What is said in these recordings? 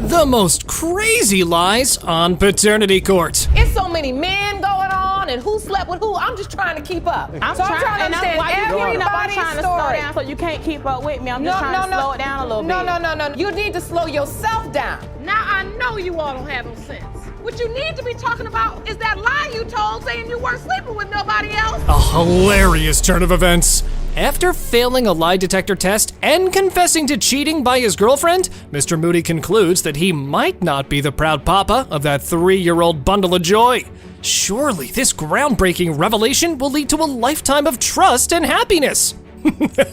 The most crazy lies on paternity court. It's so many men going on and who slept with who. I'm just trying to keep up. I'm trying to understand everybody's trying to story. slow down so you can't keep up with me. I'm just trying to slow it down a little bit. No. You need to slow yourself down. Now I know you all don't have no sense. What you need to be talking about is that lie you told saying you weren't sleeping with nobody else. A hilarious turn of events. After failing a lie detector test and confessing to cheating by his girlfriend, Mr. Moody concludes that he might not be the proud papa of that 3-year-old bundle of joy. Surely this groundbreaking revelation will lead to a lifetime of trust and happiness.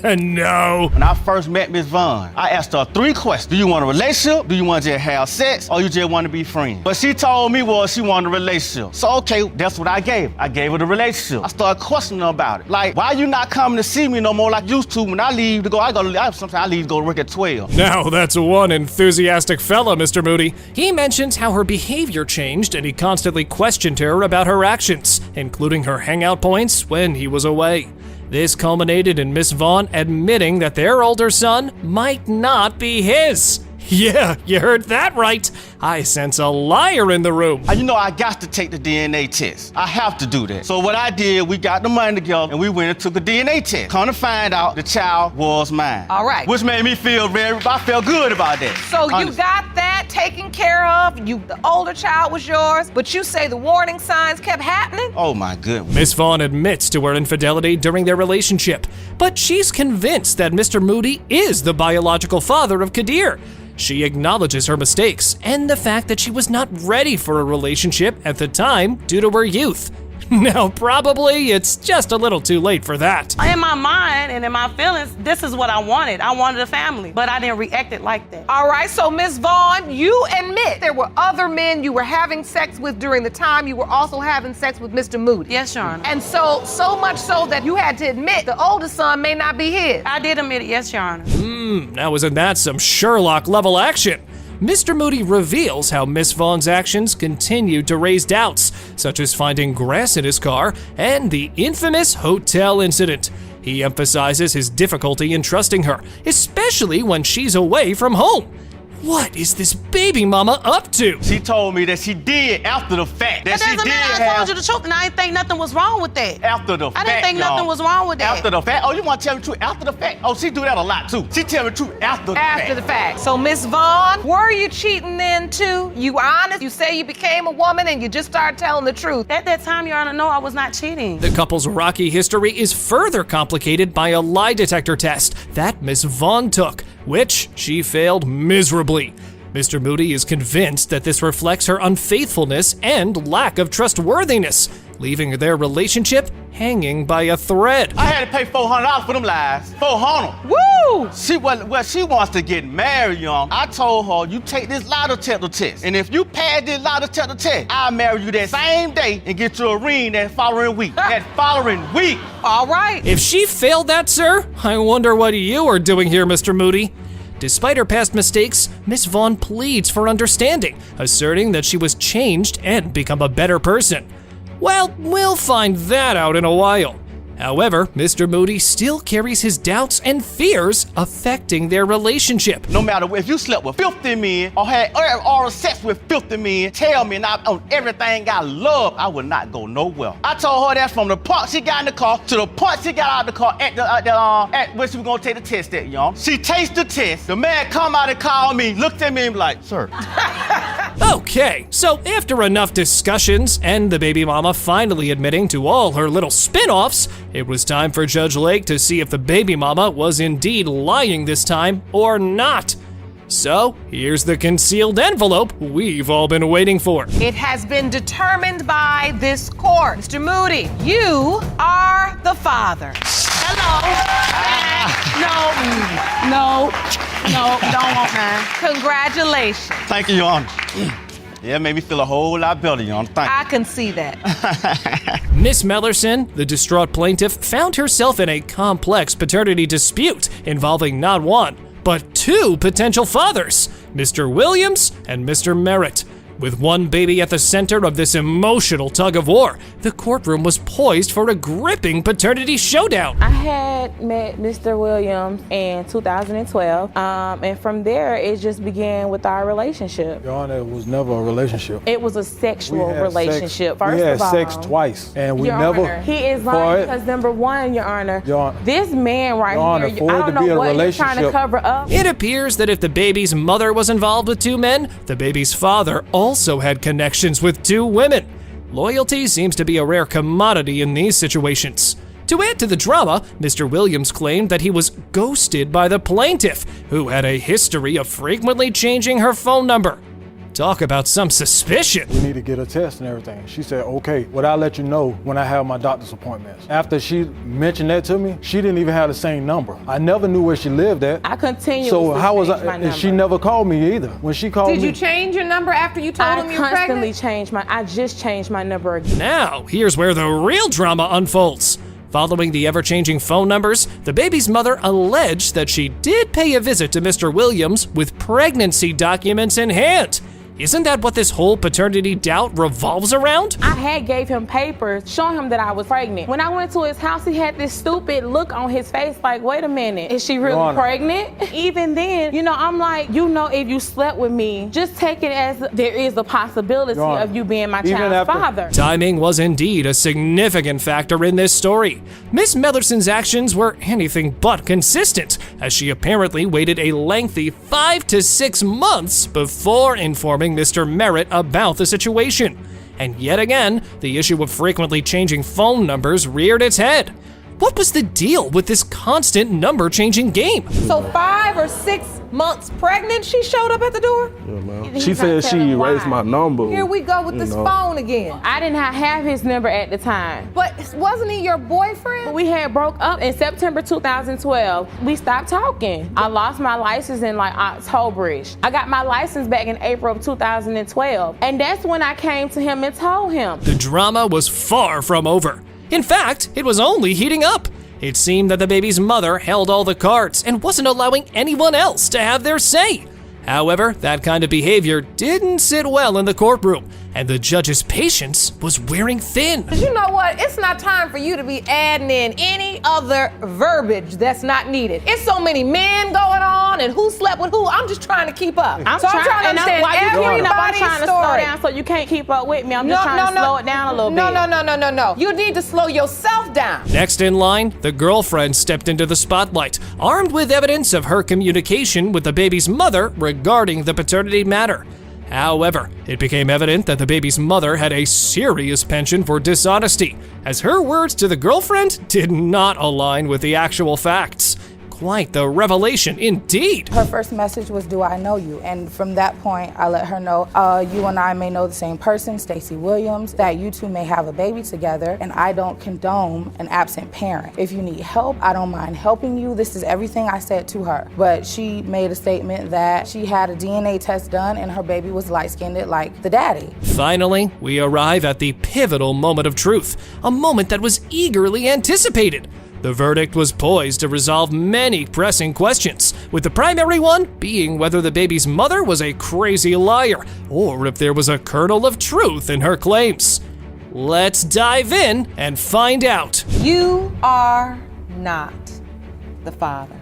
No. When I first met Miss Vaughn, I asked her 3 questions. Do you want a relationship? Do you want to just have sex? Or you just want to be friends? But she told me she wanted a relationship. So okay, that's what I gave. I gave her the relationship. I started questioning her about it. Like, why you not coming to see me no more like you used to? When I leave to go, sometimes I leave to go to work at 12. Now that's one enthusiastic fella, Mr. Moody. He mentions how her behavior changed and he constantly questioned her about her actions, including her hangout points when he was away. This culminated in Miss Vaughn admitting that their older son might not be his. Yeah, you heard that right. I sense a liar in the room. You know I got to take the DNA test. I have to do that. So what I did, we got the money together and we went and took a DNA test. Come to find out, the child was mine. All right. Which made me I felt good about that. So you got that taken care of. The older child was yours, but you say the warning signs kept happening? Oh my goodness. Miss Vaughn admits to her infidelity during their relationship, but she's convinced that Mr. Moody is the biological father of Kadir. She acknowledges her mistakes and the fact that she was not ready for a relationship at the time due to her youth. Now, probably it's just a little too late for that. In my mind and in my feelings, this is what I wanted. I wanted a family, but I didn't react it like that. All right, so Ms. Vaughn, you admit there were other men you were having sex with during the time you were also having sex with Mr. Moody. Yes, Your Honor. And so much so that you had to admit the oldest son may not be his. I did admit it, yes, Your Honor. Now isn't that some Sherlock-level action? Mr. Moody reveals how Miss Vaughn's actions continued to raise doubts, such as finding grass in his car and the infamous hotel incident. He emphasizes his difficulty in trusting her, especially when she's away from home. What is this baby mama up to? She told me that she did after the fact. That doesn't mean I told you the truth, and I didn't think nothing was wrong with that. After the fact, I didn't think nothing was wrong with that. After the fact? Oh, you want to tell me the truth after the fact? Oh, she do that a lot, too. She tell me the truth after the fact. After the fact. So, Miss Vaughn, were you cheating then, too? You honest? You say you became a woman and you just started telling the truth. At that time, Your Honor, no, I was not cheating. The couple's rocky history is further complicated by a lie detector test that Miss Vaughn took, which she failed miserably. Mr. Moody is convinced that this reflects her unfaithfulness and lack of trustworthiness, leaving their relationship hanging by a thread. I had to pay $400 for them lies. $400. Woo! She wants to get married, young. I told her, you take this lie detector test, and if you pass this lie detector test, I'll marry you that same day and get you a ring that following week. All right. If she failed that, sir, I wonder what you are doing here, Mr. Moody. Despite her past mistakes, Miss Vaughn pleads for understanding, asserting that she was changed and become a better person. Well, we'll find that out in a while. However, Mr. Moody still carries his doubts and fears affecting their relationship. No matter if you slept with 50 men or had oral sex with 50 men, tell me on everything I love, I would not go nowhere. I told her that from the point she got in the car to the point she got out of the car at where she was gonna take the test at, y'all. She takes the test. The man come out and called me, looked at me and like, sir. Okay, so after enough discussions and the baby mama finally admitting to all her little spin-offs, it was time for Judge Lake to see if the baby mama was indeed lying this time or not. So, here's the concealed envelope we've all been waiting for. It has been determined by this court. Mr. Moody, you are the father. Hello. No, don't want mine. Congratulations. Thank you, Your Honor. Yeah, it made me feel a whole lot better, Your Honor. Thank you. I can see that. Miss Mellerson, the distraught plaintiff, found herself in a complex paternity dispute involving not one, but two potential fathers, Mr. Williams and Mr. Merritt. With one baby at the center of this emotional tug of war, the courtroom was poised for a gripping paternity showdown. I had met Mr. Williams in 2012, and from there it just began with our relationship. Your Honor, it was never a relationship. It was a sexual relationship. We had sex twice, and we Your never. Honor, he is lying because number one, Your Honor, this man right Your Honor, here, for I it don't to know be a what you're trying to relationship- cover up. It appears that if the baby's mother was involved with two men, the baby's father also had connections with two women. Loyalty seems to be a rare commodity in these situations. To add to the drama, Mr. Williams claimed that he was ghosted by the plaintiff, who had a history of frequently changing her phone number. Talk about some suspicion. We need to get a test and everything. She said, okay, but I'll let you know when I have my doctor's appointments. After she mentioned that to me, she didn't even have the same number. I never knew where she lived at. I continuously So how was changed my I? number. And she never called me either. When she called me, Did you change your number after you told him you were constantly pregnant? I just changed my number again. Now, here's where the real drama unfolds. Following the ever-changing phone numbers, the baby's mother alleged that she did pay a visit to Mr. Williams with pregnancy documents in hand. Isn't that what this whole paternity doubt revolves around? I had gave him papers showing him that I was pregnant. When I went to his house, he had this stupid look on his face like, wait a minute, is she really Your Honor. pregnant? Even then, I'm like, if you slept with me, just take it as there is a possibility Your Honor, of you being my even child's after- father. Timing was indeed a significant factor in this story. Miss Mellerson's actions were anything but consistent, as she apparently waited a lengthy 5 to 6 months before informing Mr. Merritt about the situation. And yet again, the issue of frequently changing phone numbers reared its head. What was the deal with this constant number-changing game? So 5 or 6 months pregnant, she showed up at the door? He's She not said she telling erased why. my number. Here we go with this phone again. I did not have his number at the time. But wasn't he your boyfriend? We had broke up in September 2012. We stopped talking. I lost my license in like October-ish. I got my license back in April of 2012. And that's when I came to him and told him. The drama was far from over. In fact, it was only heating up. It seemed that the baby's mother held all the cards and wasn't allowing anyone else to have their say. However, that kind of behavior didn't sit well in the courtroom, and the judge's patience was wearing thin. You know what? It's not time for you to be adding in any other verbiage that's not needed. It's so many men going on and who slept with who. I'm just trying to keep up. I'm trying to understand while you keeping up, I'm everybody's trying to slow story. down so you can't keep up with me. I'm just trying to slow it down a little bit. No. You need to slow yourself down. Next in line, the girlfriend stepped into the spotlight, armed with evidence of her communication with the baby's mother regarding the paternity matter. However, it became evident that the baby's mother had a serious penchant for dishonesty, as her words to the girlfriend did not align with the actual facts. Quite the revelation indeed. Her first message was, "Do I know you?" And from that point, I let her know, you and I may know the same person, Stacey Williams, that you two may have a baby together, and I don't condone an absent parent. If you need help, I don't mind helping you. This is everything I said to her. But she made a statement that she had a DNA test done and her baby was light-skinned like the daddy. Finally, we arrive at the pivotal moment of truth, a moment that was eagerly anticipated. The verdict was poised to resolve many pressing questions, with the primary one being whether the baby's mother was a crazy liar or if there was a kernel of truth in her claims. Let's dive in and find out. You are not the father.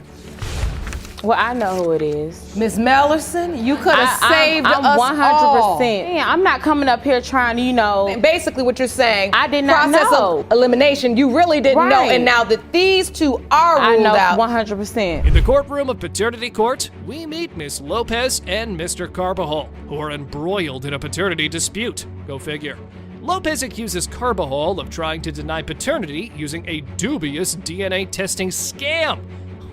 Well, I know who it is. Miss Mellerson, you could have saved I'm us 100%. all. Yeah, I'm not coming up here trying to, And basically what you're saying, I did not process know. of elimination, you really didn't know. Right. And now that these two are I ruled know out. 100%. In the courtroom of paternity court, we meet Miss Lopez and Mr. Carbajal, who are embroiled in a paternity dispute. Go figure. Lopez accuses Carbajal of trying to deny paternity using a dubious DNA testing scam.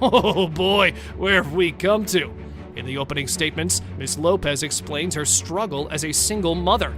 Oh boy, where have we come to? In the opening statements, Miss Lopez explains her struggle as a single mother.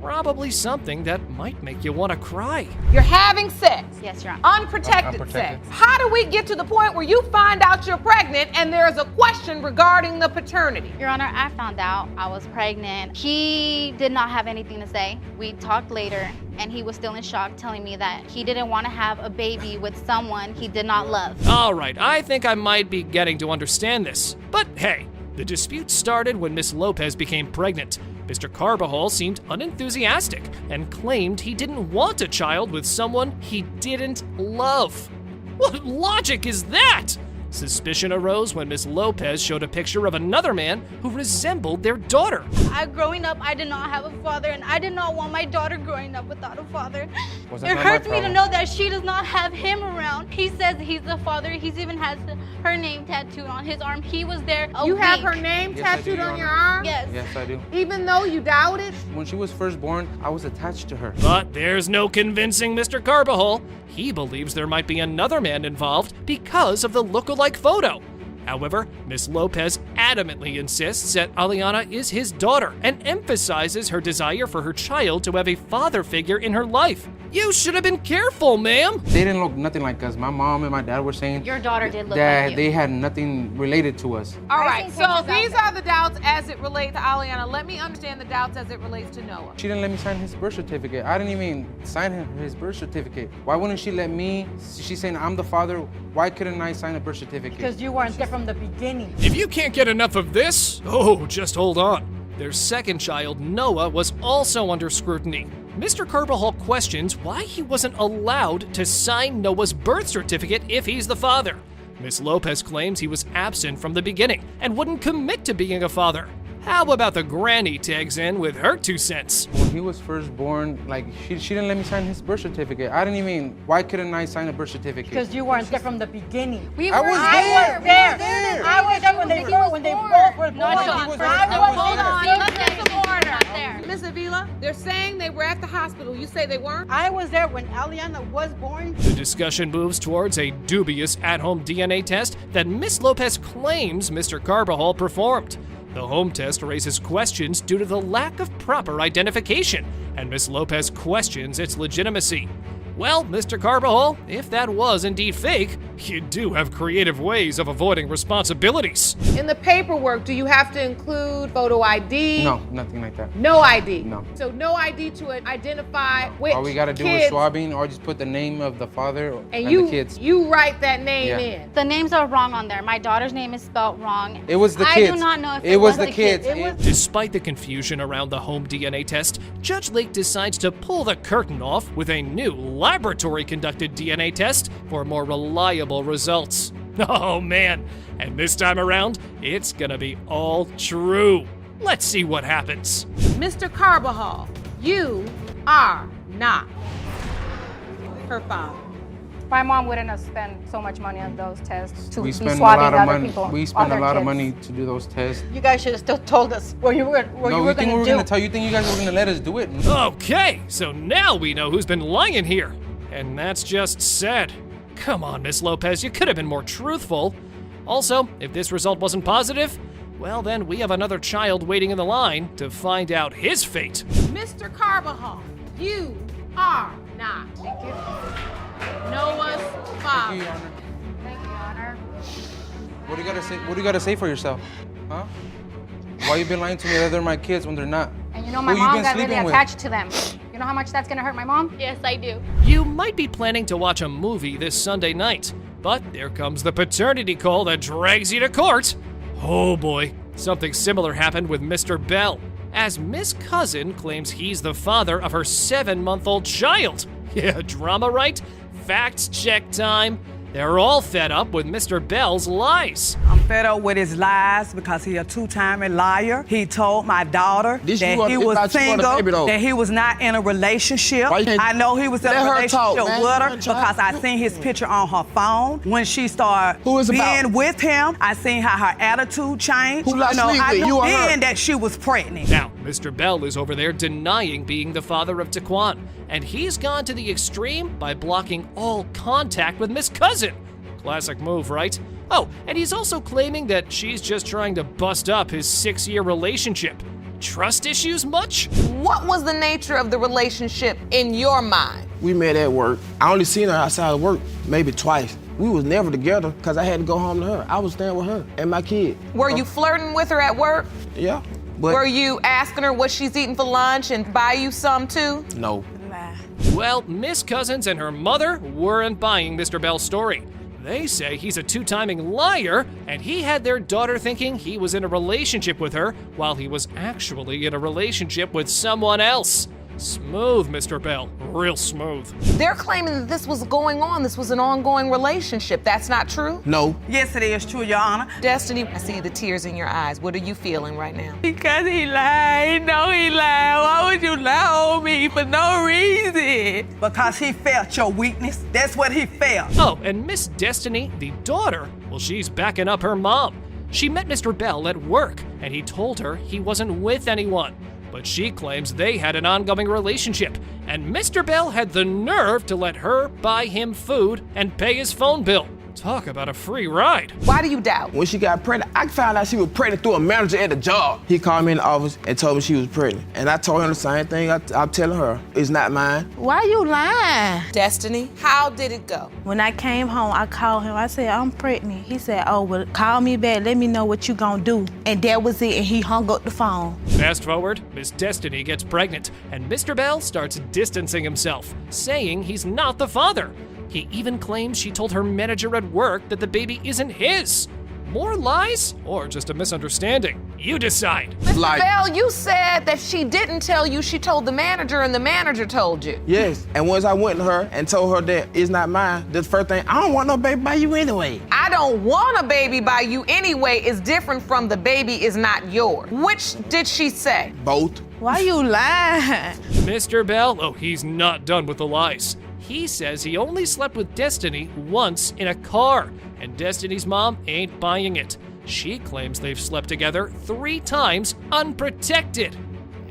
Probably something that might make you want to cry. You're having sex. Yes, Your Honor. Unprotected sex. How do we get to the point where you find out you're pregnant and there's a question regarding the paternity? Your Honor, I found out I was pregnant. He did not have anything to say. We talked later, and he was still in shock, telling me that he didn't want to have a baby with someone he did not love. All right, I think I might be getting to understand this. But hey, The dispute started when Miss Lopez became pregnant. Mr. Carbajal seemed unenthusiastic and claimed he didn't want a child with someone he didn't love. What logic is that? Suspicion arose when Miss Lopez showed a picture of another man who resembled their daughter. Growing up, I did not have a father, and I did not want my daughter growing up without a father. It hurts me to know that she does not have him around. He says he's the father. He even has her name tattooed on his arm. He was there a You have week. her name tattooed on your arm? Yes. Yes, I do. Even though you doubt it? When she was first born, I was attached to her. But there's no convincing Mr. Carbajal. He believes there might be another man involved because of the look-alike photo. However, Miss Lopez adamantly insists that Aliana is his daughter and emphasizes her desire for her child to have a father figure in her life. You should have been careful, ma'am. They didn't look nothing like us. My mom and my dad were saying Your daughter did look that like you. they had nothing related to us. All I've right, seen so pictures these out are the doubts as it relates to Aliana. Let me understand the doubts as it relates to Noah. She didn't let me sign his birth certificate. I didn't even sign his birth certificate. Why wouldn't she let me? She's saying I'm the father. Why couldn't I sign a birth certificate? Because you weren't there from the beginning. If you can't get enough of this, just hold on. Their second child, Noah, was also under scrutiny. Mr. Carbajal questions why he wasn't allowed to sign Noah's birth certificate if he's the father. Miss Lopez claims he was absent from the beginning and wouldn't commit to being a father. How about the granny tags in with her 2 cents? When he was first born, she didn't let me sign his birth certificate. I didn't even. Why couldn't I sign a birth certificate? Because you weren't there from the beginning. I was there. I was there when they both were born. Hold on, let's get some order out there. Miss Avila, they're saying they were at the hospital. You say they weren't? I was there when Aliana was born. The discussion moves towards a dubious at-home DNA test that Miss Lopez claims Mr. Carbajal performed. The home test raises questions due to the lack of proper identification, and Miss Lopez questions its legitimacy. Well, Mr. Carbajal, if that was indeed fake, you do have creative ways of avoiding responsibilities. In the paperwork, do you have to include photo ID? No, nothing like that. No ID? No. So no ID to identify which All we gotta do is swabbing or just put the name of the father and the kids. You write that name Yeah. in. The names are wrong on there. My daughter's name is spelled wrong. It was the I kids. do not know if it was the kids. Despite the confusion around the home DNA test, Judge Lake decides to pull the curtain off with a new laboratory-conducted DNA test for more reliable results. Oh man, and this time around, it's gonna be all true. Let's see what happens. Mr. Carbajal, you are not her father. My mom wouldn't have spent so much money on those tests to We be spend a swabbing lot of other money. people. We spend a other lot of kids. money to do those tests. You guys should have still told us what you were No, going you think we were to gonna do. tell you? Think you guys were gonna let us do it? Okay, so now we know who's been lying here. And that's just sad. Come on, Miss Lopez, you could have been more truthful. Also, if this result wasn't positive, well then we have another child waiting in the line to find out his fate. Mr. Carbajal, you are not Noah's father. Thank you, Your Honor. Thank you, Your Honor. What do you gotta say? What do you gotta say for yourself? Huh? Why you been lying to me that they're my kids when they're not? And you know, my Who you mom been got really sleeping with? attached to them. You know how much that's gonna hurt my mom? Yes, I do. You might be planning to watch a movie this Sunday night, but there comes the paternity call that drags you to court. Oh boy, something similar happened with Mr. Bell, as Miss Cousin claims he's the father of her 7-month-old child. Yeah, drama, right? Facts check time. They're all fed up with Mr. Bell's lies. I'm fed up with his lies because he a two-time liar. He told my daughter that he was single, that he was not in a relationship. I know he was in a relationship with her because I seen his picture on her phone. When she started being with him, I seen how her attitude changed. I knew then that she was pregnant. Now, Mr. Bell is over there denying being the father of Taquan, and he's gone to the extreme by blocking all contact with Miss Cousin. Classic move, right? Oh, and he's also claiming that she's just trying to bust up his 6-year relationship. Trust issues much? What was the nature of the relationship in your mind? We met at work. I only seen her outside of work maybe twice. We was never together because I had to go home to her. I was staying with her and my kid. Were you flirting with her at work? Yeah. But were you asking her what she's eating for lunch and buy you some too? No. Well, Miss Cousins and her mother weren't buying Mr. Bell's story. They say he's a two-timing liar, and he had their daughter thinking he was in a relationship with her while he was actually in a relationship with someone else. Smooth, Mr. Bell. Real smooth. They're claiming that this was going on. This was an ongoing relationship. That's not true? No. Yes, it is true, Your Honor. Destiny, I see the tears in your eyes. What are you feeling right now? Because he lied. No, he lied. Why would you lie on me for no reason? Because he felt your weakness. That's what he felt. Oh, and Miss Destiny, the daughter, well, she's backing up her mom. She met Mr. Bell at work, and he told her he wasn't with anyone. But she claims they had an ongoing relationship, and Mr. Bell had the nerve to let her buy him food and pay his phone bill. Talk about a free ride. Why do you doubt? When she got pregnant, I found out she was pregnant through a manager at the job. He called me in the office and told me she was pregnant. And I told him the same thing I'm telling her. It's not mine. Why you lying? Destiny, how did it go? When I came home, I called him. I said, I'm pregnant. He said, oh, well, call me back. Let me know what you gonna do. And that was it, and he hung up the phone. Fast forward, Miss Destiny gets pregnant, and Mr. Bell starts distancing himself, saying he's not the father. He even claims she told her manager at work that the baby isn't his. More lies or just a misunderstanding? You decide. Mr. Bell, you said that she didn't tell you, she told the manager and the manager told you. Yes, and once I went to her and told her that it's not mine, the first thing, I don't want no baby by you anyway. I don't want a baby by you anyway is different from the baby is not yours. Which did she say? Both. Why you lying? Mr. Bell, oh, he's not done with the lies. He says he only slept with Destiny once in a car, and Destiny's mom ain't buying it. She claims they've slept together 3 times unprotected.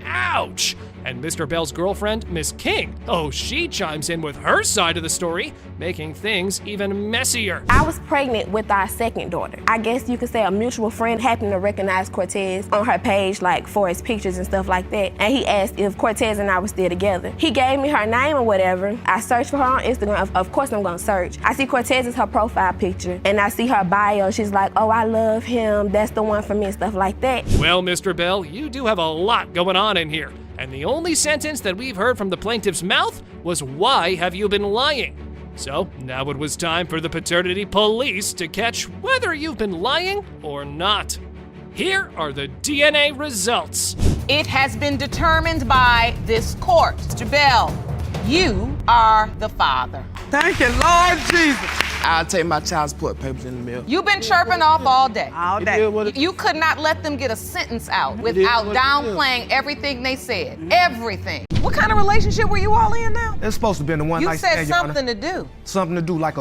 Ouch! And Mr. Bell's girlfriend, Miss King, oh, she chimes in with her side of the story, making things even messier. I was pregnant with our second daughter. I guess you could say a mutual friend happened to recognize Cortez on her page, like for his pictures and stuff like that. And he asked if Cortez and I were still together. He gave me her name or whatever. I searched for her on Instagram. Of course I'm gonna search. I see Cortez is her profile picture, and I see her bio. She's like, oh, I love him. That's the one for me and stuff like that. Well, Mr. Bell, you do have a lot going on in here. And the only sentence that we've heard from the plaintiff's mouth was, why have you been lying? So now it was time for the paternity police to catch whether you've been lying or not. Here are the DNA results. It has been determined by this court. Mr. Bell, you are the father. Thank you, Lord Jesus. I'll take my child support papers in the mail. You've been chirping off all day. All day. You could not let them get a sentence out without downplaying everything they said. Everything. What kind of relationship were you all in now? It's supposed to be the one You night said stand, Your Honor. something to do. Something to do, like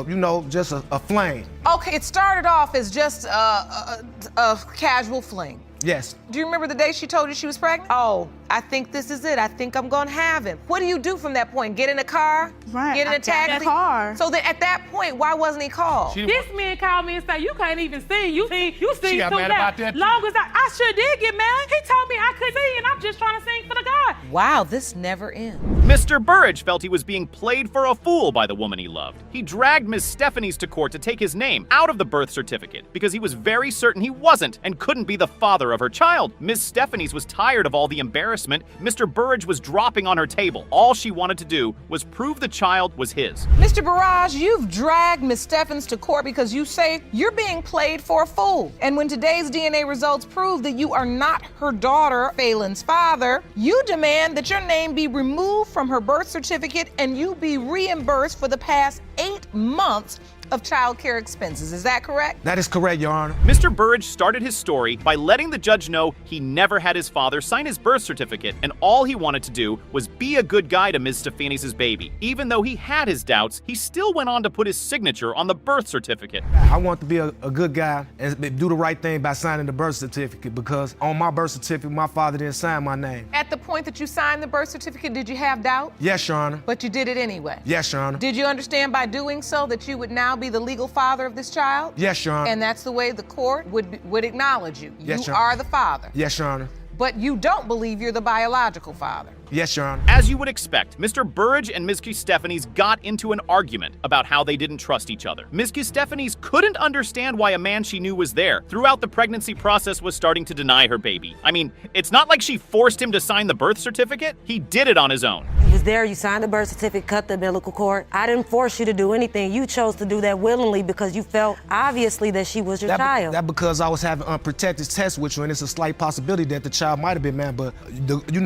just a flame. Okay, it started off as just a casual fling. Yes. Do you remember the day she told you she was pregnant? Oh, I think this is it. I think I'm gonna have him. What do you do from that point? Get in a car? Right. Get in a taxi? Car. So then at that point, why wasn't he called? This man called me and said, you can't even see. You see She got too mad loud. about that? Long as I sure did get mad. He told me I could see, and I'm just trying to sing for the God. Wow, this never ends. Mr. Burridge felt he was being played for a fool by the woman he loved. He dragged Ms. Stephanies to court to take his name out of the birth certificate because he was very certain he wasn't and couldn't be the father of her child. Ms. Stephanies was tired of all the embarrassment Mr. Burridge was dropping on her table. All she wanted to do was prove the child was his. Mr. Barrage, you've dragged Ms. Stephens to court because you say you're being played for a fool. And when today's DNA results prove that you are not her daughter, Phelan's father, you demand that your name be removed from her birth certificate and you be reimbursed for the past 8 months of child care expenses. Is that correct? That is correct, Your Honor. Mr. Burridge started his story by letting the judge know he never had his father sign his birth certificate, and all he wanted to do was be a good guy to Ms. Stephanies' baby. Even though he had his doubts, he still went on to put his signature on the birth certificate. I want to be a good guy and do the right thing by signing the birth certificate, because on my birth certificate, my father didn't sign my name. At the point that you signed the birth certificate, did you have doubt? Yes, Your Honor. But you did it anyway? Yes, Your Honor. Did you understand by doing so that you would now be the legal father of this child? Yes, Your Honor. And that's the way the court would acknowledge you. Yes, You Your Honor. are the father. Yes, Your Honor. But you don't believe you're the biological father. Yes, Your Honor. As you would expect, Mr. Burridge and Ms. Stephanies got into an argument about how they didn't trust each other. Ms. Stephanies couldn't understand why a man she knew was there throughout the pregnancy process was starting to deny her baby. I mean, it's not like she forced him to sign the birth certificate. He did it on his own. He was was there, you signed the birth certificate, cut the umbilical cord. I didn't force you to do anything. You chose to do that willingly because you felt, obviously, that she was your child. That because I was having unprotected sex with you, and it's a slight possibility that the child might have been mine, but,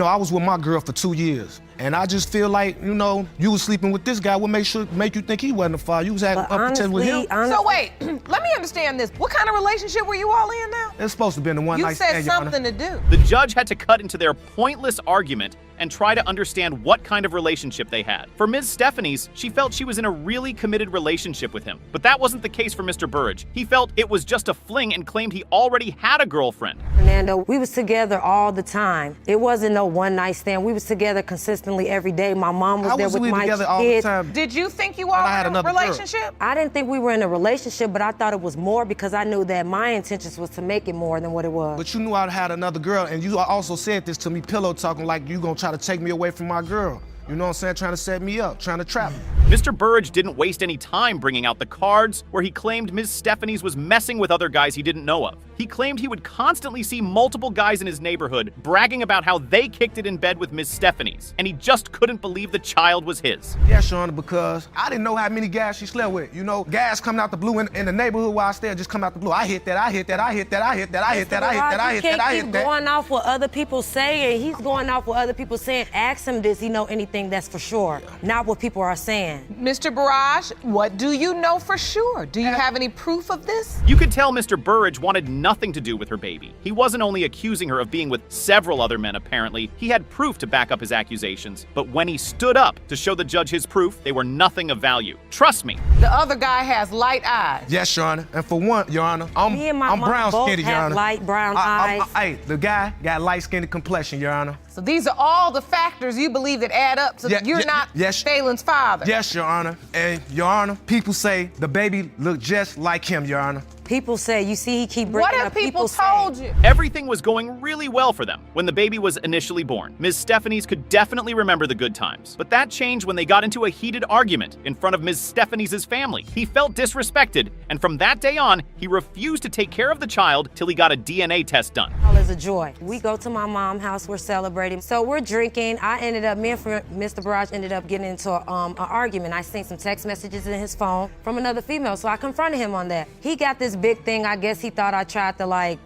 I was with my girl for 2 years. And I just feel like, you was sleeping with this guy would make you think he wasn't a father. You was having unprotected with him. So wait, let me understand this. What kind of relationship were you all in now? It's supposed to be the one you night said stand, Your Honor. something to do. The judge had to cut into their pointless argument and try to understand what kind of relationship they had. For Ms. Stephanies, she felt she was in a really committed relationship with him. But that wasn't the case for Mr. Burridge. He felt it was just a fling and claimed he already had a girlfriend. Fernando, we was together all the time. It wasn't no one night stand. We was together consistently every day. My mom was there with my kids. All the time? Did you think you all were in a relationship? I didn't think we were in a relationship, but I thought it was more because I knew that my intentions was to make it more than what it was. But you knew I had another girl, and you also said this to me, pillow talking, like you gonna try to take me away from my girl. You know what I'm saying? Trying to set me up, trying to trap me. Mr. Burridge didn't waste any time bringing out the cards where he claimed Ms. Stephanies was messing with other guys he didn't know of. He claimed he would constantly see multiple guys in his neighborhood bragging about how they kicked it in bed with Ms. Stephanies, and he just couldn't believe the child was his. Yes, Your Honor, because I didn't know how many guys she slept with. Guys coming out the blue in the neighborhood where I stay, just come out the blue. I hit that, I hit that, I hit that, I hit that, I hit that, I hit that, I hit that, I hit that. He can't keep going off what other people say, and he's going off what other people saying. Ask him, does he know anything that's for sure, not what people are saying. Mr. Barrage, what do you know for sure? Do you have any proof of this? You could tell Mr. Burridge wanted nothing to do with her baby. He wasn't only accusing her of being with several other men, apparently. He had proof to back up his accusations. But when he stood up to show the judge his proof, they were nothing of value. Trust me. The other guy has light eyes. Yes, Your Honor. And for one, Your Honor, I'm brown skinned, Your Honor. Light brown eyes. Hey, the guy got light skinned complexion, Your Honor. So these are all the factors you believe that add up so that you're not Phelan's father. Yes, Your Honor. And Your Honor, people say the baby looked just like him, Your Honor. People say, you see, he keep bringing up. What have people told you? Everything was going really well for them when the baby was initially born. Ms. Stephanies could definitely remember the good times, but that changed when they got into a heated argument in front of Ms. Stephanies' family. He felt disrespected, and from that day on, he refused to take care of the child till he got a DNA test done. All is a joy. We go to my mom's house, we're celebrating. So we're drinking. Me and Mr. Barrage ended up getting into an argument. I seen some text messages in his phone from another female, so I confronted him on that. He got this big thing. I guess he thought I tried to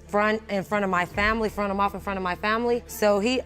front in front of my family, front him off in front of my family. So he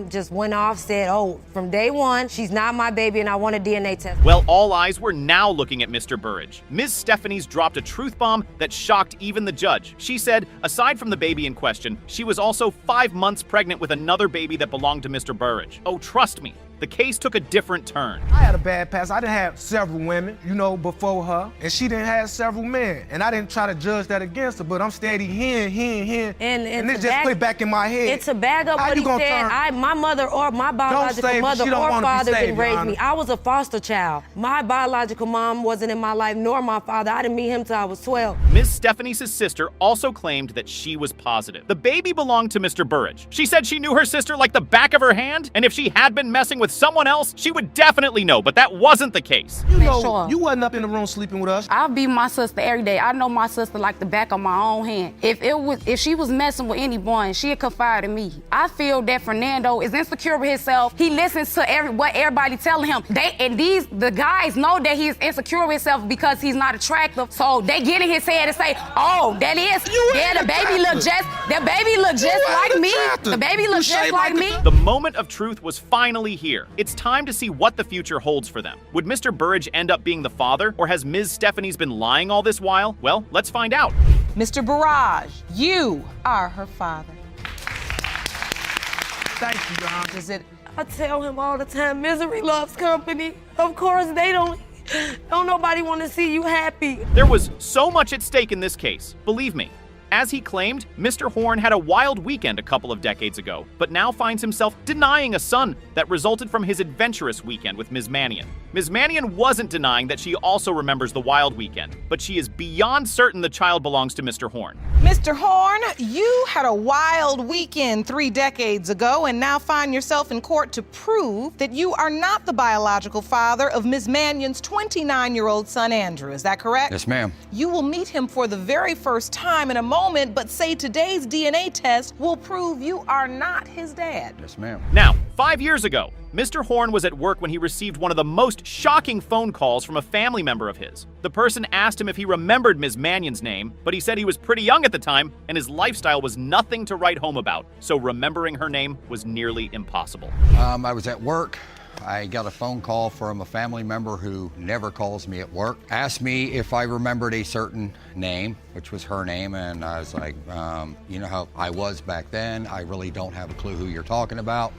just went off, said, oh, from day one, she's not my baby and I want a DNA test. Well, all eyes were now looking at Mr. Burridge. Ms. Stephanies dropped a truth bomb that shocked even the judge. She said, aside from the baby in question, she was also 5 months pregnant with another baby that belonged to Mr. Burridge. Oh, trust me. The case took a different turn. I had a bad past. I didn't have several women, before her, and she didn't have several men. And I didn't try to judge that against her, but I'm steady hearing. And it just put back in my head. It's a bag up what he said. My mother or my biological mother or father didn't raise me. I was a foster child. My biological mom wasn't in my life, nor my father. I didn't meet him till I was 12. Ms. Stephanies' sister also claimed that she was positive. The baby belonged to Mr. Burridge. She said she knew her sister like the back of her hand, and if she had been messing with someone else, she would definitely know, but that wasn't the case. You wasn't up in the room sleeping with us. I beat my sister every day. I know my sister like the back of my own hand. If she was messing with anyone, she'd confide in me. I feel that Fernando is insecure with himself. He listens to what everybody telling him. The guys know that he's insecure with himself because he's not attractive. So they get in his head and say, oh, the baby look just like me. The baby looks just like me. The moment of truth was finally here. It's time to see what the future holds for them. Would Mr. Burridge end up being the father, or has Ms. Stephanies been lying all this while? Well, let's find out. Mr. Barrage, you are her father. Thank you, Your Honor. I tell him all the time, misery loves company. Of course, don't nobody want to see you happy. There was so much at stake in this case, believe me. As he claimed, Mr. Horn had a wild weekend a couple of decades ago, but now finds himself denying a son that resulted from his adventurous weekend with Ms. Mannion. Ms. Mannion wasn't denying that she also remembers the wild weekend, but she is beyond certain the child belongs to Mr. Horn. Mr. Horn, you had a wild weekend 3 decades ago and now find yourself in court to prove that you are not the biological father of Ms. Mannion's 29-year-old son, Andrew. Is that correct? Yes, ma'am. You will meet him for the very first time in a moment, but say today's DNA test will prove you are not his dad. Yes, ma'am. Now, 5 years ago, Mr. Horn was at work when he received one of the most shocking phone calls from a family member of his. The person asked him if he remembered Ms. Mannion's name, but he said he was pretty young at the time and his lifestyle was nothing to write home about, so remembering her name was nearly impossible. I was at work. I got a phone call from a family member who never calls me at work, asked me if I remembered a certain name, which was her name, and I was like, you know how I was back then, I really don't have a clue who you're talking about.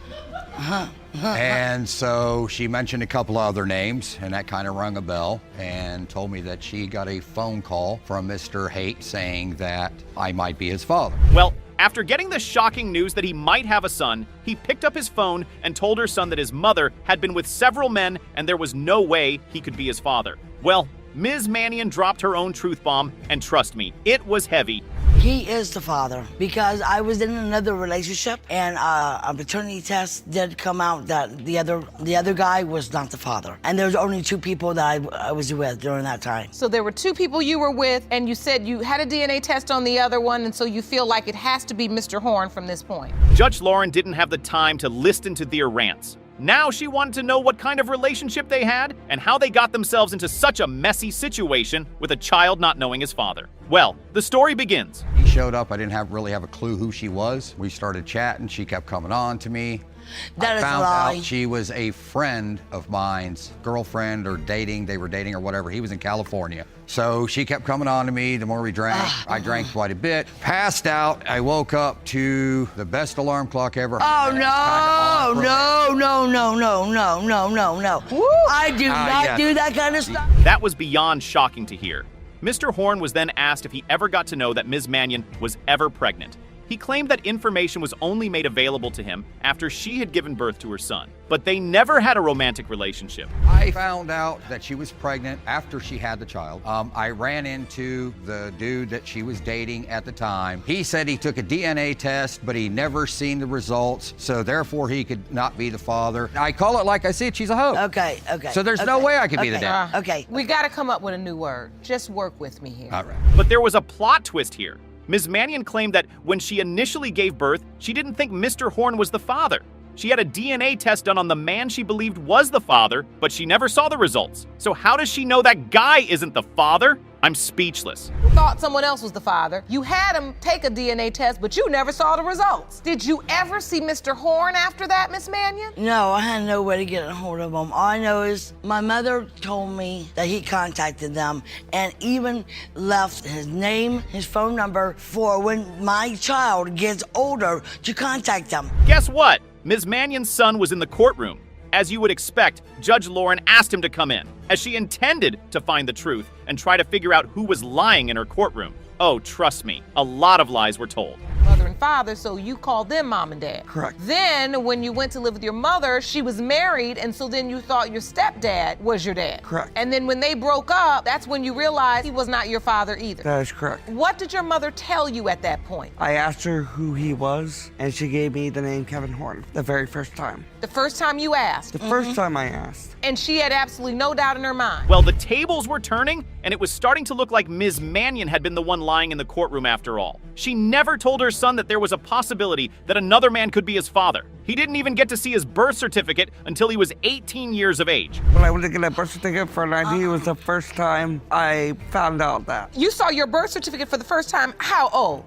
And so she mentioned a couple other names, and that kind of rung a bell, and told me that she got a phone call from Mr. Haight saying that I might be his father. Well, after getting the shocking news that he might have a son, he picked up his phone and told her son that his mother had been with several men and there was no way he could be his father. Well, Ms. Mannion dropped her own truth bomb, and trust me, it was heavy. He is the father because I was in another relationship and a paternity test did come out that the other guy was not the father. And there's only 2 people that I was with during that time. So there were 2 people you were with, and you said you had a DNA test on the other one, and so you feel like it has to be Mr. Horn from this point. Judge Lauren didn't have the time to listen to their rants. Now she wanted to know what kind of relationship they had and how they got themselves into such a messy situation with a child not knowing his father. Well, the story begins. He showed up, I didn't really have a clue who she was. We started chatting, she kept coming on to me. That is a lie. I found out she was a friend of mine's, girlfriend or dating, they were dating or whatever. He was in California. So she kept coming on to me. The more we drank, I drank quite a bit. Passed out, I woke up to the best alarm clock ever. Oh, no, no. I do not do that kind of stuff. That was beyond shocking to hear. Mr. Horn was then asked if he ever got to know that Ms. Mannion was ever pregnant. He claimed that information was only made available to him after she had given birth to her son, but they never had a romantic relationship. I found out that she was pregnant after she had the child. I ran into the dude that she was dating at the time. He said he took a DNA test, but he never seen the results, so therefore he could not be the father. I call it like I see it, she's a hoe. Okay. So there's no way I could be the dad. Okay. We gotta come up with a new word. Just work with me here. All right. But there was a plot twist here. Ms. Mannion claimed that when she initially gave birth, she didn't think Mr. Horn was the father. She had a DNA test done on the man she believed was the father, but she never saw the results. So how does she know that guy isn't the father? I'm speechless. You thought someone else was the father. You had him take a DNA test, but you never saw the results. Did you ever see Mr. Horn after that, Miss Mannion? No, I had no way to get a hold of him. All I know is my mother told me that he contacted them and even left his name, his phone number for when my child gets older to contact them. Guess what? Ms. Mannion's son was in the courtroom. As you would expect, Judge Lauren asked him to come in, as she intended to find the truth and try to figure out who was lying in her courtroom. Oh, trust me, a lot of lies were told. Mother and father, so you called them mom and dad. Correct. Then, when you went to live with your mother, she was married, and so then you thought your stepdad was your dad. Correct. And then when they broke up, that's when you realized he was not your father either. That is correct. What did your mother tell you at that point? I asked her who he was, and she gave me the name Kevin Horn the very first time. The first time you asked? The first time I asked. And she had absolutely no doubt in her mind. Well, the tables were turning, and it was starting to look like Ms. Mannion had been the one lying in the courtroom after all. She never told her son that there was a possibility that another man could be his father. He didn't even get to see his birth certificate until he was 18 years of age. When I went to get a birth certificate for an ID, it was the first time I found out that. You saw your birth certificate for the first time, how old?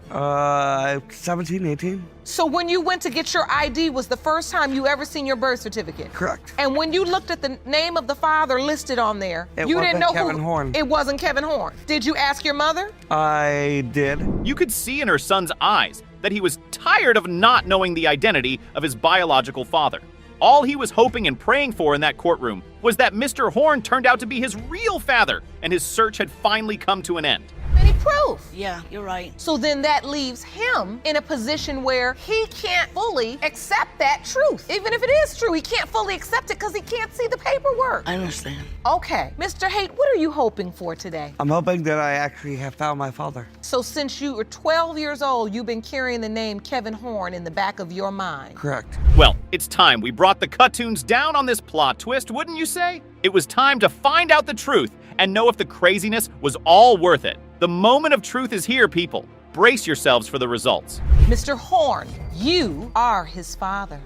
17, 18. So when you went to get your ID was the first time you ever seen your birth certificate? Correct. And when you looked at the name of the father listed on there, you didn't know Kevin Horn. It wasn't Kevin Horn. Did you ask your mother? I did. You could see in her son's eyes that he was tired of not knowing the identity of his biological father. All he was hoping and praying for in that courtroom was that Mr. Horn turned out to be his real father, and his search had finally come to an end. Any proof? Yeah, you're right. So then that leaves him in a position where he can't fully accept that truth. Even if it is true, he can't fully accept it because he can't see the paperwork. I understand. Okay. Mr. Haight, what are you hoping for today? I'm hoping that I actually have found my father. So since you were 12 years old, you've been carrying the name Kevin Horn in the back of your mind. Correct. Well, it's time we brought the cartoons down on this plot twist, wouldn't you say? It was time to find out the truth and know if the craziness was all worth it. The moment of truth is here, people. Brace yourselves for the results. Mr. Horn, you are his father.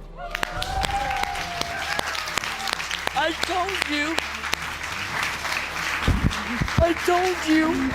I told you. I told you.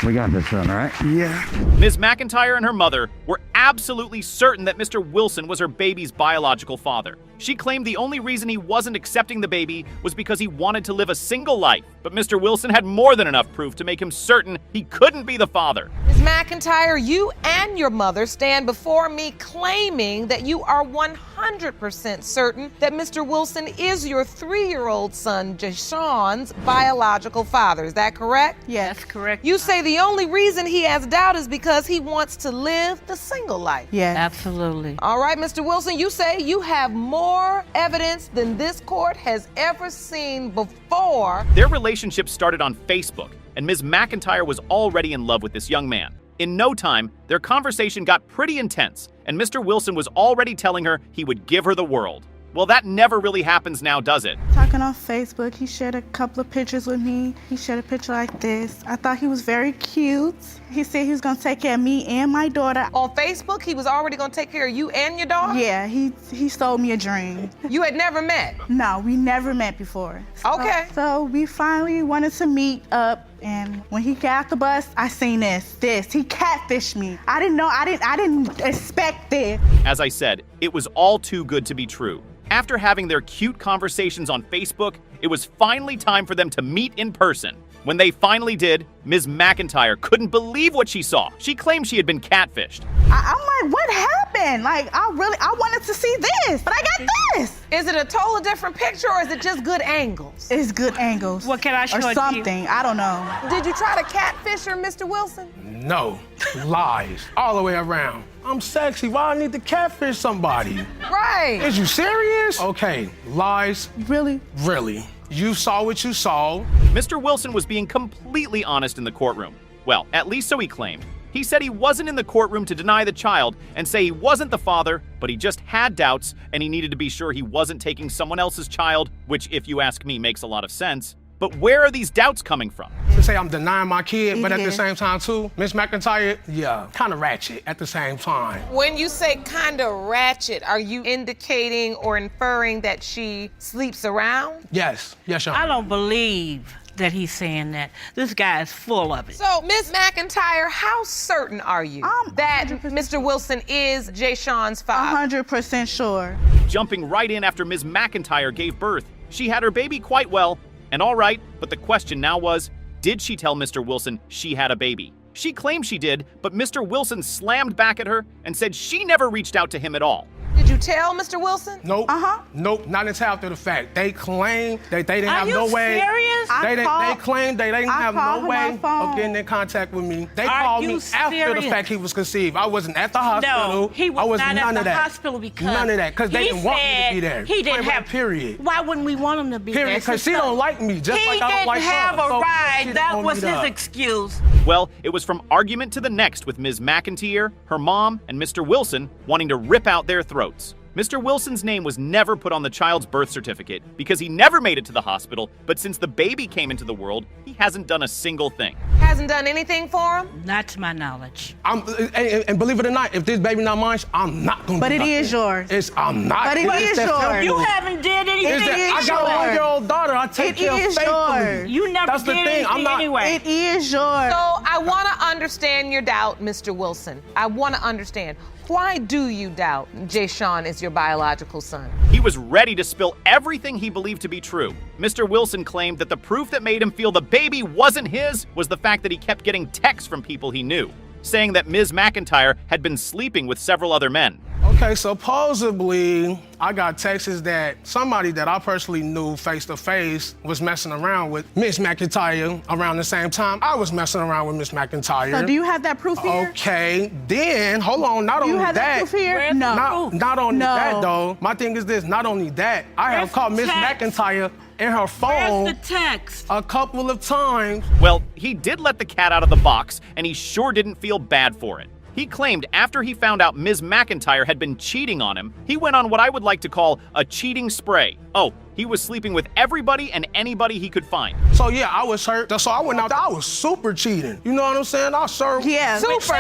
We got this done, right? Yeah. Ms. McIntyre and her mother were absolutely certain that Mr. Wilson was her baby's biological father. She claimed the only reason he wasn't accepting the baby was because he wanted to live a single life. But Mr. Wilson had more than enough proof to make him certain he couldn't be the father. Ms. McIntyre, you and your mother stand before me claiming that you are 100% certain that Mr. Wilson is your 3-year-old son, Jashawn's biological father. Is that correct? Yes, correct. You say the only reason he has doubt is because he wants to live the single life. Yes. Absolutely. All right, Mr. Wilson, you say you have more evidence than this court has ever seen before. Their relationship started on Facebook, and Ms. McIntyre was already in love with this young man. In no time, their conversation got pretty intense, and Mr. Wilson was already telling her he would give her the world. Well, that never really happens now, does it? Talking on Facebook, he shared a couple of pictures with me. He shared a picture like this. I thought he was very cute. He said he was gonna take care of me and my daughter. On Facebook, he was already gonna take care of you and your daughter? Yeah, he sold me a dream. You had never met? No, we never met before. Okay. So we finally wanted to meet up, and when he got off the bus, I seen this. He catfished me. I didn't know, I didn't expect this. As I said, it was all too good to be true. After having their cute conversations on Facebook, it was finally time for them to meet in person. When they finally did, Ms. McIntyre couldn't believe what she saw. She claimed she had been catfished. I'm like, what happened? Like, I wanted to see this, but I got this. Is it a totally different picture, or is it just good angles? It's good angles. What can I show you? Or something, I don't know. Did you try to catfish her, Mr. Wilson? No, lies, all the way around. I'm sexy, why I need to catfish somebody? Right. Is you serious? Okay, lies. Really? Really. You saw what you saw. Mr. Wilson was being completely honest in the courtroom. Well, at least so he claimed. He said he wasn't in the courtroom to deny the child and say he wasn't the father, but he just had doubts and he needed to be sure he wasn't taking someone else's child, which, if you ask me, makes a lot of sense. But where are these doubts coming from? To say I'm denying my kid, but at the same time too, Miss McIntyre, yeah, kind of ratchet at the same time. When you say kind of ratchet, are you indicating or inferring that she sleeps around? Yes, yes, Sean. I don't believe that he's saying that. This guy is full of it. So, Ms. McIntyre, how certain are you that Mr. Wilson is Jashawn's father? 100% sure. Jumping right in after Ms. McIntyre gave birth, she had her baby quite well, and all right, but the question now was, did she tell Mr. Wilson she had a baby? She claimed she did, but Mr. Wilson slammed back at her and said she never reached out to him at all. Did you tell Mr. Wilson? Nope. Nope, not until after the fact. They claim that they didn't have no way. Serious? They claimed they didn't have no way of getting in contact with me. They called me after the fact he was conceived. I wasn't at the hospital. No, he was not none at of the hospital because none of that, because they didn't want me to be there. He didn't have. Period. Why wouldn't we want him to be there? Period, because she don't like me, just like I don't like her. He didn't have a So ride. she That don't was meet his up. excuse. Well, it was from argument to the next with Ms. McIntyre, her mom, and Mr. Wilson wanting to rip out their throats. Mr. Wilson's name was never put on the child's birth certificate because he never made it to the hospital, but since the baby came into the world, he hasn't done a single thing. Hasn't done anything for him? Not to my knowledge. And believe it or not, if this baby not mine, I'm not gonna. But do it nothing. is yours. I'm not. But it is yours. You haven't did anything. I got a 1-year-old daughter. I take care of faithfully. You never That's the did thing. I'm anything not. anyway. It is yours. So I want to understand your doubt, Mr. Wilson. I want to understand. Why do you doubt Jashawn is your biological son? He was ready to spill everything he believed to be true. Mr. Wilson claimed that the proof that made him feel the baby wasn't his was the fact that he kept getting texts from people he knew, saying that Ms. McIntyre had been sleeping with several other men. Okay, supposedly, I got texts that somebody that I personally knew face to face was messing around with Miss McIntyre around the same time I was messing around with Miss McIntyre. So do you have that proof here? Okay, then, hold on, not Do you only have that. proof here? No. Not only that, though. My thing is this, not only that, I have called Miss McIntyre in her phone Where's the text? a couple of times. Well, he did let the cat out of the box, and he sure didn't feel bad for it. He claimed after he found out Ms. McIntyre had been cheating on him, he went on what I would like to call a cheating spree. Oh, He was sleeping with everybody and anybody he could find. So yeah, I was hurt. So I went out there, I was super cheating. You know what I'm saying? I served. Yeah, super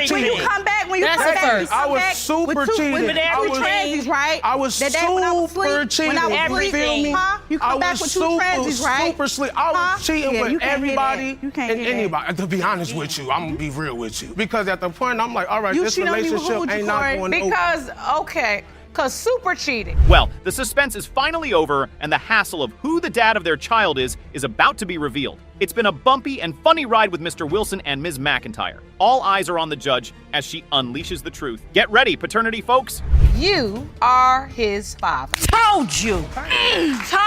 when you come back, I was super cheating. With two transies, right? I was super cheating. You feel me? You come back with two transies, right? Super sleep. I was cheating with everybody and anybody. To be honest with you, I'm gonna be real with you. Because at the point, I'm like, all right, this relationship ain't not going over. Because super cheating. Well, the suspense is finally over, and the hassle of who the dad of their child is about to be revealed. It's been a bumpy and funny ride with Mr. Wilson and Ms. McIntyre. All eyes are on the judge as she unleashes the truth. Get ready, paternity folks. You are his father. Told you. Told That's you.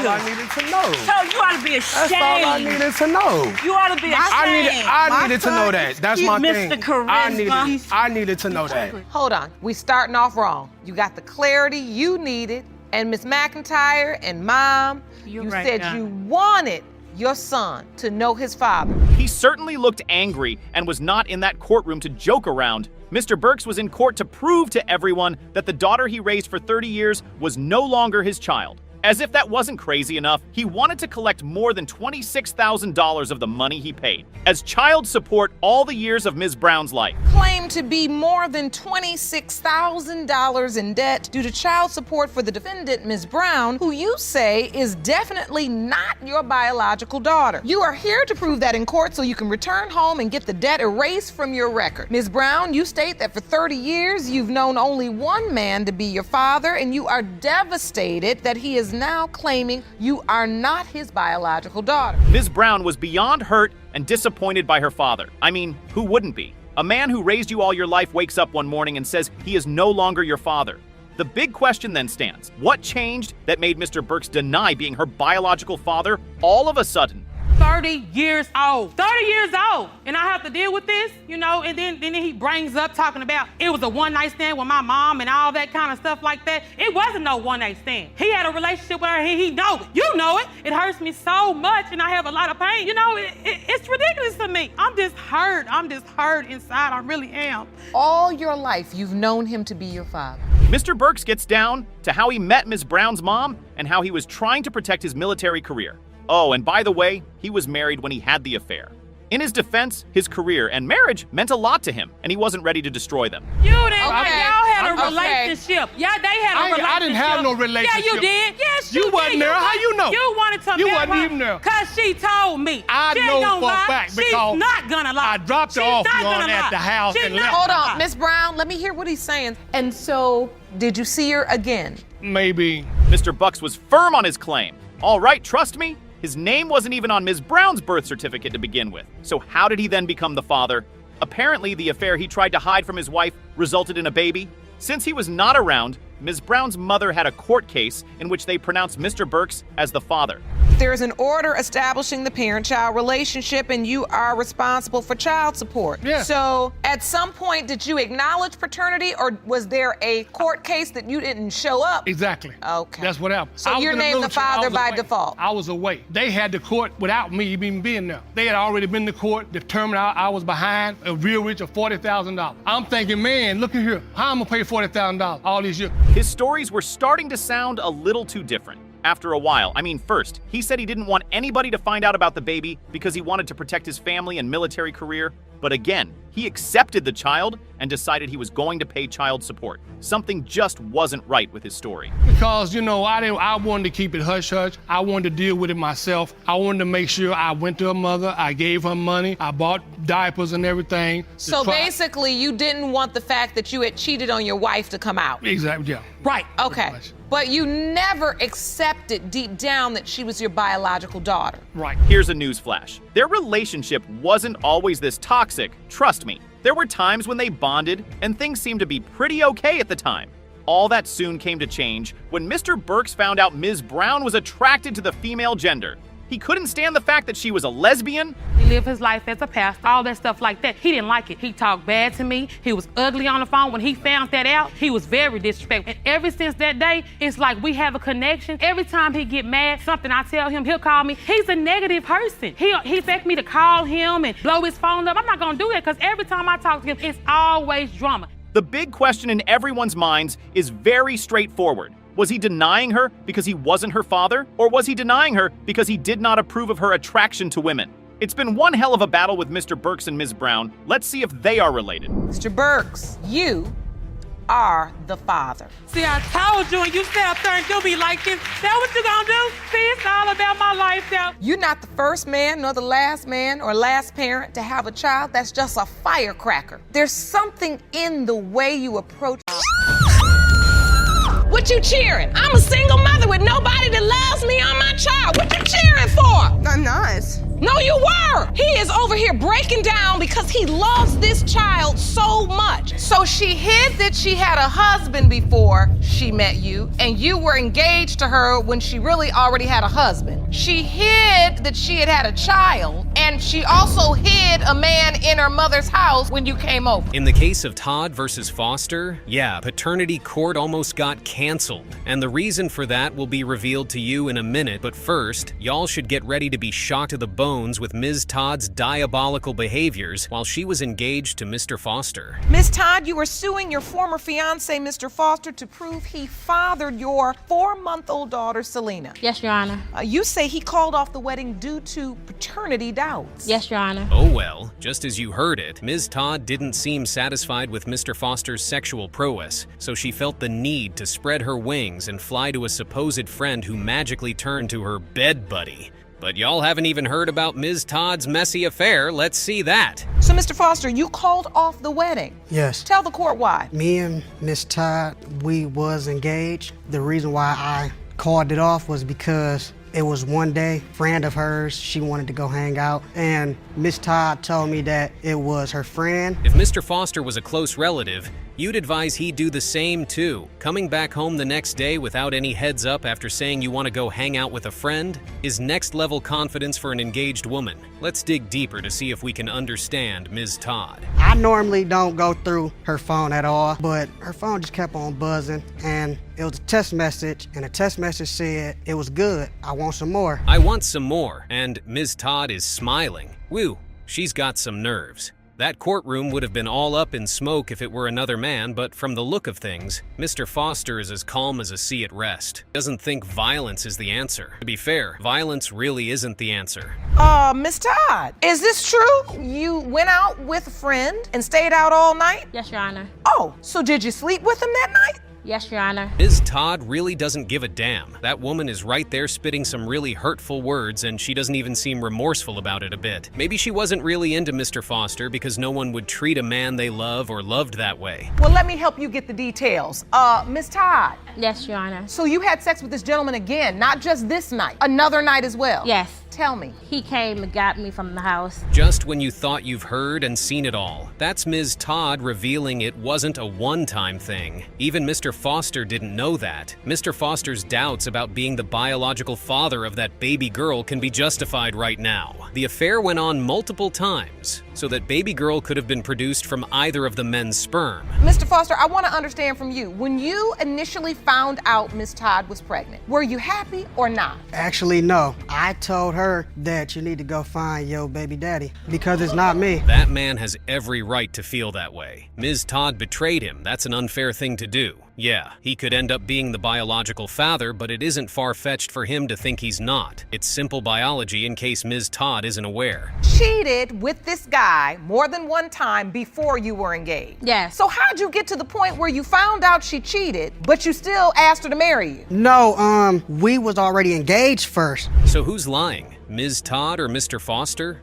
all I needed to know. So you ought to be ashamed. That's all I needed to know. You ought to be ashamed. I needed to know that. That's my Mr. thing. Charisma. I needed to know that. Hold on. We starting off wrong. You got the clarity you needed, and Miss McIntyre and Mom, you said you wanted your son to know his father. He certainly looked angry and was not in that courtroom to joke around. Mr. Burks was in court to prove to everyone that the daughter he raised for 30 years was no longer his child. As if that wasn't crazy enough, he wanted to collect more than $26,000 of the money he paid as child support all the years of Ms. Brown's life. Claimed to be more than $26,000 in debt due to child support for the defendant, Ms. Brown, who you say is definitely not your biological daughter. You are here to prove that in court so you can return home and get the debt erased from your record. Ms. Brown, you state that for 30 years you've known only one man to be your father, and you are devastated that he is now claiming you are not his biological daughter. Ms. Brown was beyond hurt and disappointed by her father. I mean, who wouldn't be? A man who raised you all your life wakes up one morning and says he is no longer your father. The big question then stands. What changed that made Mr. Burks deny being her biological father all of a sudden? 30 years old. 30 years old. And I have to deal with this, you know, and then he brings up talking about it was a one-night stand with my mom and all that kind of stuff like that. It wasn't no one-night stand. He had a relationship with her, and he know it. You know it. It hurts me so much, and I have a lot of pain. You know, it's ridiculous to me. I'm just hurt. I'm just hurt inside. I really am. All your life, you've known him to be your father. Mr. Burks gets down to how he met Ms. Brown's mom and how he was trying to protect his military career. Oh, and by the way, he was married when he had the affair. In his defense, his career and marriage meant a lot to him, and he wasn't ready to destroy them. You didn't. Y'all had a relationship. Yeah, they had a relationship. I didn't have no relationship. Yeah, you did. Yes, you did. wasn't there. How you know? You wanted to You marry wasn't her even there. because she told me. I she know gonna for a lie. fact because She's not gonna lie. I dropped her off at the house and left. Hold on, Miss Brown, let me hear what he's saying. And so, did you see her again? Maybe. Mr. Bucks was firm on his claim. All right, trust me. His name wasn't even on Ms. Brown's birth certificate to begin with. So how did he then become the father? Apparently, the affair he tried to hide from his wife resulted in a baby. Since he was not around, Ms. Brown's mother had a court case in which they pronounced Mr. Burks as the father. There's an order establishing the parent-child relationship, and you are responsible for child support. Yeah. So, at some point, did you acknowledge paternity, or was there a court case that you didn't show up? Exactly. Okay. That's what happened. So you're named the father by default. I was away. They had the court without me even being there. They had already been to court, determined I was behind a real rich of $40,000. I'm thinking, man, look at here. How am I gonna pay $40,000 all these years? His stories were starting to sound a little too different. After a while, first, he said he didn't want anybody to find out about the baby because he wanted to protect his family and military career. But again, he accepted the child and decided he was going to pay child support. Something just wasn't right with his story. Because, I wanted to keep it hush-hush. I wanted to deal with it myself. I wanted to make sure I went to her mother, I gave her money, I bought diapers and everything. So basically, you didn't want the fact that you had cheated on your wife to come out. Exactly, yeah. Right, okay. But you never accepted deep down that she was your biological daughter. Right. Here's a news flash. Their relationship wasn't always this toxic, trust me. There were times when they bonded and things seemed to be pretty okay at the time. All that soon came to change when Mr. Burks found out Ms. Brown was attracted to the female gender. He couldn't stand the fact that she was a lesbian. He lived his life as a pastor, all that stuff like that. He didn't like it. He talked bad to me. He was ugly on the phone. When he found that out, he was very disrespectful. And ever since that day, it's like we have a connection. Every time he get mad, something I tell him, he'll call me. He's a negative person. He expect me to call him and blow his phone up. I'm not gonna do that because every time I talk to him, it's always drama. The big question in everyone's minds is very straightforward. Was he denying her because he wasn't her father? Or was he denying her because he did not approve of her attraction to women? It's been one hell of a battle with Mr. Burks and Ms. Brown. Let's see if they are related. Mr. Burks, you are the father. See, I told you, and you sit up there and do me like this. That what you gonna do? See, it's all about my life now. You're not the first man, nor the last man or last parent to have a child that's just a firecracker. There's something in the way you approach. What you cheering? I'm a single mother with nobody that loves me or my child. What you cheering for? I'm not. No, you were. He is over here breaking down because he loves this child so much. So she hid that she had a husband before she met you, and you were engaged to her when she really already had a husband. She hid that she had a child, and she also hid a man in her mother's house when you came over. In the case of Todd versus Foster, yeah, paternity court almost got canceled. And the reason for that will be revealed to you in a minute, but first, y'all should get ready to be shocked to the bone with Ms. Todd's diabolical behaviors while she was engaged to Mr. Foster. Ms. Todd, you were suing your former fiance, Mr. Foster, to prove he fathered your 4-month-old daughter, Selena. Yes, Your Honor. You say he called off the wedding due to paternity doubts. Yes, Your Honor. Oh well, just as you heard it, Ms. Todd didn't seem satisfied with Mr. Foster's sexual prowess, so she felt the need to spread her wings and fly to a supposed friend who magically turned to her bed buddy. But y'all haven't even heard about Ms. Todd's messy affair. Let's see that. So, Mr. Foster, you called off the wedding. Yes. Tell the court why. Me and Miss Todd, we was engaged. The reason why I called it off was because it was one day, friend of hers, she wanted to go hang out, and Miss Todd told me that it was her friend. If Mr. Foster was a close relative, you'd advise he do the same too. Coming back home the next day without any heads up after saying you want to go hang out with a friend is next level confidence for an engaged woman. Let's dig deeper to see if we can understand Ms. Todd. I normally don't go through her phone at all, but her phone just kept on buzzing, and it was a text message, and the text message said, "It was good, I want some more." I want some more, and Ms. Todd is smiling. Woo, she's got some nerves. That courtroom would have been all up in smoke if it were another man, but from the look of things, Mr. Foster is as calm as a sea at rest. Doesn't think violence is the answer. To be fair, violence really isn't the answer. Miss Todd, is this true? You went out with a friend and stayed out all night? Yes, Your Honor. Oh, so did you sleep with him that night? Yes, Your Honor. Ms. Todd really doesn't give a damn. That woman is right there spitting some really hurtful words, and she doesn't even seem remorseful about it a bit. Maybe she wasn't really into Mr. Foster because no one would treat a man they love or loved that way. Well, let me help you get the details. Miss Todd. Yes, Your Honor. So you had sex with this gentleman again, not just this night, another night as well? Yes. Tell me. He came and got me from the house. Just when you thought you've heard and seen it all. That's Ms. Todd revealing it wasn't a one-time thing. Even Mr. Foster didn't know that. Mr. Foster's doubts about being the biological father of that baby girl can be justified right now. The affair went on multiple times, so that baby girl could have been produced from either of the men's sperm. Mr. Foster, I want to understand from you. When you initially found out Miss Todd was pregnant, were you happy or not? Actually, no. I told her that you need to go find your baby daddy because it's not me. That man has every right to feel that way. Ms. Todd betrayed him. That's an unfair thing to do. Yeah, he could end up being the biological father, but it isn't far-fetched for him to think he's not. It's simple biology in case Ms. Todd isn't aware. Cheated with this guy more than one time before you were engaged. Yes. So how'd you get to the point where you found out she cheated, but you still asked her to marry you? No, we was already engaged first. So who's lying? Ms. Todd or Mr. Foster?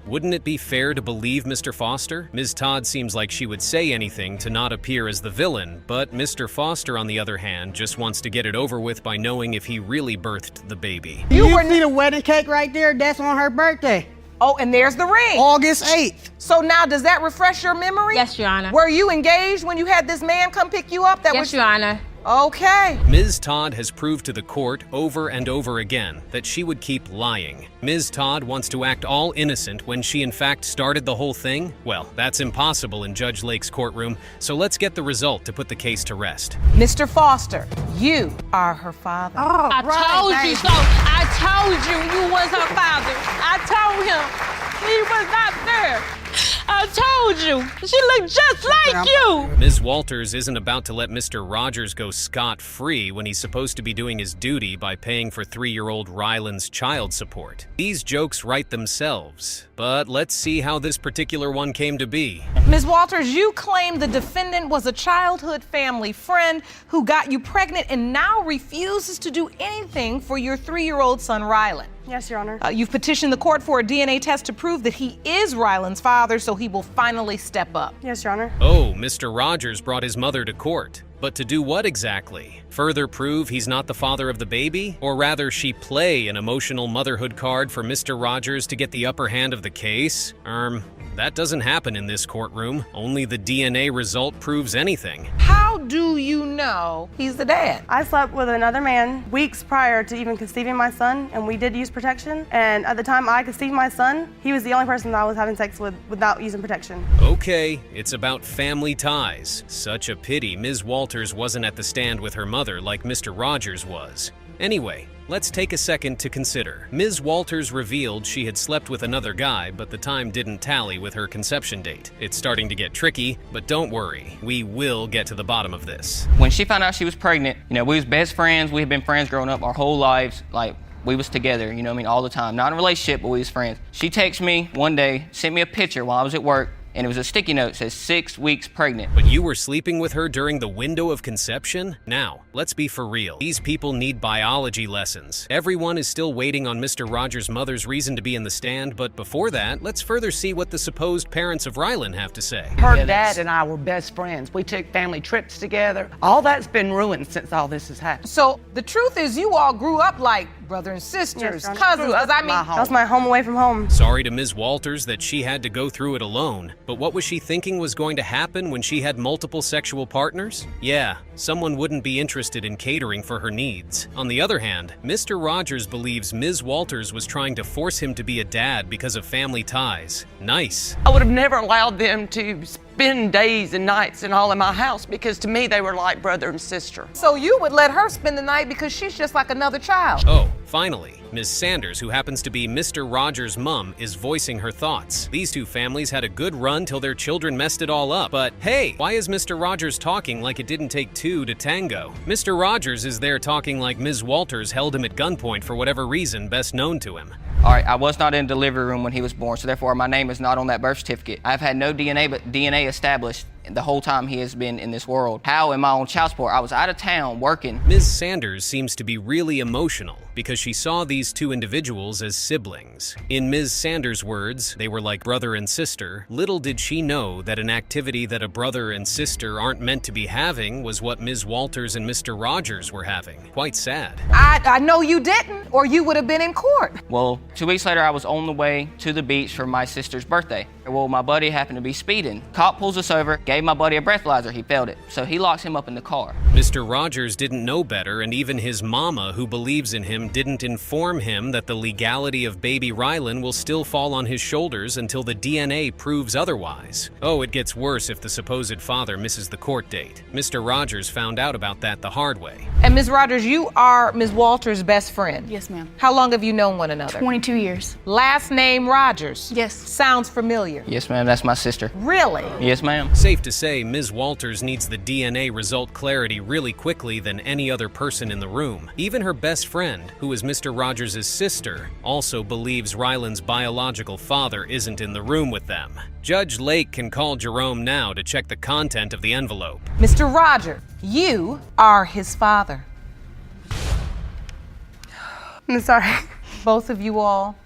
Wouldn't it be fair to believe Mr. Foster? Ms. Todd seems like she would say anything to not appear as the villain, but Mr. Foster, on the other hand, just wants to get it over with by knowing if he really birthed the baby. You see the wedding cake right there? That's on her birthday. Oh, and there's the ring. August 8th. So now, does that refresh your memory? Yes, Your Honor. Were you engaged when you had this man come pick you up? Yes, Your Honor. Okay. Ms. Todd has proved to the court over and over again that she would keep lying. Ms. Todd wants to act all innocent when she in fact started the whole thing? Well, that's impossible in Judge Lake's courtroom, so let's get the result to put the case to rest. Mr. Foster, you are her father. Oh, I told you so. I told you was her father. I told him he was not there. I told you. She looked just like you. Ms. Walters isn't about to let Mr. Rogers go scot-free when he's supposed to be doing his duty by paying for 3-year-old Ryland's child support. These jokes write themselves, but let's see how this particular one came to be. Ms. Walters, you claim the defendant was a childhood family friend who got you pregnant and now refuses to do anything for your 3-year-old son, Ryland. Yes, Your Honor. You've petitioned the court for a DNA test to prove that he is Ryland's father, so he will finally step up. Yes, Your Honor. Oh, Mr. Rogers brought his mother to court. But to do what exactly? Further prove he's not the father of the baby? Or rather, she play an emotional motherhood card for Mr. Rogers to get the upper hand of the case? That doesn't happen in this courtroom. Only the DNA result proves anything. How do you know he's the dad? I slept with another man weeks prior to even conceiving my son, and we did use protection. And at the time I conceived my son, he was the only person that I was having sex with without using protection. Okay, it's about family ties. Such a pity Ms. Walters wasn't at the stand with her mother like Mr. Rogers was. Anyway, let's take a second to consider. Ms. Walters revealed she had slept with another guy, but the time didn't tally with her conception date. It's starting to get tricky, but don't worry, we will get to the bottom of this. When she found out she was pregnant, we was best friends. We had been friends growing up our whole lives. Like, we was together, all the time. Not in a relationship, but we was friends. She texted me one day, sent me a picture while I was at work, and it was a sticky note that says 6 weeks pregnant. But you were sleeping with her during the window of conception? Now, let's be for real. These people need biology lessons. Everyone is still waiting on Mr. Rogers' mother's reason to be in the stand, but before that, let's further see what the supposed parents of Ryland have to say. Her dad and I were best friends. We took family trips together. All that's been ruined since all this has happened. So the truth is you all grew up like brother and sisters, cousins, That's my home away from home. Sorry to Ms. Walters that she had to go through it alone, but what was she thinking was going to happen when she had multiple sexual partners? Yeah, someone wouldn't be interested in catering for her needs. On the other hand, Mr. Rogers believes Ms. Walters was trying to force him to be a dad because of family ties. Nice. I would have never allowed them to spend days and nights and all in my house because to me they were like brother and sister. So you would let her spend the night because she's just like another child. Oh, finally, Ms. Sanders, who happens to be Mr. Rogers' mom, is voicing her thoughts. These two families had a good run till their children messed it all up. But hey, why is Mr. Rogers talking like it didn't take two to tango? Mr. Rogers is there talking like Ms. Walters held him at gunpoint for whatever reason best known to him. All right, I was not in the delivery room when he was born, so therefore my name is not on that birth certificate. I've had no DNA but DNA established the whole time he has been in this world. How am I on child support? I was out of town working. Ms. Sanders seems to be really emotional because she saw these two individuals as siblings. In Ms. Sanders' words, they were like brother and sister. Little did she know that an activity that a brother and sister aren't meant to be having was what Ms. Walters and Mr. Rogers were having. Quite sad. I know you didn't, or you would have been in court. Well, 2 weeks later, I was on the way to the beach for my sister's birthday. Well, my buddy happened to be speeding. Cop pulls us over, gave my buddy a breathalyzer. He failed it, so he locks him up in the car. Mr. Rogers didn't know better, and even his mama, who believes in him, didn't inform him that the legality of baby Ryland will still fall on his shoulders until the DNA proves otherwise. Oh, it gets worse if the supposed father misses the court date. Mr. Rogers found out about that the hard way. And Ms. Rogers, you are Ms. Walters' best friend. Yes, ma'am. How long have you known one another? 22 years. Last name Rogers? Yes. Sounds familiar. Yes, ma'am, that's my sister. Really? Yes, ma'am. Safe to say, Ms. Walters needs the DNA result clarity really quickly than any other person in the room. Even her best friend, who is Mr. Rogers' sister, also believes Ryland's biological father isn't in the room with them. Judge Lake can call Jerome now to check the content of the envelope. Mr. Rogers, you are his father. I'm sorry. Both of you all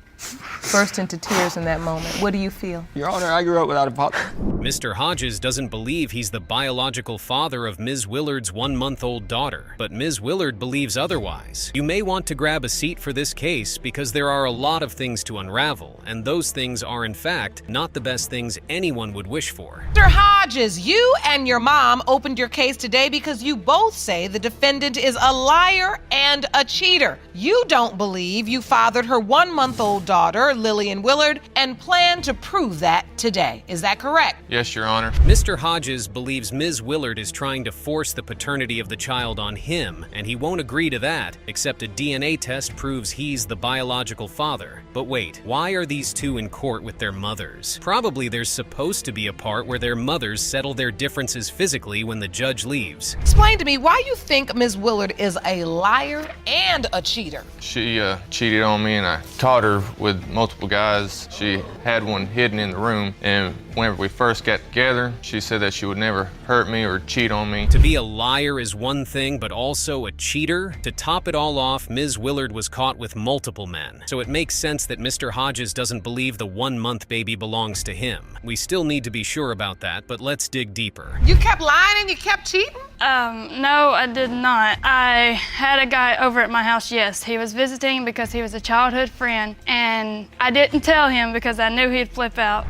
burst into tears in that moment. What do you feel? Your Honor, I grew up without a father. Mr. Hodges doesn't believe he's the biological father of Ms. Willard's 1-month-old daughter, but Ms. Willard believes otherwise. You may want to grab a seat for this case because there are a lot of things to unravel, and those things are in fact not the best things anyone would wish for. Mr. Hodges, you and your mom opened your case today because you both say the defendant is a liar and a cheater. You don't believe you fathered her 1-month-old daughter, Lillian Willard, and plan to prove that today. Is that correct? Yes, Your Honor. Mr. Hodges believes Ms. Willard is trying to force the paternity of the child on him, and he won't agree to that, except a DNA test proves he's the biological father. But wait, why are these two in court with their mothers? Probably there's supposed to be a part where their mothers settle their differences physically when the judge leaves. Explain to me why you think Ms. Willard is a liar and a cheater. She cheated on me, and I caught her with multiple guys. She had one hidden in the room, and whenever we first got together, she said that she would never hurt me or cheat on me. To be a liar is one thing, but also a cheater? To top it all off, Ms. Willard was caught with multiple men. So it makes sense that Mr. Hodges doesn't believe the 1-month baby belongs to him. We still need to be sure about that, but let's dig deeper. You kept lying and you kept cheating? No, I did not. I had a guy over at my house, yes. He was visiting because he was a childhood friend, and I didn't tell him because I knew he'd flip out.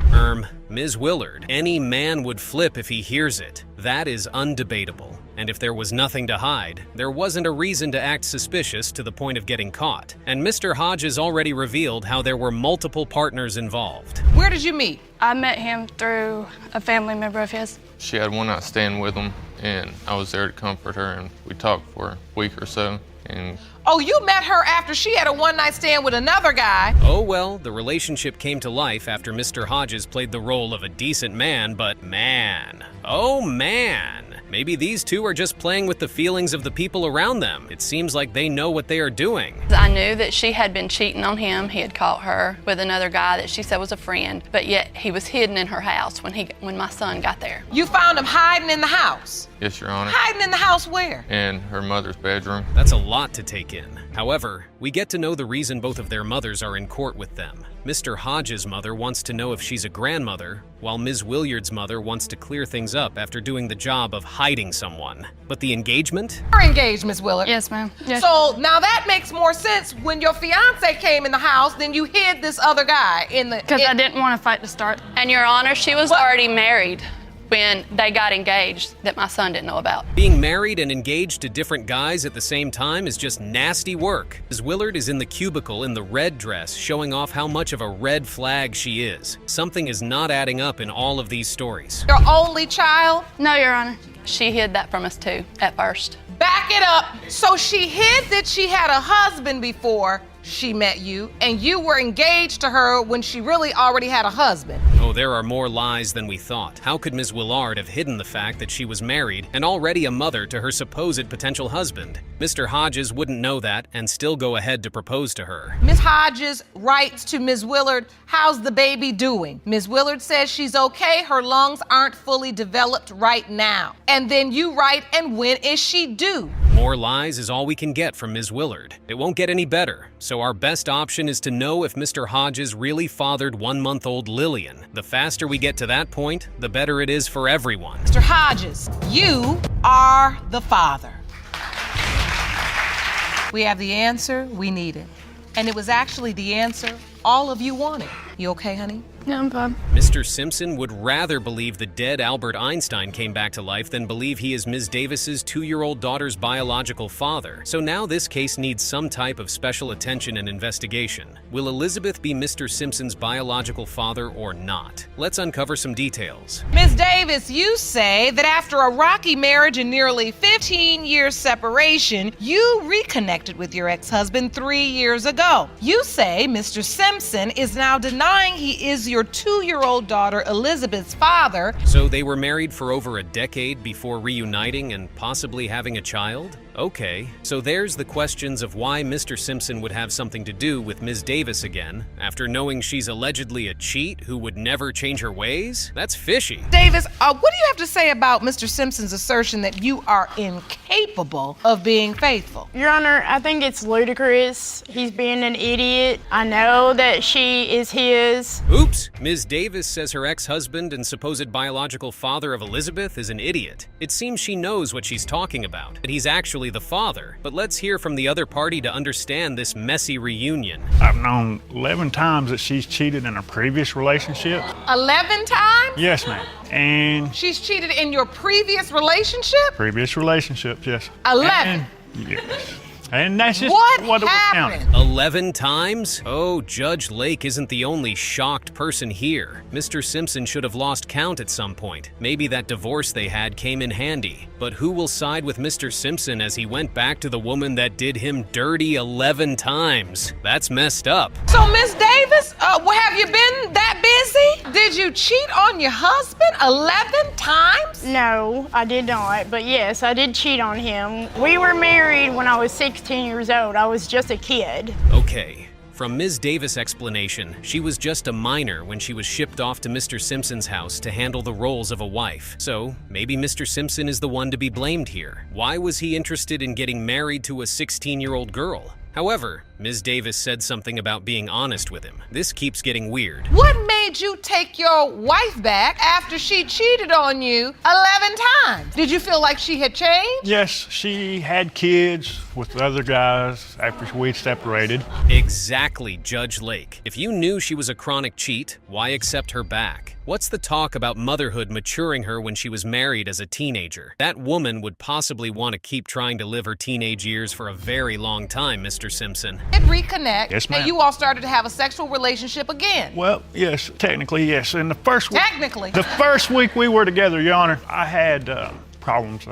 Ms. Willard, any man would flip if he hears it. That is undebatable. And if there was nothing to hide, there wasn't a reason to act suspicious to the point of getting caught. And Mr. Hodges already revealed how there were multiple partners involved. Where did you meet? I met him through a family member of his. She had one night stand with him, and I was there to comfort her, and we talked for a week or so. And oh, you met her after she had a one-night stand with another guy. Oh well, the relationship came to life after Mr. Hodges played the role of a decent man, but man, oh man. Maybe these two are just playing with the feelings of the people around them. It seems like they know what they are doing. I knew that she had been cheating on him. He had caught her with another guy that she said was a friend, but yet he was hidden in her house when my son got there. You found him hiding in the house? Yes, Your Honor. Hiding in the house where? In her mother's bedroom. That's a lot to take in. However, we get to know the reason both of their mothers are in court with them. Mr. Hodges' mother wants to know if she's a grandmother, while Ms. Willard's mother wants to clear things up after doing the job of hiding someone. But the engagement? You're engaged, Ms. Willard. Yes, ma'am. Yes. So now that makes more sense. When your fiance came in the house, then you hid this other guy in the... Because I didn't want a fight to start. And Your Honor, she was already married when they got engaged that my son didn't know about. Being married and engaged to different guys at the same time is just nasty work. Ms. Willard is in the cubicle in the red dress, showing off how much of a red flag she is. Something is not adding up in all of these stories. Your only child? No, Your Honor. She hid that from us too, at first. Back it up. So she hid that she had a husband before she met you, and you were engaged to her when she really already had a husband. Oh, there are more lies than we thought. How could Ms. Willard have hidden the fact that she was married and already a mother to her supposed potential husband? Mr. Hodges wouldn't know that and still go ahead to propose to her. Ms. Hodges writes to Ms. Willard, "How's the baby doing?" Ms. Willard says she's okay, her lungs aren't fully developed right now. And then you write, "And when is she due?" More lies is all we can get from Ms. Willard. It won't get any better, so our best option is to know if Mr. Hodges really fathered 1-month-old Lillian. The faster we get to that point, the better it is for everyone. Mr. Hodges, you are the father. We have the answer we needed. And it was actually the answer all of you wanted. You okay, honey? Yeah, I'm fine. Mr. Simpson would rather believe the dead Albert Einstein came back to life than believe he is Ms. Davis's 2-year-old daughter's biological father. So now this case needs some type of special attention and investigation. Will Elizabeth be Mr. Simpson's biological father or not? Let's uncover some details. Ms. Davis, you say that after a rocky marriage and nearly 15 years separation, you reconnected with your ex-husband 3 years ago. You say Mr. Simpson is now denying he is your 2-year-old daughter Elizabeth's father. So they were married for over a decade before reuniting and possibly having a child? Okay, so there's the questions of why Mr. Simpson would have something to do with Ms. Davis again, after knowing she's allegedly a cheat who would never change her ways? That's fishy. Davis, what do you have to say about Mr. Simpson's assertion that you are incapable of being faithful? Your Honor, I think it's ludicrous. He's being an idiot. I know that she is his. Oops! Ms. Davis says her ex-husband and supposed biological father of Elizabeth is an idiot. It seems she knows what she's talking about, that he's actually the father. But let's hear from the other party to understand this messy reunion. I've known 11 times that she's cheated in a previous relationship. 11 times? Yes, ma'am. And she's cheated in your previous relationship? Previous relationships, yes. 11? Yes. And that's just What what it was happened? counted. 11 times? Oh, Judge Lake isn't the only shocked person here. Mr. Simpson should have lost count at some point. Maybe that divorce they had came in handy. But who will side with Mr. Simpson as he went back to the woman that did him dirty 11 times? That's messed up. So, Miss Davis, have you been that busy? Did you cheat on your husband 11 times? No, I did not. But yes, I did cheat on him. We were married when I was 16 years old. I was just a kid. Okay. From Ms. Davis' explanation, she was just a minor when she was shipped off to Mr. Simpson's house to handle the roles of a wife. So, maybe Mr. Simpson is the one to be blamed here. Why was he interested in getting married to a 16-year-old girl? However, Ms. Davis said something about being honest with him. This keeps getting weird. What made you take your wife back after she cheated on you 11 times? Did you feel like she had changed? Yes, she had kids with other guys after we separated. Exactly, Judge Lake. If you knew she was a chronic cheat, why accept her back? What's the talk about motherhood maturing her when she was married as a teenager? That woman would possibly want to keep trying to live her teenage years for a very long time, Mr. Simpson. And reconnect, Yes, ma'am. and you all started to have a sexual relationship again. Well, yes, technically, yes. In the first week, Technically. the first week we were together, Your Honor, I had problems.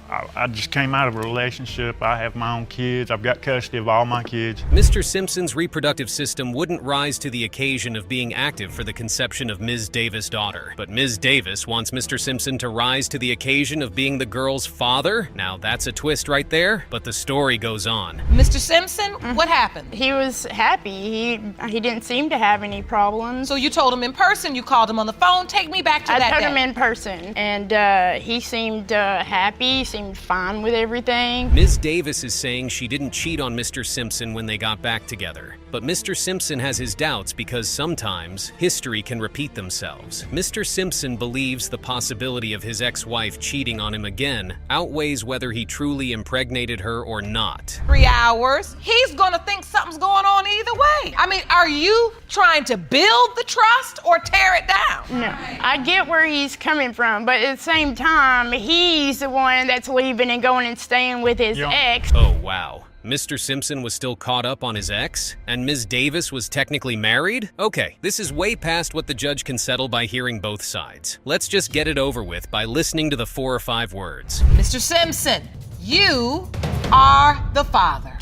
I just came out of a relationship. I have my own kids. I've got custody of all my kids. Mr. Simpson's reproductive system wouldn't rise to the occasion of being active for the conception of Ms. Davis' daughter. But Ms. Davis wants Mr. Simpson to rise to the occasion of being the girl's father? Now that's a twist right there, but the story goes on. Mr. Simpson, what happened? He was happy. He didn't seem to have any problems. So you told him in person, you called him on the phone. Take me back to that I told day. him in person, and he seemed happy, seemed fine with everything. Ms. Davis is saying she didn't cheat on Mr. Simpson when they got back together. But Mr. Simpson has his doubts because sometimes history can repeat themselves. Mr. Simpson believes the possibility of his ex-wife cheating on him again outweighs whether he truly impregnated her or not. 3 hours. He's gonna think something's going on either way. I mean, are you trying to build the trust or tear it down? No, I get where he's coming from, but at the same time, he's the one that's leaving and going and staying with his ex. Oh, wow. Mr. Simpson was still caught up on his ex? And Ms. Davis was technically married? Okay, this is way past what the judge can settle by hearing both sides. Let's just get it over with by listening to the 4 or 5 words. Mr. Simpson, you are the father.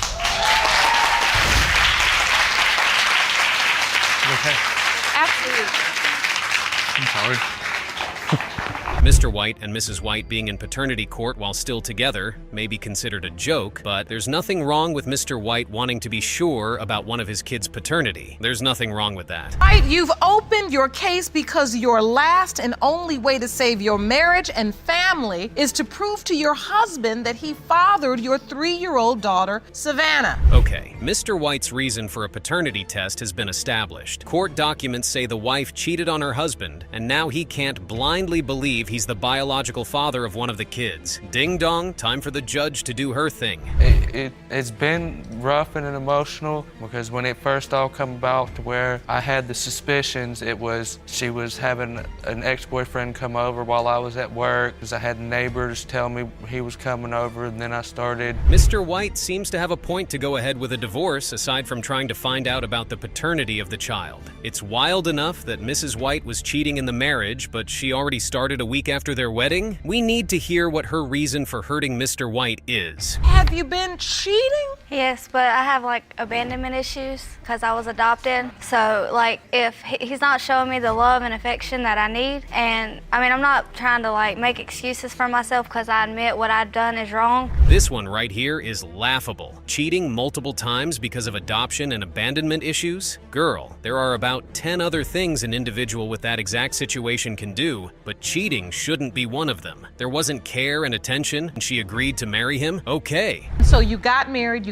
Okay. Absolutely. I'm sorry. Mr. White and Mrs. White being in paternity court while still together may be considered a joke, but there's nothing wrong with Mr. White wanting to be sure about one of his kids' paternity. There's nothing wrong with that. Right, you've opened your case because your last and only way to save your marriage and family is to prove to your husband that he fathered your 3-year-old daughter, Savannah. Okay, Mr. White's reason for a paternity test has been established. Court documents say the wife cheated on her husband, and now he can't blindly believe he's the biological father of one of the kids. Ding dong, time for the judge to do her thing. It's been rough and emotional because when it first all come about to where I had the suspicions, it was she was having an ex-boyfriend come over while I was at work, because I had neighbors tell me he was coming over, and then I started. Mr. White seems to have a point to go ahead with a divorce aside from trying to find out about the paternity of the child. It's wild enough that Mrs. White was cheating in the marriage, but she already started a week after their wedding? We need to hear what her reason for hurting Mr. White is. Have you been cheating? Yes, but I have like abandonment issues because I was adopted. So like if he's not showing me the love and affection that I need, and I mean I'm not trying to like make excuses for myself because I admit what I've done is wrong. This one right here is laughable. Cheating multiple times because of adoption and abandonment issues? Girl, there are about 10 other things an individual with that exact situation can do, but cheating shouldn't be one of them. There wasn't care and attention, and she agreed to marry him? Okay. So you got married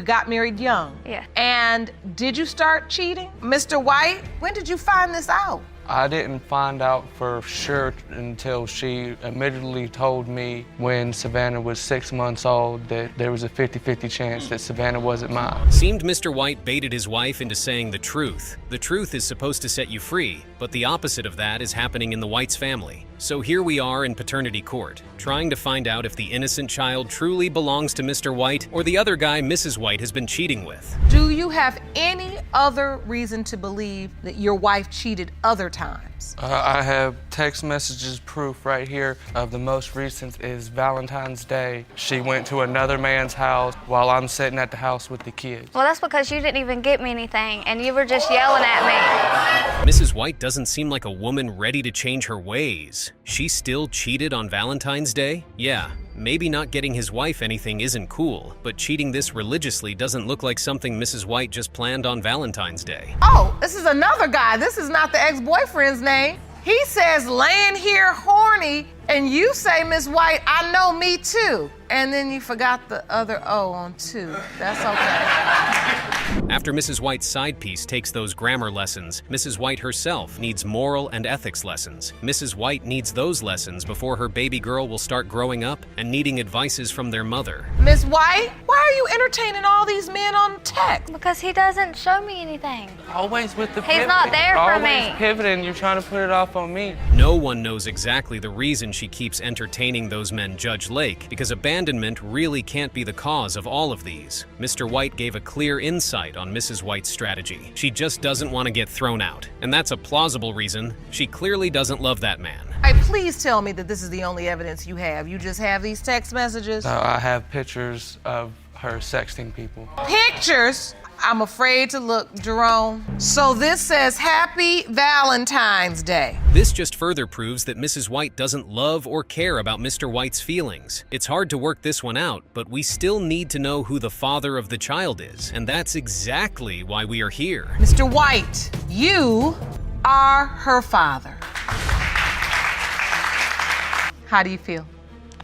young. Yeah. And did you start cheating? Mr. White, when did you find this out? I didn't find out for sure until she admittedly told me when Savannah was 6 months old that there was a 50-50 chance that Savannah wasn't mine. Seemed Mr. White baited his wife into saying the truth. The truth is supposed to set you free, but the opposite of that is happening in the White's family. So here we are in paternity court, trying to find out if the innocent child truly belongs to Mr. White or the other guy Mrs. White has been cheating with. Do you have any other reason to believe that your wife cheated other times? I have text messages proof right here of the most recent is Valentine's Day. She went to another man's house while I'm sitting at the house with the kids. Well, that's because you didn't even get me anything and you were just yelling at me. Mrs. White doesn't seem like a woman ready to change her ways. She still cheated on Valentine's Day? Yeah, maybe not getting his wife anything isn't cool, but cheating this religiously doesn't look like something Mrs. White just planned on Valentine's Day. Oh, this is another guy. This is not the ex-boyfriend's name. He says laying here horny, and you say, Miss White, I know, me too. And then you forgot the other O on two. That's okay. After Mrs. White's side piece takes those grammar lessons, Mrs. White herself needs moral and ethics lessons. Mrs. White needs those lessons before her baby girl will start growing up and needing advices from their mother. Miss White, why are you entertaining all these men on text? Because he doesn't show me anything. Always with the He's pivoting. not there for me. Always pivoting, you're trying to put it off on me. No one knows exactly the reason she keeps entertaining those men Judge Lake, because abandonment really can't be the cause of all of these. Mr. White gave a clear insight on Mrs. White's strategy. She just doesn't want to get thrown out, and that's a plausible reason. She clearly doesn't love that man. Hey, please tell me that this is the only evidence you have. You just have these text messages? I have pictures of her sexting people. Pictures? I'm afraid to look, Jerome. So this says Happy Valentine's Day. This just further proves that Mrs. White doesn't love or care about Mr. White's feelings. It's hard to work this one out, but we still need to know who the father of the child is, and that's exactly why we are here. Mr. White, you are her father. How do you feel?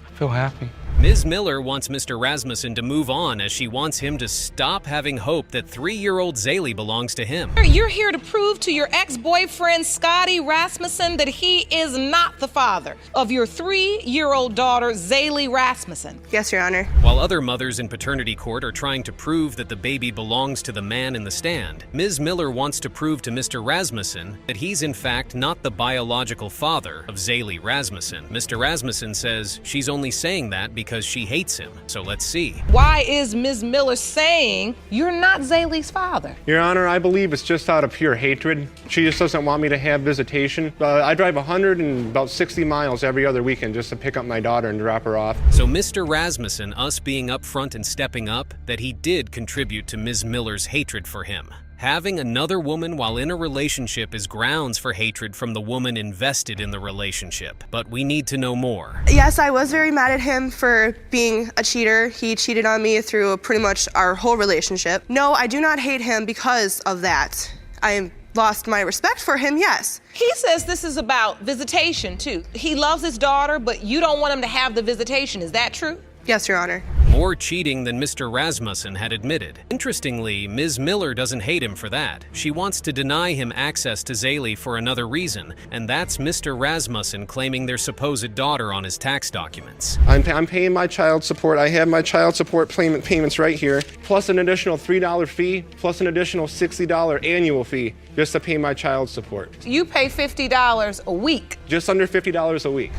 I feel happy. Ms. Miller wants Mr. Rasmussen to move on as she wants him to stop having hope that 3-year-old Zaylee belongs to him. You're here to prove to your ex-boyfriend, Scotty Rasmussen, that he is not the father of your 3-year-old daughter, Zaylee Rasmussen. Yes, Your Honor. While other mothers in paternity court are trying to prove that the baby belongs to the man in the stand, Ms. Miller wants to prove to Mr. Rasmussen that he's in fact not the biological father of Zaylee Rasmussen. Mr. Rasmussen says she's only saying that because she hates him. So let's see. Why is Ms. Miller saying you're not Zaylee's father? Your Honor, I believe it's just out of pure hatred. She just doesn't want me to have visitation. I drive 160 miles every other weekend just to pick up my daughter and drop her off. So Mr. Rasmussen, us being upfront and stepping up, that he did contribute to Ms. Miller's hatred for him. Having another woman while in a relationship is grounds for hatred from the woman invested in the relationship. But we need to know more. Yes, I was very mad at him for being a cheater. He cheated on me through pretty much our whole relationship. No, I do not hate him because of that. I lost my respect for him, yes. He says this is about visitation, too. He loves his daughter, but you don't want him to have the visitation. Is that true? Yes, Your Honor. More cheating than Mr. Rasmussen had admitted. Interestingly, Ms. Miller doesn't hate him for that. She wants to deny him access to Zaylee for another reason, and that's Mr. Rasmussen claiming their supposed daughter on his tax documents. I'm paying my child support. I have my child support payments right here, plus an additional $3 fee, plus an additional $60 annual fee just to pay my child support. You pay $50 a week. Just under $50 a week.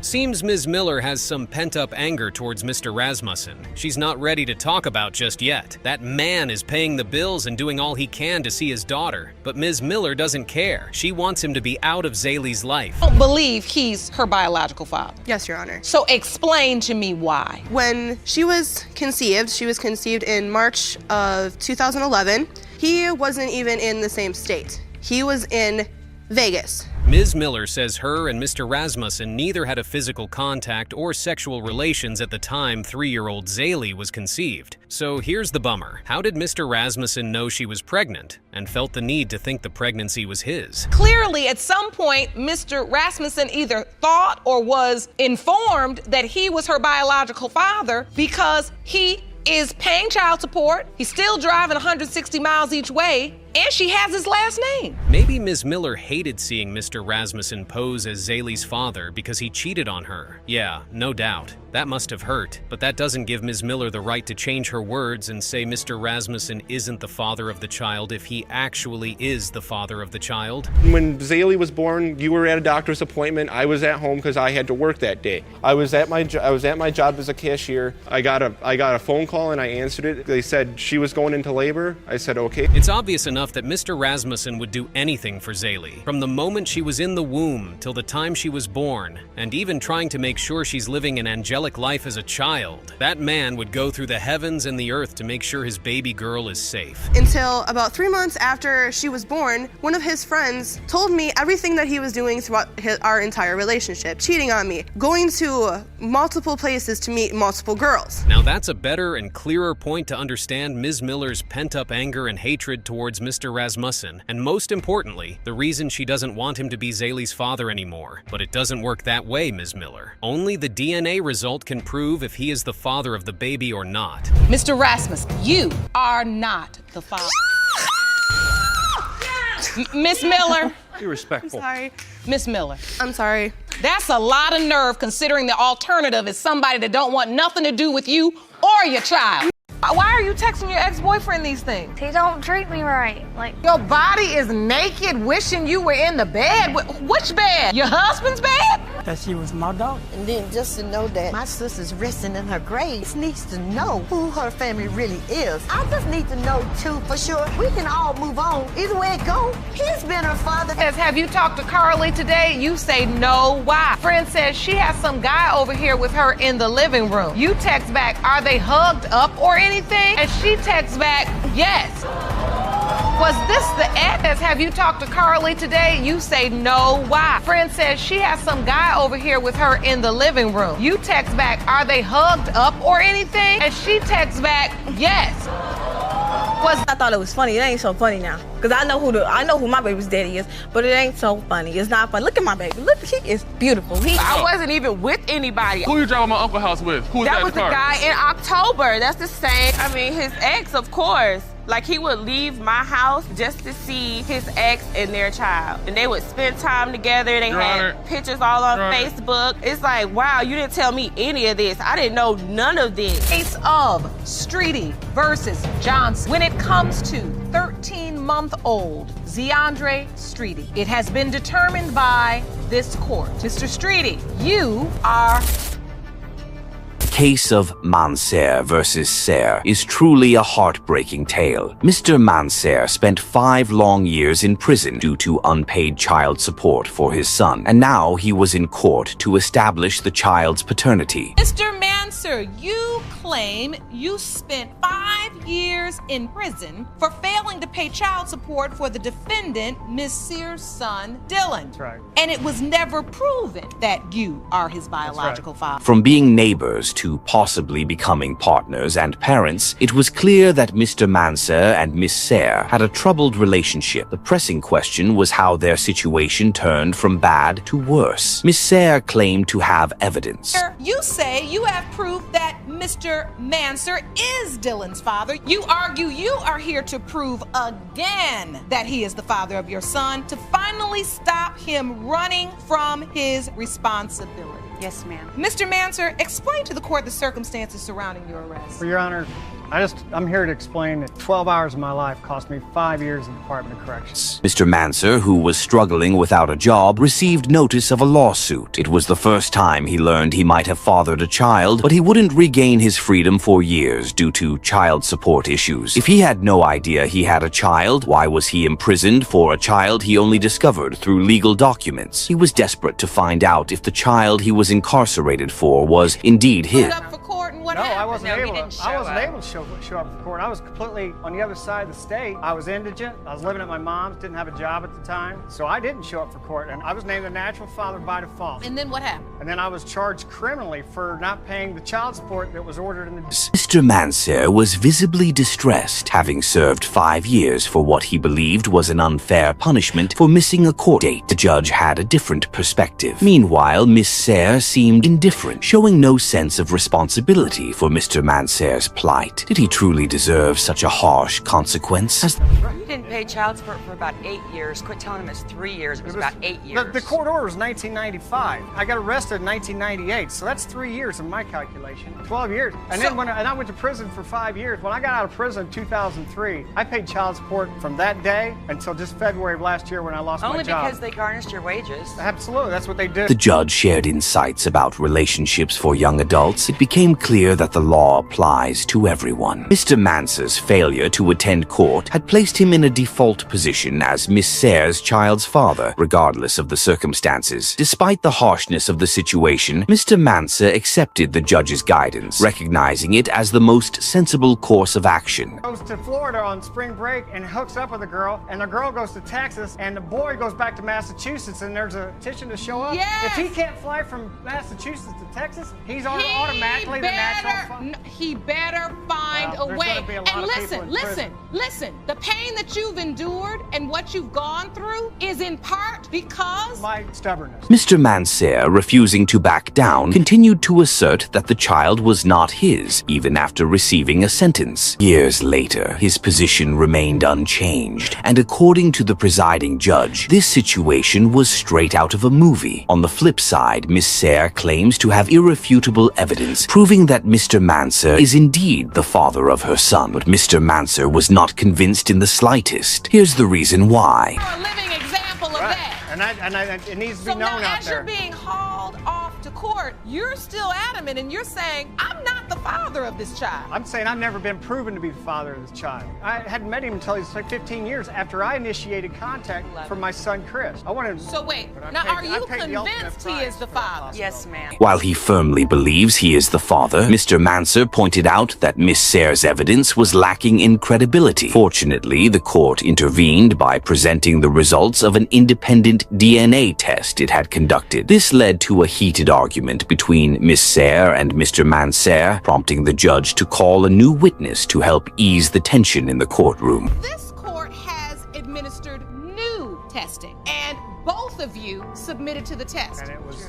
Seems Ms. Miller has some pent-up anger towards Mr. Rasmussen. She's not ready to talk about just yet. That man is paying the bills and doing all he can to see his daughter. But Ms. Miller doesn't care. She wants him to be out of Zaylee's life. I don't believe he's her biological father. Yes, Your Honor. So explain to me why. When she was conceived in March of 2011. He wasn't even in the same state. He was in Vegas. Ms. Miller says her and Mr. Rasmussen neither had a physical contact or sexual relations at the time 3-year-old Zaylee was conceived. So here's the bummer. How did Mr. Rasmussen know she was pregnant and felt the need to think the pregnancy was his? Clearly, at some point, Mr. Rasmussen either thought or was informed that he was her biological father because he is paying child support, he's still driving 160 miles each way, and she has his last name. Maybe Ms. Miller hated seeing Mr. Rasmussen pose as Zaylee's father because he cheated on her. Yeah, no doubt. That must have hurt, but that doesn't give Ms. Miller the right to change her words and say Mr. Rasmussen isn't the father of the child if he actually is the father of the child. When Zaylee was born, you were at a doctor's appointment. I was at home because I had to work that day. I was at my job as a cashier. I got a phone call and I answered it. They said she was going into labor. I said okay. It's obvious enough that Mr. Rasmussen would do anything for Zaylee, from the moment she was in the womb till the time she was born, and even trying to make sure she's living an angelic life as a child. That man would go through the heavens and the earth to make sure his baby girl is safe. Until about 3 months after she was born, one of his friends told me everything that he was doing throughout our entire relationship, cheating on me, going to multiple places to meet multiple girls. Now that's a better and clearer point to understand Ms. Miller's pent-up anger and hatred towards Mr. Rasmussen, and most importantly, the reason she doesn't want him to be Zaylee's father anymore. But it doesn't work that way, Ms. Miller. Only the DNA result can prove if he is the father of the baby or not. Mr. Rasmussen, you are not the father. Miss Miller. Be respectful. I'm sorry. Miss Miller. I'm sorry. That's a lot of nerve considering the alternative is somebody that don't want nothing to do with you or your child. Why are you texting your ex-boyfriend these things? He don't treat me right. Like, your body is naked, wishing you were in the bed. Which bed? Your husband's bed? That she was my daughter. And then just to know that my sister's resting in her grave, needs to know who her family really is. I just need to know too, for sure. We can all move on. Either way it goes, he's been her father. Says, have you talked to Carly today? You say no. Why? Friend says she has some guy over here with her in the living room. You text back, are they hugged up or anything? And she texts back, yes. Was this the ex? Says, have you talked to Carly today? You say no. Why? Friend says she has some guy over here with her in the living room. You text back, are they hugged up or anything? And she texts back, yes. I thought it was funny. It ain't so funny now. Cause I know who my baby's daddy is, but it ain't so funny. It's not funny. Look at my baby. Look, he is beautiful. I wasn't even with anybody. Who you driving my uncle's house with? Who was that was the guy in October. That's the same. I mean, his ex, of course. Like, he would leave my house just to see his ex and their child. And they would spend time together. They had pictures all on Facebook. It's like, wow, you didn't tell me any of this. I didn't know none of this. Case of Streety versus Johnson. When it comes to 13-month-old Zeandre Streety, it has been determined by this court. Mr. Streety, you are... Case of Manser versus Serre is truly a heartbreaking tale. Mr. Manser spent 5 long years in prison due to unpaid child support for his son, and now he was in court to establish the child's paternity. Mr. Manser, you claim you spent 5 years in prison for failing to pay child support for the defendant, Ms. Sears' son, Dylan. That's right. And it was never proven that you are his biological father. From being neighbors to possibly becoming partners and parents, it was clear that Mr. Manser and Miss Serre had a troubled relationship. The pressing question was how their situation turned from bad to worse. Miss Serre claimed to have evidence. You say you have proof that Mr. Manser is Dylan's father. You argue you are here to prove again that he is the father of your son, to finally stop him running from his responsibility. Yes, ma'am. Mr. Manser, explain to the court the circumstances surrounding your arrest. For Your Honor, I'm here to explain that 12 hours of my life cost me 5 years in the Department of Corrections. Mr. Manser, who was struggling without a job, received notice of a lawsuit. It was the first time he learned he might have fathered a child, but he wouldn't regain his freedom for years due to child support issues. If he had no idea he had a child, why was he imprisoned for a child he only discovered through legal documents? He was desperate to find out if the child he was incarcerated for was indeed his. I wasn't able to show up for court. I was completely on the other side of the state. I was indigent. I was living at my mom's, didn't have a job at the time. So I didn't show up for court, and I was named the natural father by default. And then what happened? And then I was charged criminally for not paying the child support that was ordered in the... Mr. Manser was visibly distressed, having served 5 years for what he believed was an unfair punishment for missing a court date. The judge had a different perspective. Meanwhile, Miss Serre seemed indifferent, showing no sense of responsibility for Mr. Manser's plight. Did he truly deserve such a harsh consequence? didn't pay child support for about 8 years. Quit telling him it's 3 years. It was about 8 years. The court order was 1995. I got arrested in 1998, so that's 3 years in my calculation. 12 years. And then I went to prison for 5 years. When I got out of prison in 2003, I paid child support from that day until just February of last year when I lost my job. Only because they garnished your wages. Absolutely, that's what they did. The judge shared insights about relationships for young adults. It became clear that the law applies to everyone. Mr. Manser's failure to attend court had placed him in a default position as Miss Sayre's child's father, regardless of the circumstances. Despite the harshness of the situation, Mr. Manser accepted the judge's guidance, recognizing it as the most sensible course of action. Goes to Florida on spring break and hooks up with a girl, and the girl goes to Texas, and the boy goes back to Massachusetts, and there's a petition to show up. Yes. If he can't fly from Massachusetts to Texas, he's automatically the natural father. He better find a there's way. gonna be a lot And of people in listen. The pain that you've endured and what you've gone through is in part because my stubbornness. Mr. Manser, refusing to back down, continued to assert that the child was not his, even after receiving a sentence. Years later, his position remained unchanged, and according to the presiding judge, this situation was straight out of a movie. On the flip side, Miss Sayre claims to have irrefutable evidence proving that Mr. Manser is indeed the father of her son, but Mr. Manser was not convinced in the slightest. Here's the reason why. you're a living example of that. And it needs to be So known now, out as there. you're being hauled off to court, you're still adamant and you're saying, I'm not the father of this child. I'm saying I've never been proven to be the father of this child. I hadn't met him until he was like 15 years after I initiated contact for my son Chris. I wanted. So wait, now are you convinced he is the father? Yes, ma'am. While he firmly believes he is the father, Mr. Manser pointed out that Miss Sayre's evidence was lacking in credibility. Fortunately, the court intervened by presenting the results of an independent DNA test it had conducted. This led to a heated argument between Miss Sayre and Mr. Manser, prompting the judge to call a new witness to help ease the tension in the courtroom. This court has administered new testing, and both of you submitted to the test.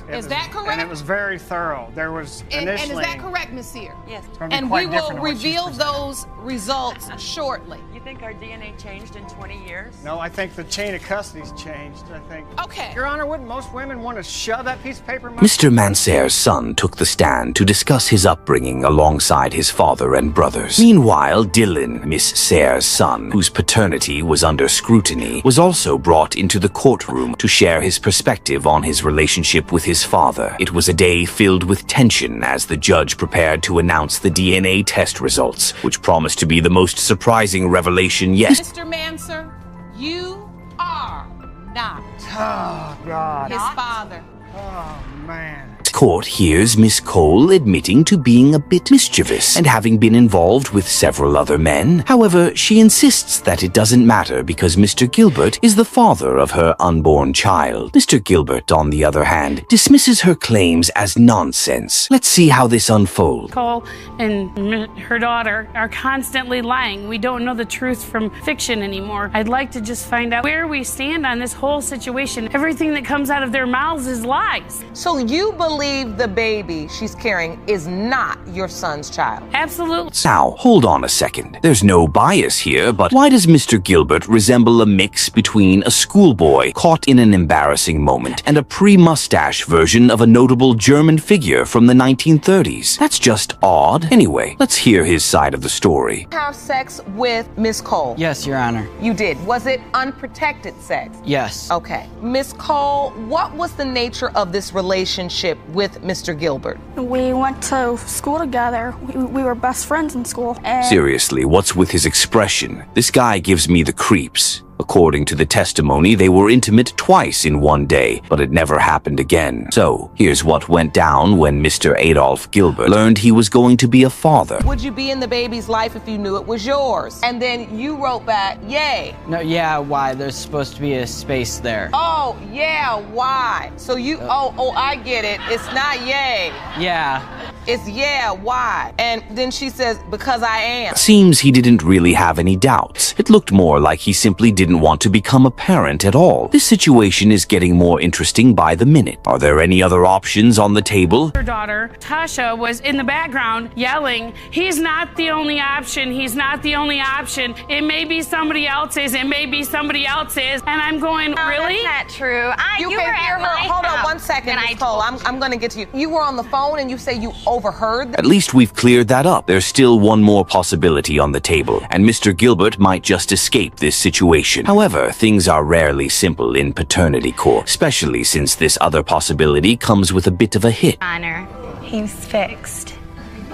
Is that correct? And it was very thorough. There was And initially. is that correct, Ms. Sear? Yes. And we will reveal those results shortly. You think our DNA changed in 20 years? No, I think the chain of custody's changed. I think. Okay. Your Honor, wouldn't most women want to shove that piece of paper in my Mr. Manser's son took the stand to discuss his upbringing alongside his father and brothers. Meanwhile, Dylan, Miss Sayre's son, whose paternity was under scrutiny, was also brought into the courtroom to share his perspective on his relationship with his father. It was a day filled with tension as the judge prepared to announce the DNA test results, which promised to be the most surprising revelation yet. Mr. Manser, you are not Oh, God. his father. Oh, man. Court hears Miss Cole admitting to being a bit mischievous and having been involved with several other men. However, she insists that it doesn't matter because Mr. Gilbert is the father of her unborn child. Mr. Gilbert, on the other hand, dismisses her claims as nonsense. Let's see how this unfolds. Cole and her daughter are constantly lying. We don't know the truth from fiction anymore. I'd like to just find out where we stand on this whole situation. Everything that comes out of their mouths is lies. So you believe the baby she's carrying is not your son's child? Absolutely. Now, hold on a second. There's no bias here, but why does Mr. Gilbert resemble a mix between a schoolboy caught in an embarrassing moment and a pre-mustache version of a notable German figure from the 1930s? That's just odd. Anyway, let's hear his side of the story. Have sex with Miss Cole? Yes, Your Honor. You did. Was it unprotected sex? Yes. Okay. Miss Cole, what was the nature of this relationship with Mr. Gilbert? We went to school together. We were best friends in school. And Seriously, what's with his expression? This guy gives me the creeps. According to the testimony, they were intimate twice in one day, but it never happened again. So, here's what went down when Mr. Adolf Gilbert learned he was going to be a father. Would you be in the baby's life if you knew it was yours? And then you wrote back, yay. No, yeah, why? There's supposed to be a space there. Oh, yeah, why? So you, I get it. It's not yay. Yeah. It's yeah, why? And then she says, because I am. Seems he didn't really have any doubts. It looked more like he simply didn't want to become a parent at all. This situation is getting more interesting by the minute. Are there any other options on the table? Her daughter, Tasha, was in the background yelling, he's not the only option, he's not the only option. It may be somebody else's, it may be somebody else's. And I'm going, really? That's not true. You can hear her. Hold on one second, Ms. Cole. I'm going to get to you. You were on the phone and you say you overheard At least we've cleared that up. There's still one more possibility on the table, and Mr. Gilbert might just escape this situation. However, things are rarely simple in paternity court, especially since this other possibility comes with a bit of a hit. Honor, he's fixed,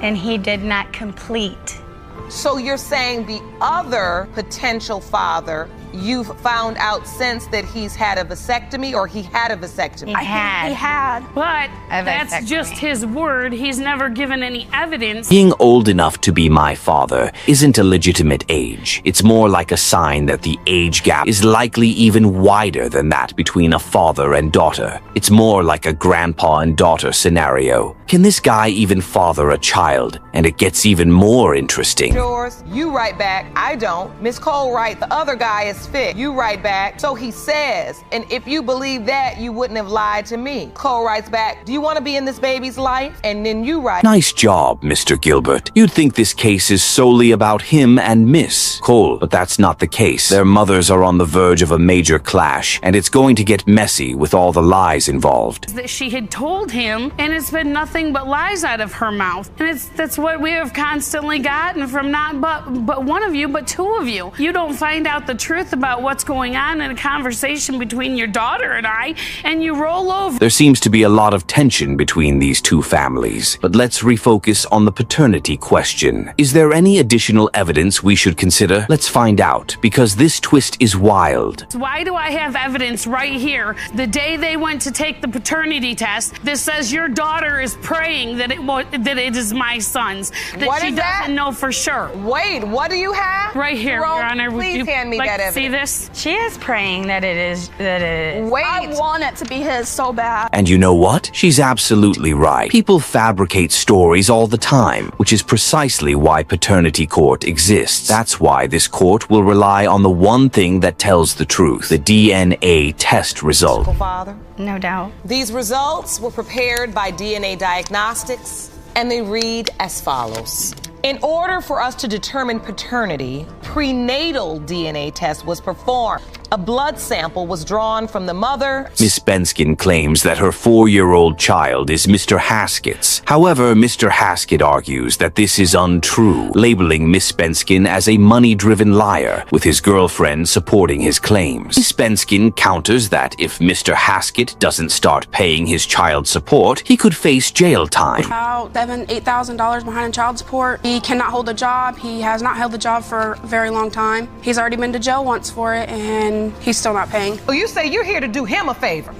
and he did not complete. So you're saying the other potential father, you've found out since that he's had a vasectomy, or he had a vasectomy? He had. But that's just his word. He's never given any evidence. Being old enough to be my father isn't a legitimate age. It's more like a sign that the age gap is likely even wider than that between a father and daughter. It's more like a grandpa and daughter scenario. Can this guy even father a child? And it gets even more interesting. Yours, you write back, I don't. Miss Cole write, the other guy is fit. You write back, so he says. And if you believe that, you wouldn't have lied to me. Cole writes back, do you want to be in this baby's life? And then you write. Nice job, Mr. Gilbert. You'd think this case is solely about him and Miss Cole, but that's not the case. Their mothers are on the verge of a major clash, and it's going to get messy with all the lies involved. That she had told him, and it's been nothing but lies out of her mouth. And that's what we have constantly gotten from not but one of you, but two of you. You don't find out the truth about what's going on in a conversation between your daughter and I, and you roll over. There seems to be a lot of tension between these two families, but let's refocus on the paternity question. Is there any additional evidence we should consider? Let's find out, because this twist is wild. Why do I have evidence right here, the day they went to take the paternity test, that says your daughter is praying that it is my son's, that what she is doesn't that? know for sure. Wait, what do you have? Right here, Jerome, Your Honor. please hand me that evidence. See this? She is praying that it is. Wait. I want it to be his so bad. And you know what? She's absolutely right. People fabricate stories all the time, which is precisely why paternity court exists. That's why this court will rely on the one thing that tells the truth, the DNA test result. Father? No doubt. These results were prepared by DNA Diagnostics, and they read as follows. In order for us to determine paternity, prenatal DNA test was performed. A blood sample was drawn from the mother. Miss Benskin claims that her 4-year-old child is Mr. Haskett's. However, Mr. Haskett argues that this is untrue, labeling Miss Benskin as a money-driven liar, with his girlfriend supporting his claims. Miss Benskin counters that if Mr. Haskett doesn't start paying his child support, he could face jail time. About $7,000-8,000 behind in child support. He cannot hold a job. He has not held a job for a very long time. He's already been to jail once for it, and he's still not paying. Well, you say you're here to do him a favor.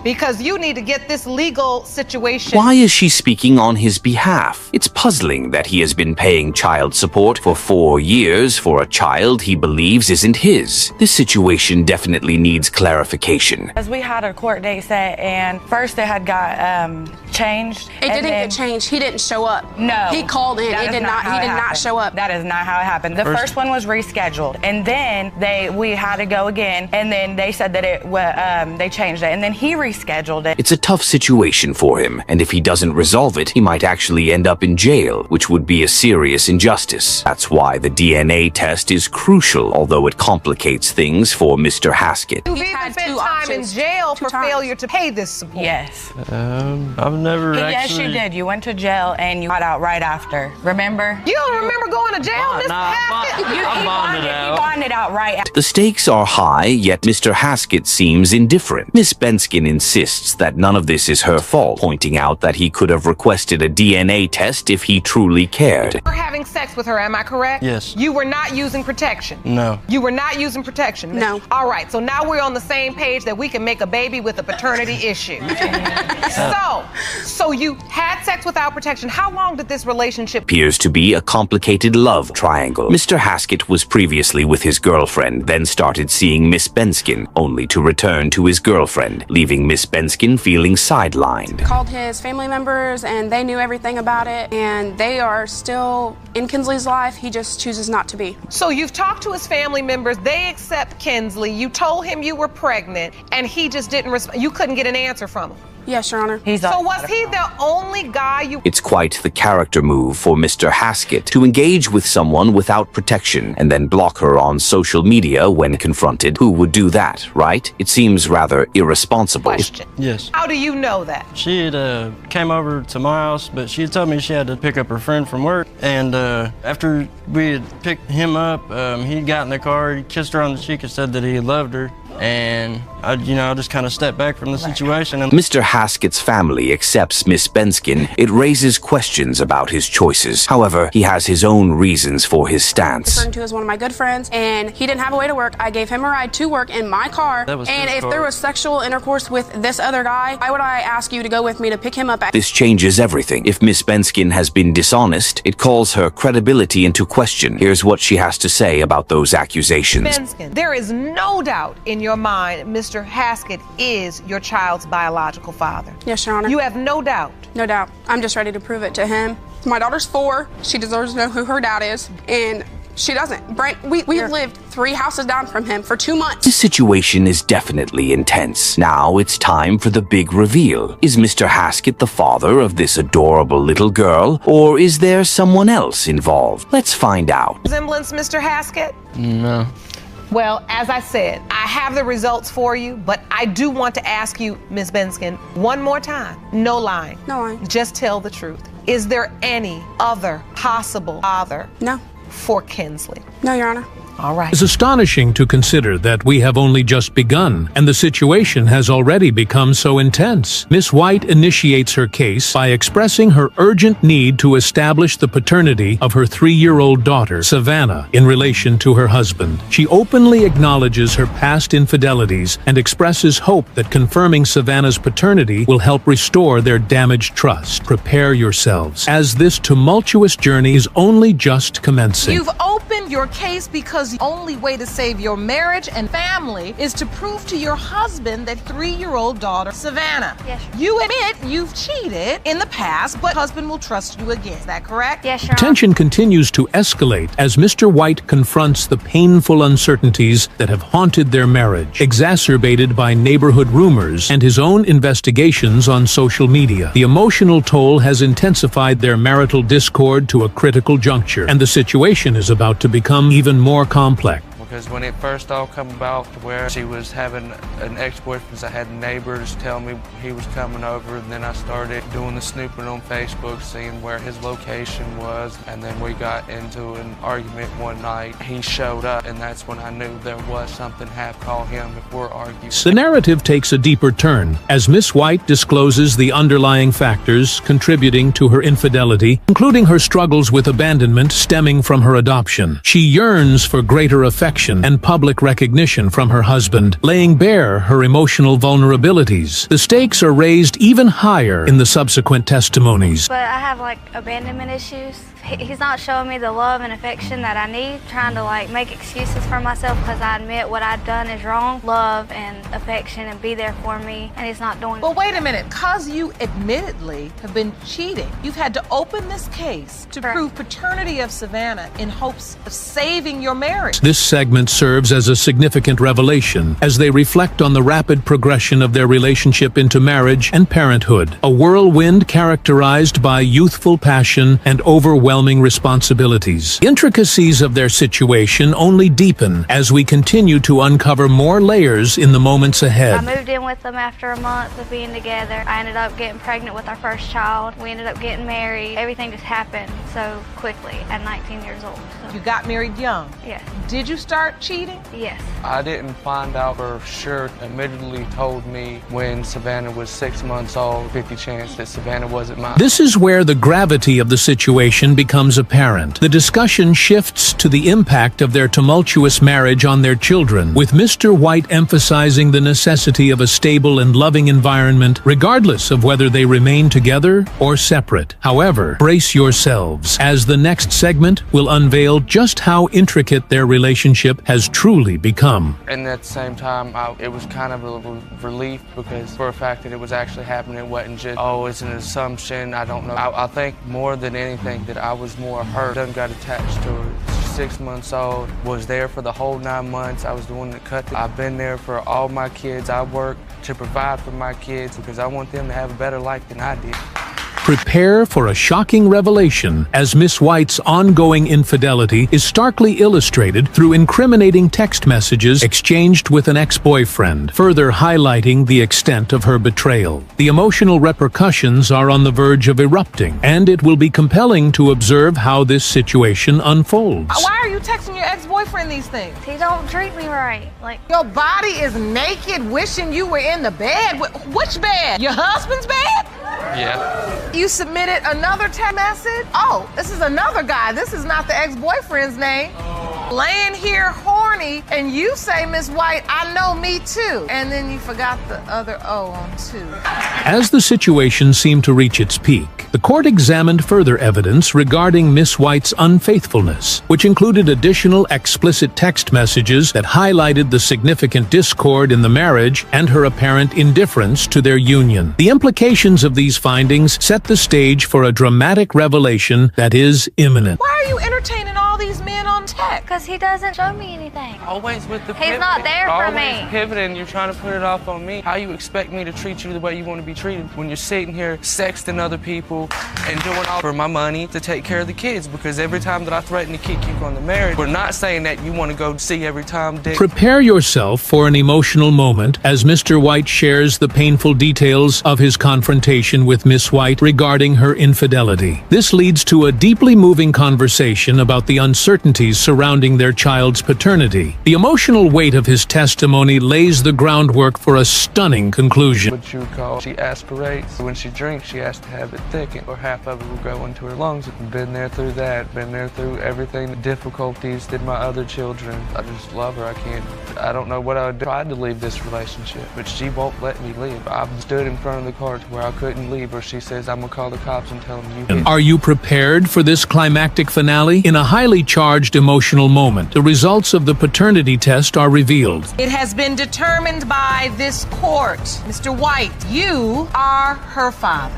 Because you need to get this legal situation. Why is she speaking on his behalf? It's puzzling that he has been paying child support for 4 years for a child he believes isn't his. This situation definitely needs clarification. As we had a court date set, and first it had got changed. It didn't get changed. He didn't show up. No. He called in. He did not show up. That is not how it happened. The first one was rescheduled, and then we had to go again, and then they said that they changed it, and then he rescheduled it. It's a tough situation for him, and if he doesn't resolve it, he might actually end up in jail, which would be a serious injustice. That's why the DNA test is crucial, although it complicates things for Mr. Haskett. You've even spent time in jail for failure to pay this support. Yes. I've never Yes, actually... you did. You went to jail, and you got out right after. Remember? You don't remember going to jail, Mr. Haskett? I'm bonded out. He bonded out right after. The stakes are high, yet Mr. Haskett seems indifferent. Miss Benskin insists that none of this is her fault, pointing out that he could have requested a DNA test if he truly cared. You were having sex with her, am I correct? Yes. You were not using protection? No. You were not using protection? No. All right, so now we're on the same page that we can make a baby with a paternity issue. So you had sex without protection. How long did this relationship... Appears to be a complicated love triangle. Mr. Haskett was previously with his girlfriend, then started seeing seeing Miss Benskin, only to return to his girlfriend, leaving Miss Benskin feeling sidelined. Called his family members and they knew everything about it, and they are still in Kinsley's life. He just chooses not to be. So you've talked to his family members, they accept Kinsley, you told him you were pregnant, and he just didn't respond. You couldn't get an answer from him. Yes, Your Honor. So was he the only guy you... It's quite the character move for Mr. Haskett to engage with someone without protection and then block her on social media when confronted. Who would do that, right? It seems rather irresponsible. Question. Yes. How do you know that? She had came over to my house, but she had told me she had to pick up her friend from work. And after we had picked him up, he got in the car, he kissed her on the cheek and said that he loved her. And I just kind of stepped back from the situation. And Mr. Haskett's family accepts Miss Benskin. It raises questions about his choices. However, he has his own reasons for his stance. Referred to as one of my good friends, and he didn't have a way to work. I gave him a ride to work in my car. And if there was sexual intercourse with this other guy, why would I ask you to go with me to pick him up? This changes everything. If Miss Benskin has been dishonest, it calls her credibility into question. Here's what she has to say about those accusations. Benskin, there is no doubt in your mind Mr. Haskett is your child's biological father. Yes, Your Honor. You have no doubt? No doubt. I'm just ready to prove it to him. My daughter's 4. She deserves to know who her dad is, and she doesn't. Brent, we've lived 3 houses down from him for 2 months. This situation is definitely intense. Now it's time for the big reveal. Is Mr. Haskett the father of this adorable little girl, or is there someone else involved? Let's find out. Resemblance, Mr. Haskett? No. Well, as I said, I have the results for you, but I do want to ask you, Ms. Benskin, one more time. No lying. No lying. Just tell the truth. Is there any other possible father? No. For Kinsley? No, Your Honor. All right. It's astonishing to consider that we have only just begun, and the situation has already become so intense. Miss White initiates her case by expressing her urgent need to establish the paternity of her 3-year-old daughter, Savannah, in relation to her husband. She openly acknowledges her past infidelities and expresses hope that confirming Savannah's paternity will help restore their damaged trust. Prepare yourselves, as this tumultuous journey is only just commencing. You've opened your case because the only way to save your marriage and family is to prove to your husband that 3-year-old daughter, Savannah. Yes, Your Honor. You admit you've cheated in the past, but husband will trust you again. Is that correct? Yes, Your Honor. Tension continues to escalate as Mr. White confronts the painful uncertainties that have haunted their marriage, exacerbated by neighborhood rumors and his own investigations on social media. The emotional toll has intensified their marital discord to a critical juncture, and the situation is about to become even more complex. Because when it first all come about to where she was having an ex-boyfriend, I had neighbors tell me he was coming over, and then I started doing the snooping on Facebook, seeing where his location was, and then we got into an argument one night. He showed up, and that's when I knew there was something happening. Call him if we're arguing. The narrative takes a deeper turn as Miss White discloses the underlying factors contributing to her infidelity, including her struggles with abandonment stemming from her adoption. She yearns for greater affection and public recognition from her husband, laying bare her emotional vulnerabilities. The stakes are raised even higher in the subsequent testimonies. But I have abandonment issues. He's not showing me the love and affection that I need, trying to make excuses for myself because I admit what I've done is wrong. Love and affection and be there for me, and he's not doing. But wait a minute, because you admittedly have been cheating, you've had to open this case to prove paternity of Savannah in hopes of saving your marriage. This segment serves as a significant revelation as they reflect on the rapid progression of their relationship into marriage and parenthood, a whirlwind characterized by youthful passion and overwhelming responsibilities. Intricacies of their situation only deepen as we continue to uncover more layers in the moments ahead. I moved in with them after a month of being together. I ended up getting pregnant with our first child. We ended up getting married. Everything just happened so quickly at 19 years old. So. You got married young? Yes. Did you start cheating? Yes. I didn't find out for sure. Admittedly told me when Savannah was 6 months old, 50 chance that Savannah wasn't mine. This is where the gravity of the situation becomes apparent. The discussion shifts to the impact of their tumultuous marriage on their children, with Mr. White emphasizing the necessity of a stable and loving environment, regardless of whether they remain together or separate. However, brace yourselves, as the next segment will unveil just how intricate their relationship has truly become. And at the same time, it was kind of a relief, because for a fact that it was actually happening, it wasn't just, oh, it's an assumption, I don't know. I think more than anything that I was more hurt. Done got attached to her. 6 months old, was there for the whole 9 months. I was the one that cut it. I've been there for all my kids. I work to provide for my kids because I want them to have a better life than I did. Prepare for a shocking revelation, as Miss White's ongoing infidelity is starkly illustrated through incriminating text messages exchanged with an ex-boyfriend, further highlighting the extent of her betrayal. The emotional repercussions are on the verge of erupting, and it will be compelling to observe how this situation unfolds. Why are you texting your ex-boyfriend these things? He don't treat me right. Like, your body is naked, wishing you were in the bed. Which bed? Your husband's bed? Yeah. You submitted another text message? Oh, this is another guy. This is not the ex-boyfriend's name. Laying here horny, and you say, Miss White, I know, me too. And then you forgot the other O on two. As the situation seemed to reach its peak, the court examined further evidence regarding Miss White's unfaithfulness, which included additional explicit text messages that highlighted the significant discord in the marriage and her apparent indifference to their union. The implications of these findings set the stage for a dramatic revelation that is imminent. Why are you entertaining all these men on text? Because he doesn't show me anything. Always with the He's not there for me. Always pivoting, you're trying to put it off on me. How you expect me to treat you the way you want to be treated when you're sitting here sexting other people and doing all for my money to take care of the kids? Because every time that I threaten to kick you from the marriage, we're not saying that you want to go see every time, Dick. Prepare yourself for an emotional moment as Mr. White shares the painful details of his confrontation with Miss White regarding her infidelity. This leads to a deeply moving conversation about the uncertainties surrounding their child's paternity. The emotional weight of his testimony lays the groundwork for a stunning conclusion. What you call, she aspirates. When she drinks, she has to have it thickened, or half of it will go into her lungs. Been there through that, been there through everything, the difficulties that my other children. I just love her. I don't know what I would do. I tried to leave this relationship, but she won't let me leave. I've stood in front of the car to where I couldn't leave her. She says, I'm gonna call the cops and tell them you hit. Are you prepared for this climactic finale? In a highly charged emotional moment, the results of the paternity test are revealed. It has been determined by this court. Mr. White, you are her father.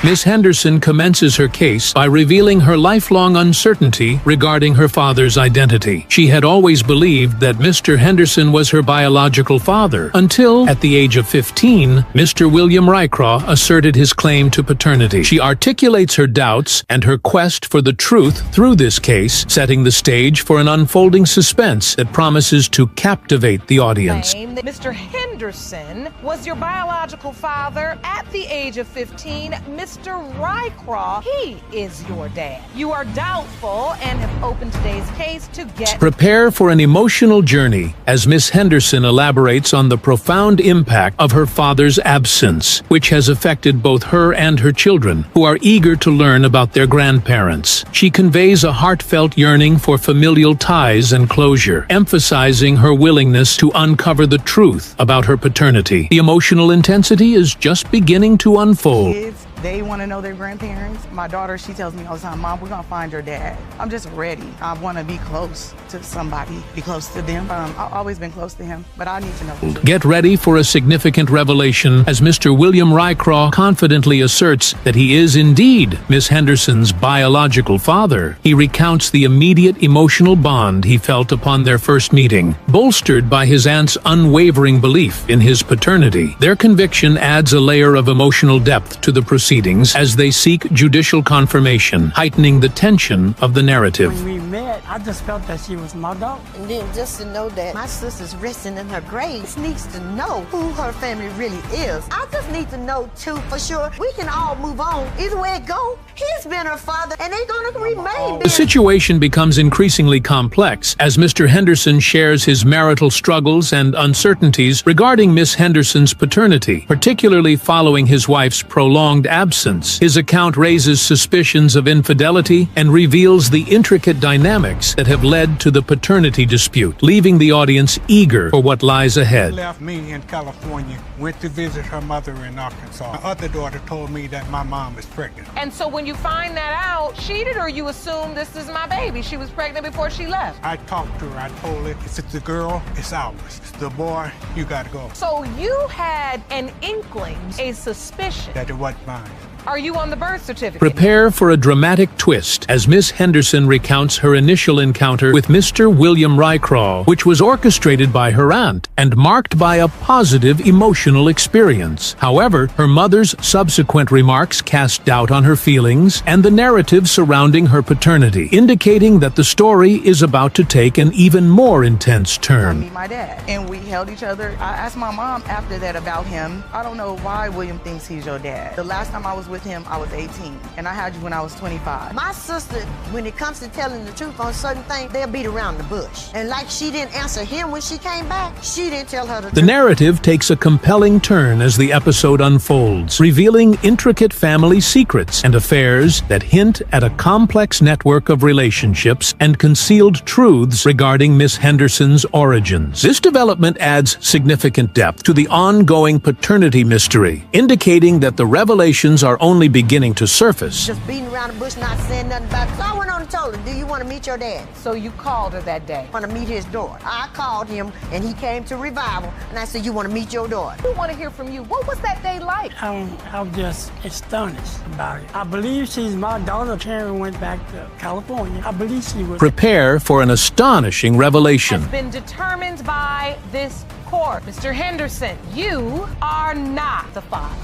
Miss Henderson commences her case by revealing her lifelong uncertainty regarding her father's identity. She had always believed that Mr. Henderson was her biological father, until, at the age of 15, Mr. William Rycroft asserted his claim to paternity. She articulates her doubts and her quest for the truth through this case, setting the stage for an unfolding suspense that promises to captivate the audience. Mr. Henderson was your biological father at the age of 15. Mr. Rycroft, he is your dad. You are doubtful and have opened today's case to get... Prepare for an emotional journey as Miss Henderson elaborates on the profound impact of her father's absence, which has affected both her and her children, who are eager to learn about their grandparents. She conveys a heartfelt yearning for familial ties and closure, emphasizing her willingness to uncover the truth about her paternity. The emotional intensity is just beginning to unfold. Kids, they want to know their grandparents. My daughter, she tells me all the time, Mom, we're going to find your dad. I'm just ready. I want to be close to somebody, be close to them. I've always been close to him, but I need to know the truth. Get ready for a significant revelation as Mr. William Rycroft confidently asserts that he is indeed Miss Henderson's biological father. He recounts the immediate emotional bond he felt upon their first meeting, bolstered by his aunt's unwavering belief in his paternity. Their conviction adds a layer of emotional depth to the proceedings as they seek judicial confirmation, heightening the tension of the narrative. When we met, dad. I just felt that she was my daughter. And then just to know that my sister's resting in her grave, she needs to know who her family really is. I just need to know, too, for sure. We can all move on. Either way it go, he's been her father, and they're going to remain. The situation becomes increasingly complex as Mr. Henderson shares his marital struggles and uncertainties regarding Miss Henderson's paternity, particularly following his wife's prolonged absence. His account raises suspicions of infidelity and reveals the intricate dynamics that have led to the paternity dispute, leaving the audience eager for what lies ahead. She left me in California, went to visit her mother in Arkansas. My other daughter told me that my mom is pregnant. And so when you find that out, cheated, or you assume this is my baby? She was pregnant before she left. I talked to her. I told her, if it's the girl, it's ours. It's the boy, you gotta go. So you had an inkling, a suspicion that it wasn't mine. Are you on the birth certificate? Prepare for a dramatic twist as Miss Henderson recounts her initial encounter with Mr. William Rycraw, which was orchestrated by her aunt and marked by a positive emotional experience. However, her mother's subsequent remarks cast doubt on her feelings and the narrative surrounding her paternity, indicating that the story is about to take an even more intense turn. Meet my dad, and we held each other. I asked my mom after that about him. I don't know why William thinks he's your dad. The last time I was with him, I was 18, and I had you when I was 25. My sister, when it comes to telling the truth on certain things, they'll beat around the bush. And like she didn't answer him when she came back, she didn't tell her the truth. The narrative takes a compelling turn as the episode unfolds, revealing intricate family secrets and affairs that hint at a complex network of relationships and concealed truths regarding Miss Henderson's origins. This development adds significant depth to the ongoing paternity mystery, indicating that the revelations are only beginning to surface. Just beating around the bush, not saying nothing about it. So I went on and told her, do you want to meet your dad? So you called her that day? I want to meet his daughter. I called him, and he came to Revival, and I said, you want to meet your daughter? We want to hear from you. What was that day like? I'm just astonished about it. I believe she's my daughter. Karen went back to California. I believe she was. Prepare for an astonishing revelation. Has been determined by this court. Mr. Henderson, you are not the father.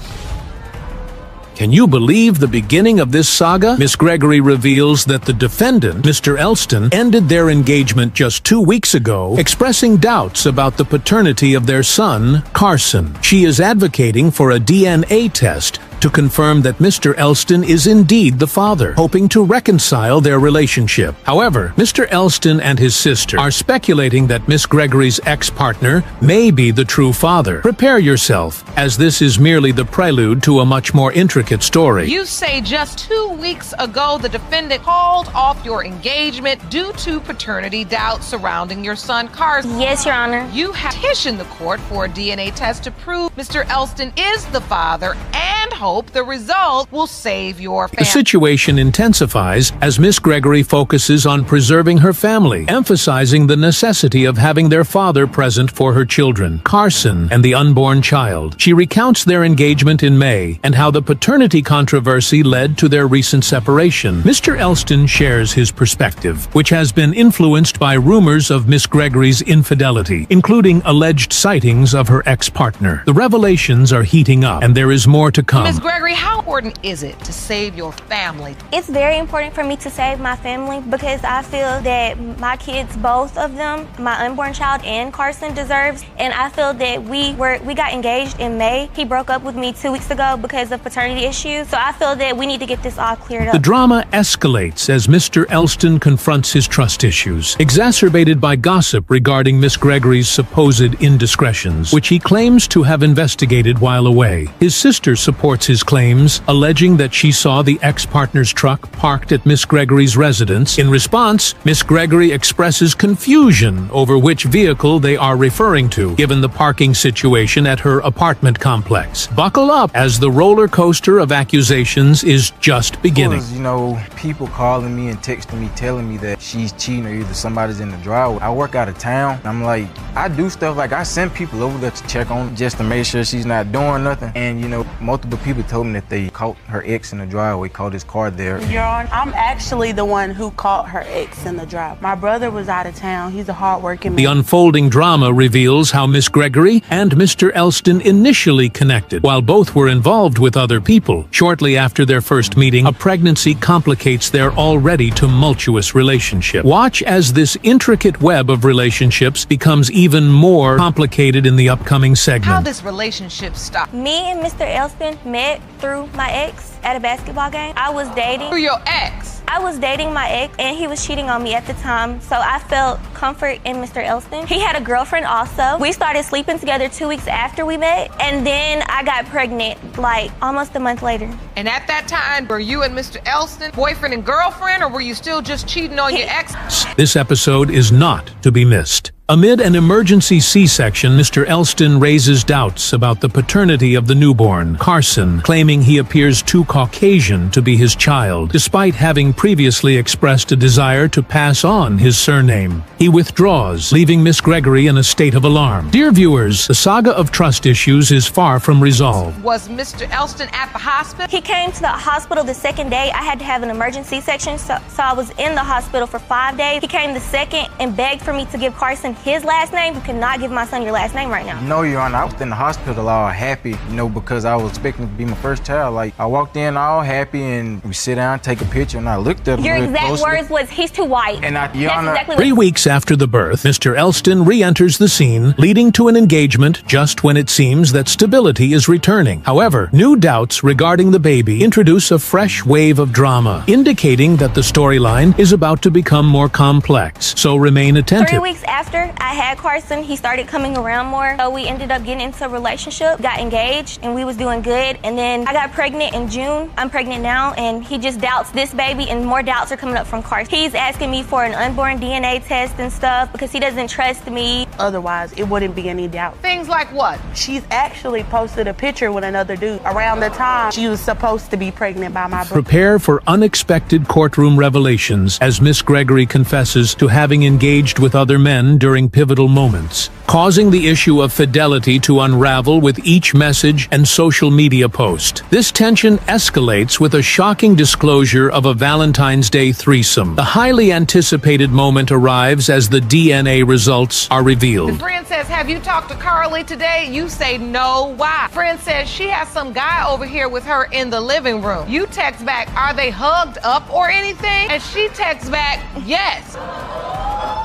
Can you believe the beginning of this saga? Miss Gregory reveals that the defendant, Mr. Elston, ended their engagement just 2 weeks ago, expressing doubts about the paternity of their son, Carson. She is advocating for a DNA test to confirm that Mr. Elston is indeed the father, hoping to reconcile their relationship. However, Mr. Elston and his sister are speculating that Miss Gregory's ex-partner may be the true father. Prepare yourself, as this is merely the prelude to a much more intricate story. You say just 2 weeks ago the defendant called off your engagement due to paternity doubts surrounding your son Carson. Yes, Your Honor. You have petitioned the court for a DNA test to prove Mr. Elston is the father and hope the result will save your family. The situation intensifies as Miss Gregory focuses on preserving her family, emphasizing the necessity of having their father present for her children, Carson and the unborn child. She recounts their engagement in May and how the paternity controversy led to their recent separation. Mr. Elston shares his perspective, which has been influenced by rumors of Miss Gregory's infidelity, including alleged sightings of her ex-partner. The revelations are heating up, and there is more to come. Ms. Gregory, how important is it to save your family? It's very important for me to save my family because I feel that my kids, both of them, my unborn child and Carson, deserves. And I feel that we got engaged in May. He broke up with me 2 weeks ago because of paternity issues. So I feel that we need to get this all cleared up. The drama escalates as Mr. Elston confronts his trust issues, exacerbated by gossip regarding Miss Gregory's supposed indiscretions, which he claims to have investigated while away. His sister supports his claims, alleging that she saw the ex-partner's truck parked at Miss Gregory's residence. In response, Miss Gregory expresses confusion over which vehicle they are referring to, given the parking situation at her apartment complex. Buckle up, as the roller coaster of accusations is just beginning. You know, people calling me and texting me, telling me that she's cheating or either somebody's in the driveway. I work out of town. I'm like, I do stuff like I send people over there to check on just to make sure she's not doing nothing. And, you know, multiple people people told me that they caught her ex in the driveway, caught his car there. Your Honor, I'm actually the one who caught her ex in the driveway. My brother was out of town. He's a hard-working man. The unfolding drama reveals how Miss Gregory and Mr. Elston initially connected. While both were involved with other people, shortly after their first meeting, a pregnancy complicates their already tumultuous relationship. Watch as this intricate web of relationships becomes even more complicated in the upcoming segment. How this relationship stopped? Me and Mr. Elston met through my ex at a basketball game. I was dating. Through your ex? I was dating my ex, and he was cheating on me at the time, so I felt comfort in Mr. Elston. He had a girlfriend also. We started sleeping together 2 weeks after we met, and then I got pregnant, like, almost a month later. And at that time, were you and Mr. Elston boyfriend and girlfriend, or were you still just cheating on your ex? This episode is not to be missed. Amid an emergency C-section, Mr. Elston raises doubts about the paternity of the newborn, Carson, claiming he appears too Caucasian to be his child, despite having previously expressed a desire to pass on his surname. He withdraws, leaving Miss Gregory in a state of alarm. Dear viewers, the saga of trust issues is far from resolved. Was Mr. Elston at the hospital? He came to the hospital the second day. I had to have an emergency C-section, so I was in the hospital for 5 days. He came the second and begged for me to give Carson his last name. You cannot give my son your last name right now. No, Your Honor, I was in the hospital all happy, because I was expecting to be my first child. Like, I walked in all happy, and we sit down, take a picture, and I looked at him Your real exact closely. words was, he's too white. And Your Honor, exactly 3 weeks after the birth, Mr. Elston re-enters the scene, leading to an engagement just when it seems that stability is returning. However, new doubts regarding the baby introduce a fresh wave of drama, indicating that the storyline is about to become more complex. So remain attentive. 3 weeks after I had Carson, he started coming around more. So we ended up getting into a relationship, got engaged, and we was doing good. And then I got pregnant in June. I'm pregnant now, and he just doubts this baby, and more doubts are coming up from Carson. He's asking me for an unborn DNA test and stuff because he doesn't trust me. Otherwise, it wouldn't be any doubt. Things like what? She's actually posted a picture with another dude around the time she was supposed to be pregnant by my brother. Prepare for unexpected courtroom revelations as Miss Gregory confesses to having engaged with other men during pivotal moments, causing the issue of fidelity to unravel with each message and social media post. This tension escalates with a shocking disclosure of a Valentine's Day threesome. The highly anticipated moment arrives as the DNA results are revealed. Friend says, have you talked to Carly today? You say no. Why? Friend says she has some guy over here with her in the living room. You text back, are they hugged up or anything? And she texts back, yes.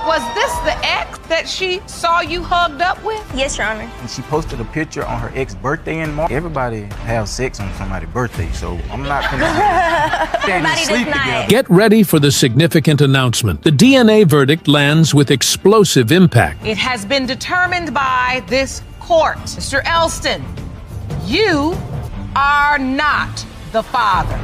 Was this the ex that she saw you hugged up with? Yes, Your Honor. And she posted a picture on her ex's birthday in March. Everybody have sex on somebody's birthday, so I'm not gonna sleep together. Get ready for the significant announcement. The DNA verdict lands with explosive impact. It has been determined by this court. Mr. Elston, you are not the father.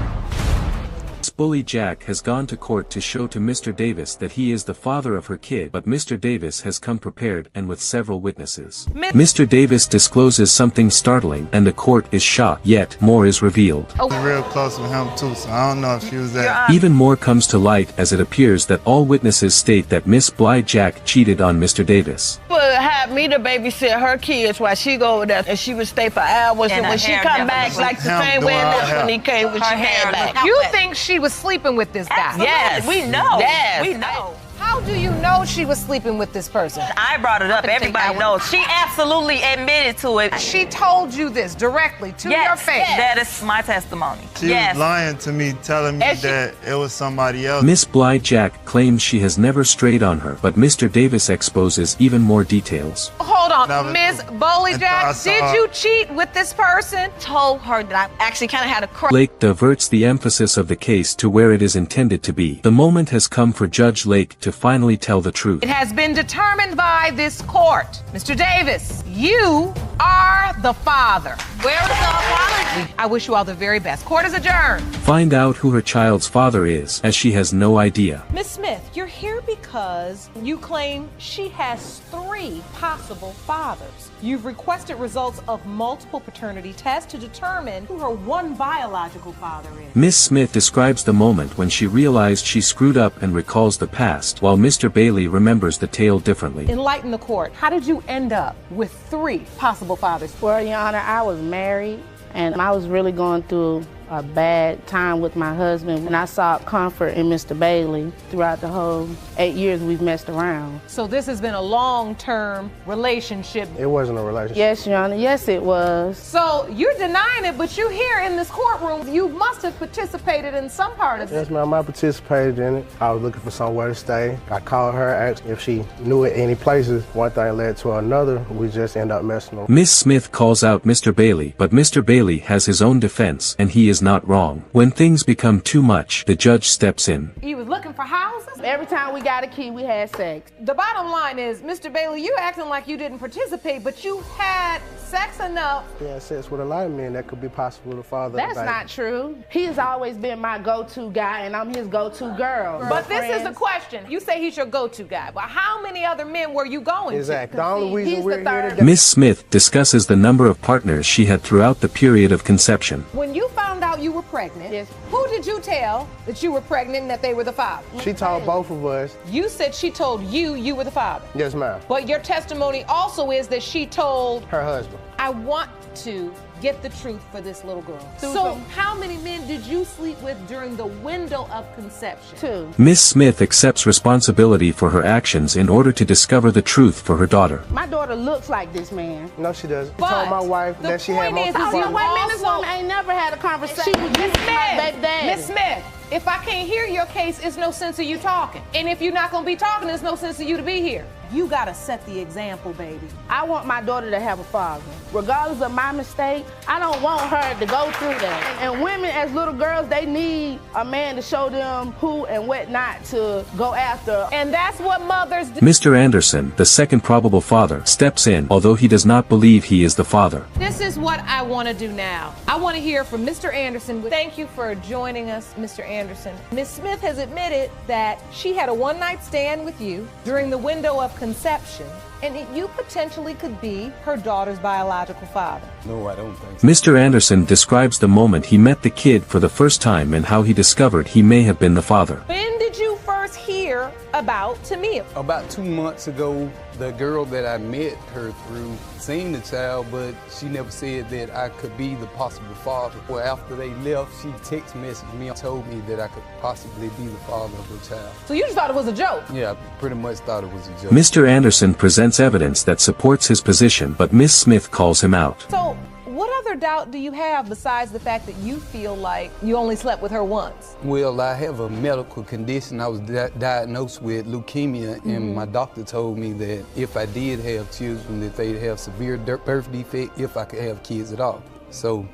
Bully Jack has gone to court to show to Mr. Davis that he is the father of her kid, but Mr. Davis has come prepared and with several witnesses. Mr. Davis discloses something startling, and the court is shocked, yet more is revealed. I was real close with him too, so I don't know if she was there. Even more comes to light as it appears that all witnesses state that Miss Bly Jack cheated on Mr. Davis. Had me to babysit her kids while she go over there, and she would stay for hours, and when she come back, like the same way that's when he came when she came back. You think she was sleeping with this guy? Absolutely. Yes, we know. Yes, we know. How do you know she was sleeping with this person? I brought it up. Everybody knows. She absolutely admitted to it. She told you this directly to your face. Yes. That is my testimony. She was lying to me, telling me that it was somebody else. Miss Bly Jack claims she has never strayed on her, but Mr. Davis exposes even more details. Hold on, Miss Bowley Jack, did you cheat with this person? Told her that I actually kind of had a crush. Lake diverts the emphasis of the case to where it is intended to be. The moment has come for Judge Lake to finally tell the truth. It has been determined by this court. Mr. Davis, you are the father. Where is the apology? I wish you all the very best. Court is adjourned. Find out who her child's father is, as she has no idea. Miss Smith, you're here because you claim she has 3 possible fathers. You've requested results of multiple paternity tests to determine who her one biological father is. Miss Smith describes the moment when she realized she screwed up and recalls the past, while Mr. Bailey remembers the tale differently. Enlighten the court. How did you end up with 3 possible fathers? Well, Your Honor, I was married And I was really going through a bad time with my husband, and I sought comfort in Mr. Bailey throughout the whole 8 years we've messed around. So this has been a long-term relationship. It wasn't a relationship. Yes, Your Honor, yes it was. So you're denying it, but you're here in this courtroom. You must have participated in some part of it. Yes, ma'am, I participated in it. I was looking for somewhere to stay. I called her, asked if she knew it any places. One thing led to another. We just ended up messing around. Miss Smith calls out Mr. Bailey, but Mr. Bailey has his own defense, and he is not wrong. When things become too much, the judge steps in. He was looking for houses? Every time we got a key, we had sex. The bottom line is, Mr. Bailey, you acting like you didn't participate, but you had sex enough. Yeah, sex with a lot of men that could be possible to father. That's not true. He has always been my go-to guy, and I'm his go-to girl. But this is the question. You say he's your go-to guy, but how many other men were you going Exactly. to? The only reason we're here today. Miss Smith discusses the number of partners she had throughout the period of conception. When you found out you were pregnant, who did you tell that you were pregnant and that they were the father? She told both of us. You said she told you were the father. Yes, ma'am. But your testimony also is that she told her husband. I want to get the truth for this little girl. So how many men did you sleep with during the window of conception? 2. Miss Smith accepts responsibility for her actions in order to discover the truth for her daughter. My daughter looks like this man. No, she doesn't. But I told my wife that she had multiple partners. Wait a minute, this woman ain't never had a conversation with Miss my baby daddy. Miss Smith, if I can't hear your case, it's no sense of you talking. And if you're not gonna be talking, there's no sense of you to be here. You gotta set the example, baby. I want my daughter to have a father. Regardless of my mistake, I don't want her to go through that. And women as little girls, they need a man to show them who and what not to go after. And that's what mothers do. Mr. Anderson, the second probable father, steps in, although he does not believe he is the father. This is what I want to do now. I want to hear from Mr. Anderson. Thank you for joining us, Mr. Anderson. Ms. Smith has admitted that she had a one-night stand with you during the window of conception, and that you potentially could be her daughter's biological father. No, I don't think so. Mr. Anderson describes the moment he met the kid for the first time and how he discovered he may have been the father. When did you first hear about Tamia? About 2 months ago, the girl that I met her through seen the child, but she never said that I could be the possible father. Well, after they left, she text messaged me and told me that I could possibly be the father of her child. So you just thought it was a joke? Yeah, I pretty much thought it was a joke. Mr. Anderson presents evidence that supports his position, but Miss Smith calls him out. So what other doubt do you have besides the fact that you feel like you only slept with her once? Well, I have a medical condition. I was diagnosed with leukemia, and my doctor told me that if I did have children, that they'd have severe birth defect if I could have kids at all. So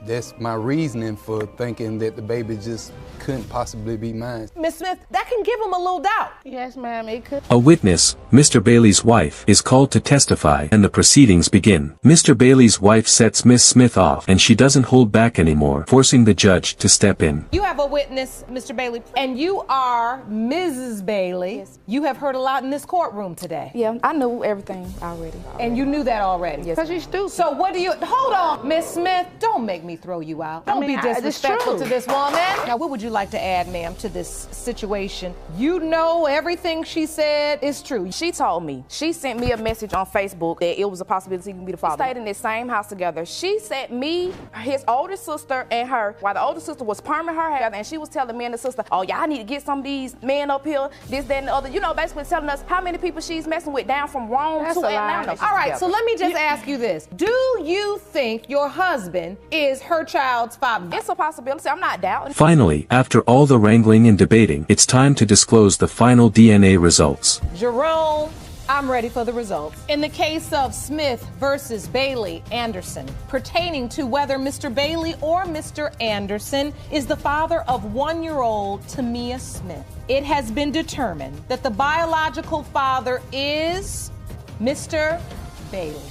that's my reasoning for thinking that the baby just couldn't possibly be mine. Miss Smith, that can give him a little doubt. Yes, ma'am, it could. A witness, Mr. Bailey's wife, is called to testify and the proceedings begin. Mr. Bailey's wife sets Miss Smith off and she doesn't hold back anymore, forcing the judge to step in. You have a witness, Mr. Bailey, and you are Mrs. Bailey. Yes. You have heard a lot in this courtroom today. Yeah, I knew everything already. And you knew that already? Yes. Because you're stupid. So what do you, hold on, Miss Smith, don't make me throw you out. Don't be disrespectful to this woman. Now, what would you like to add, ma'am, to this situation? You know everything she said is true. She told me. She sent me a message on Facebook that it was a possibility he could be the father. We stayed in the same house together. She sent me, his older sister, and her, while the older sister was perming her hair, and she was telling me and the sister, oh, y'all need to get some of these men up here, this, that, and the other. You know, basically telling us how many people she's messing with down from Rome to Atlanta. All right, so let me just ask you this. Do you think your husband is her child's father? It's a possibility. I'm not doubting. Finally, after all the wrangling and debating, it's time to disclose the final DNA results. Jerome, I'm ready for the results. In the case of Smith versus Bailey Anderson, pertaining to whether Mr. Bailey or Mr. Anderson is the father of 1-year-old Tamia Smith, it has been determined that the biological father is Mr. Bailey.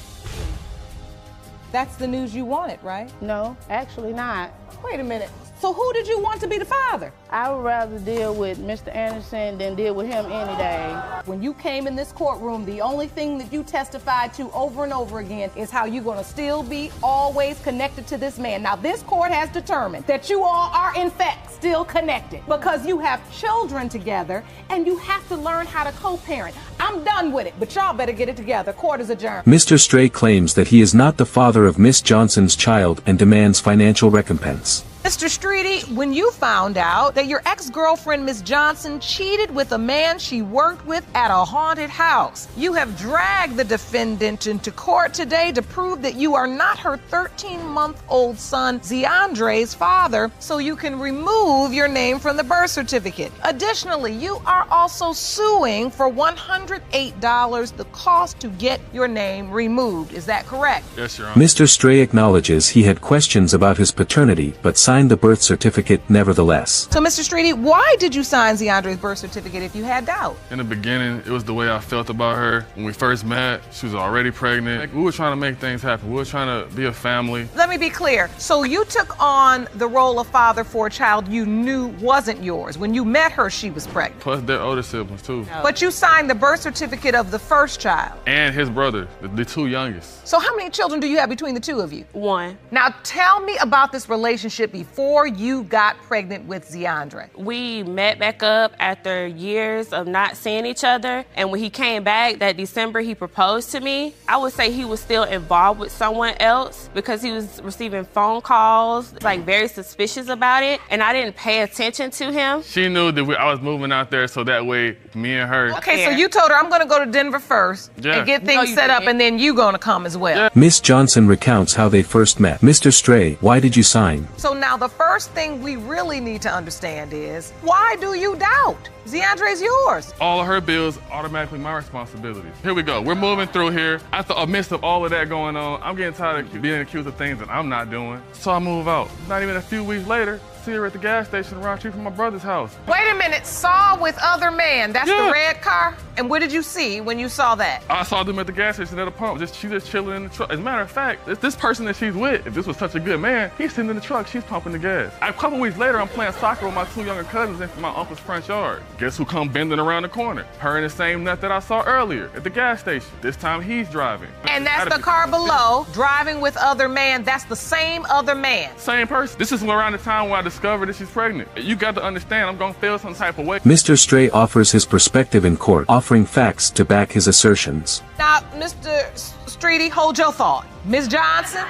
That's the news you wanted, right? No, actually not. Wait a minute. So who did you want to be the father? I would rather deal with Mr. Anderson than deal with him any day. When you came in this courtroom, the only thing that you testified to over and over again is how you're gonna still be always connected to this man. Now, this court has determined that you all are in fact still connected because you have children together and you have to learn how to co-parent. I'm done with it, but y'all better get it together. Court is adjourned. Mr. Stray claims that he is not the father of Miss Johnson's child and demands financial recompense. Mr. Streety, when you found out that your ex-girlfriend, Miss Johnson, cheated with a man she worked with at a haunted house, you have dragged the defendant into court today to prove that you are not her 13-month-old son, Zeandre's father, so you can remove your name from the birth certificate. Additionally, you are also suing for $108, the cost to get your name removed. Is that correct? Yes, Your Honor. Mr. Stray acknowledges he had questions about his paternity, but signed the birth certificate nevertheless. So, Mr. Streety, why did you sign Zeandre's birth certificate if you had doubt? In the beginning, it was the way I felt about her. When we first met, she was already pregnant. We were trying to make things happen. We were trying to be a family. Let me be clear. So you took on the role of father for a child you knew wasn't yours. When you met her, she was pregnant. Plus, they're older siblings, too. But you signed the birth certificate of the first child. And his brother, the two youngest. So how many children do you have between the two of you? 1. Now tell me about this relationship before you got pregnant with Zeandre. We met back up after years of not seeing each other. And when he came back that December, he proposed to me. I would say he was still involved with someone else because he was receiving phone calls, like very suspicious about it. And I didn't pay attention to him. She knew that I was moving out there so that way me and her. Okay, so you told her I'm going to go to Denver first and get things set up and then you going to come as well. Yeah. Miss Johnson recounts how they first met. Mr. Stray, why did you sign? So now the first thing we really need to understand is, why do you doubt? Zeandre's yours. All of her bills, automatically my responsibility. Here we go. We're moving through here. After a midst of all of that going on, I'm getting tired of being accused of things that I'm not doing. So I move out. Not even a few weeks later, see her at the gas station around the street from my brother's house. Wait a minute, saw with other man. That's the red car? And what did you see when you saw that? I saw them at the gas station at a pump. She just chilling in the truck. As a matter of fact, this person that she's with, if this was such a good man, he's sitting in the truck, she's pumping the gas. A couple weeks later, I'm playing soccer with my two younger cousins in my uncle's front yard. Guess who come bending around the corner? Her and the same nut that I saw earlier at the gas station. This time he's driving. And that's the car below, driving with other man. That's the same other man. Same person. This is around the time where I discovered that she's pregnant. You got to understand, I'm gonna feel some type of way. Mr. Stray offers his perspective in court, offering facts to back his assertions. Now, Mr. Streety, hold your thought. Ms. Johnson,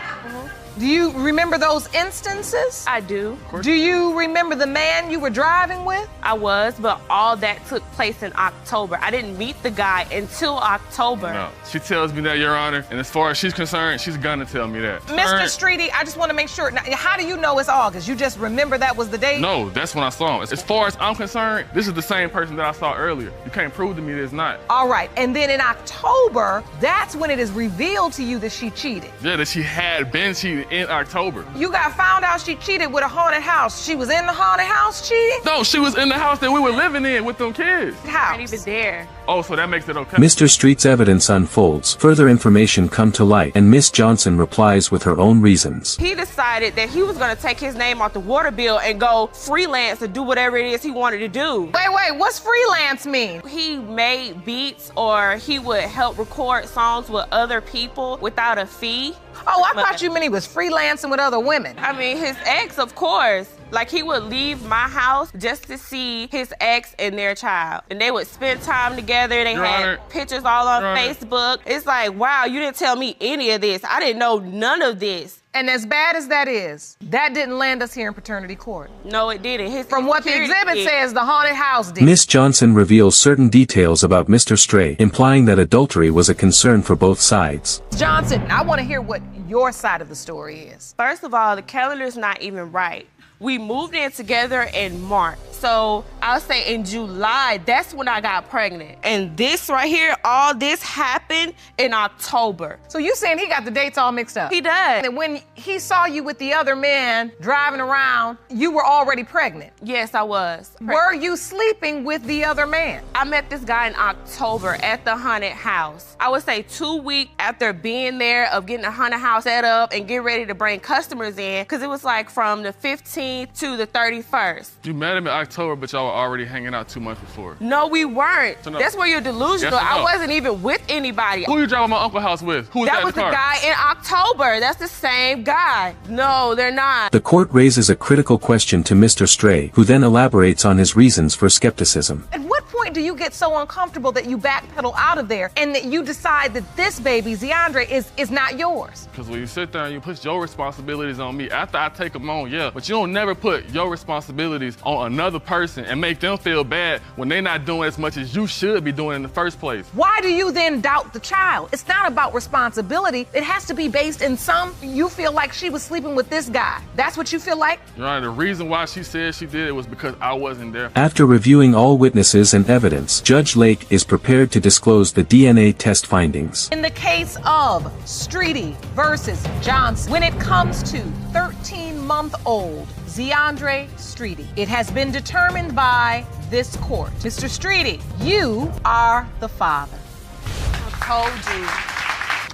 do you remember those instances? I do. Do you remember the man you were driving with? I was, but all that took place in October. I didn't meet the guy until October. No, she tells me that, Your Honor, and as far as she's concerned, she's gonna tell me that. Mr. Streety, I just want to make sure. Now, how do you know it's August? You just remember that was the date? No, that's when I saw him. As far as I'm concerned, this is the same person that I saw earlier. You can't prove to me that it's not. All right, and then in October, that's when it is revealed to you that she cheated. Yeah, that she had been cheated in October. You got found out she cheated with a haunted house. She was in the haunted house cheating? No, she was in the house that we were living in with them kids. How? Not even there. Oh, so that makes it okay. Mr. Street's evidence unfolds. Further information come to light, and Miss Johnson replies with her own reasons. He decided that he was going to take his name off the water bill and go freelance to do whatever it is he wanted to do. Wait, what's freelance mean? He made beats or he would help record songs with other people without a fee. Oh, I thought you meant he was freelancing with other women. I mean, his ex, of course. Like, he would leave my house just to see his ex and their child. And they would spend time together. They had pictures all on Facebook. It's like, wow, you didn't tell me any of this. I didn't know none of this. And as bad as that is, that didn't land us here in paternity court. No, it didn't. From what the exhibit says, the haunted house did. Miss Johnson reveals certain details about Mr. Stray, implying that adultery was a concern for both sides. Johnson, I want to hear what your side of the story is. First of all, the calendar's not even right. We moved in together in March. So I'll say in July, that's when I got pregnant. And this right here, all this happened in October. So you saying he got the dates all mixed up? He does. And when he saw you with the other man driving around, you were already pregnant? Yes, I was. Were you sleeping with the other man? I met this guy in October at the haunted house. I would say 2 weeks after being there, of getting the haunted house set up and getting ready to bring customers in, because it was like from the 15th to the 31st. You met him in October, but y'all were already hanging out 2 months before. No, we weren't. So no. That's where you're delusional. Yes or no? I wasn't even with anybody. Who you driving my uncle's house with? Who was that in was the car? the guy in October. That's the same guy. No, they're not. The court raises a critical question to Mr. Stray, who then elaborates on his reasons for skepticism. At what point do you get so uncomfortable that you backpedal out of there and that you decide that this baby, Zeandre, is not yours? Because when you sit there and you put your responsibilities on me, after I take them on, yeah, but you don't never put your responsibilities on another person and make them feel bad when they're not doing as much as you should be doing in the first place. Why do you then doubt the child? It's not about responsibility. It has to be based in you feel like she was sleeping with this guy. That's what you feel like? Your Honor, the reason why she said she did it was because I wasn't there. After reviewing all witnesses and evidence, Judge Lake is prepared to disclose the DNA test findings. In the case of Streety versus Johnson, when it comes to 13-month-old Zeandre Streety, it has been determined by this court. Mr. Streety, you are the father. I told you.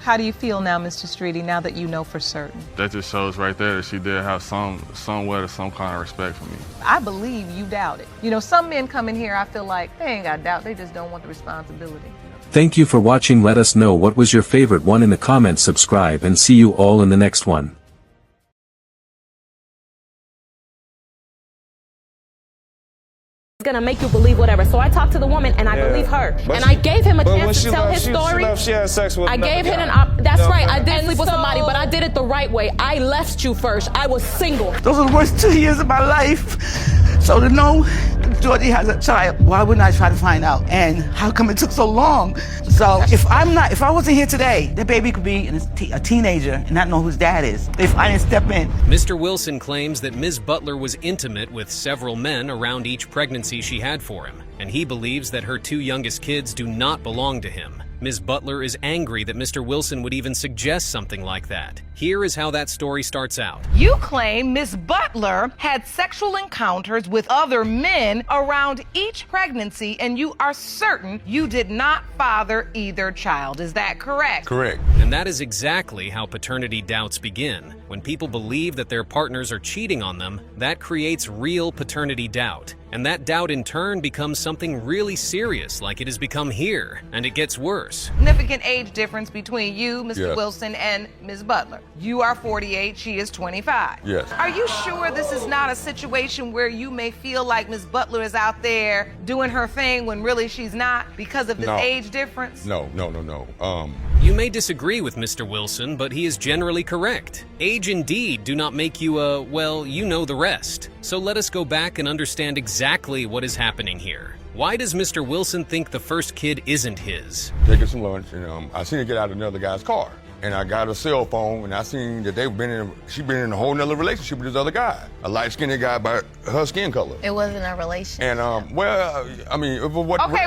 How do you feel now, Mr. Streety, now that you know for certain? That just shows right there that she did have somewhat of some kind of respect for me. I believe you doubt it. You know, some men come in here, I feel like they ain't got doubt, they just don't want the responsibility. Thank you for watching. Let us know what was your favorite one in the comments. Subscribe and see you all in the next one. Gonna make you believe whatever. So I talked to the woman and I believe her. And I gave him a chance to tell his story. She had sex with I gave him that's right. I did sleep with somebody, but I did it the right way. I left you first. I was single. Those are the worst 2 years of my life. So to know Jordy has a child, why wouldn't I try to find out? And how come it took so long? So if I wasn't here today, that baby could be a teenager and not know whose dad is if I didn't step in. Mr. Wilson claims that Ms. Butler was intimate with several men around each pregnancy she had for him, and he believes that her 2 youngest kids do not belong to him. Ms. Butler is angry that Mr. Wilson would even suggest something like that. Here is how that story starts out. You claim Ms. Butler had sexual encounters with other men around each pregnancy, and you are certain you did not father either child. Is that correct? Correct. And that is exactly how paternity doubts begin. When people believe that their partners are cheating on them, that creates real paternity doubt. And that doubt in turn becomes something really serious, like it has become here, and it gets worse. Significant age difference between you, Mr. Wilson, and Ms. Butler. You are 48, she is 25. Yes. Are you sure this is not a situation where you may feel like Ms. Butler is out there doing her thing when really she's not because of this age difference? No. You may disagree with Mr. Wilson, but he is generally correct. Age indeed do not make you well, you know the rest. So let us go back and understand exactly what is happening here. Why does Mr. Wilson think the first kid isn't his? Taking some lunch, and I seen her get out of another guy's car. And I got a cell phone, and I seen that she'd been in a whole nother relationship with this other guy. A light-skinned guy by her skin color. It wasn't a relationship. And, what... Okay,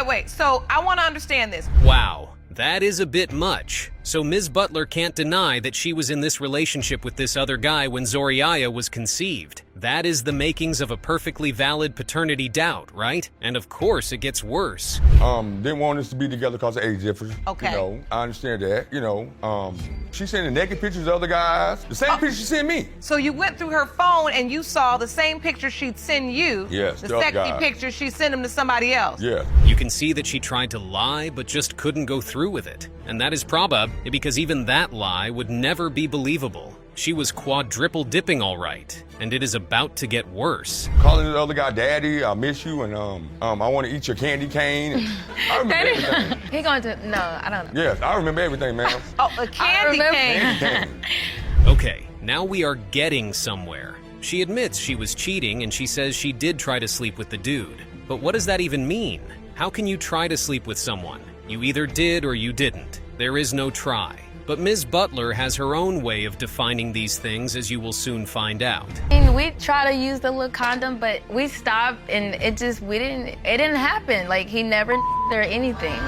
wait. So I want to understand this. Wow. That is a bit much. So Ms. Butler can't deny that she was in this relationship with this other guy when Zoriaya was conceived. That is the makings of a perfectly valid paternity doubt, right? And of course it gets worse. Didn't want us to be together because of age difference. Okay. You know, I understand that, She sending naked pictures of other guys. The same picture she sent me. So you went through her phone and you saw the same picture she'd send you. Yes, the sexy picture, she sent them to somebody else. Yeah. You can see that she tried to lie, but just couldn't go through with it. And that is probable because even that lie would never be believable. She was quadruple dipping all right, and it is about to get worse. Calling the other guy daddy, I miss you, and I want to eat your candy cane. I remember everything. He going to, no, I don't know. Yes, I remember everything, ma'am. Oh, a candy cane. Okay, now we are getting somewhere. She admits she was cheating, and she says she did try to sleep with the dude. But what does that even mean? How can you try to sleep with someone? You either did or you didn't. There is no try. But Ms. Butler has her own way of defining these things, as you will soon find out. And we try to use the little condom, but we stopped and it didn't happen. Like, he never or anything.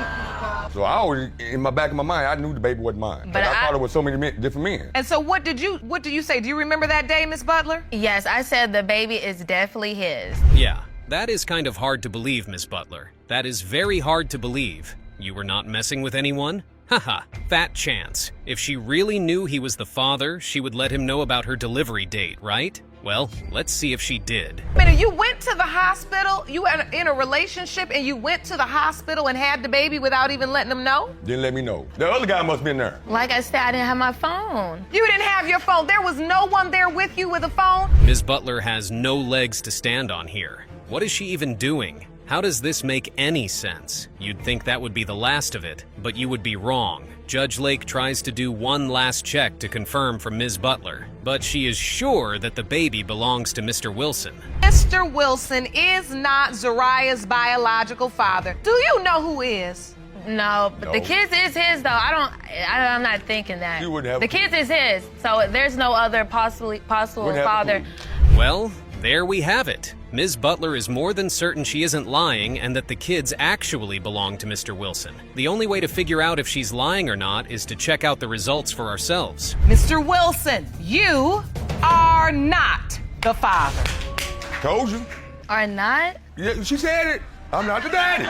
So I always, in my back of my mind, I knew the baby wasn't mine. But I thought it was so many different men. And so what did you say? Do you remember that day, Miss Butler? Yes, I said the baby is definitely his. Yeah, that is kind of hard to believe, Miss Butler. That is very hard to believe. You were not messing with anyone? Haha, fat chance. If she really knew he was the father, she would let him know about her delivery date, right? Well, let's see if she did. You went to the hospital, you were in a relationship, and you went to the hospital and had the baby without even letting them know? Didn't let me know. The other guy must have been there. Like I said, I didn't have my phone. You didn't have your phone. There was no one there with you with a phone? Ms. Butler has no legs to stand on here. What is she even doing? How does this make any sense? You'd think that would be the last of it, but you would be wrong. Judge Lake tries to do one last check to confirm from Ms. Butler, but she is sure that the baby belongs to Mr. Wilson. Mr. Wilson is not Zariah's biological father. Do you know who is? No, but the kids is his though. I'm not thinking that. You wouldn't have the kids is his, so there's no other possible father. Well, there we have it. Ms. Butler is more than certain she isn't lying and that the kids actually belong to Mr. Wilson. The only way to figure out if she's lying or not is to check out the results for ourselves. Mr. Wilson, you are not the father. Told you. Are not? Yeah, she said it. I'm not the daddy.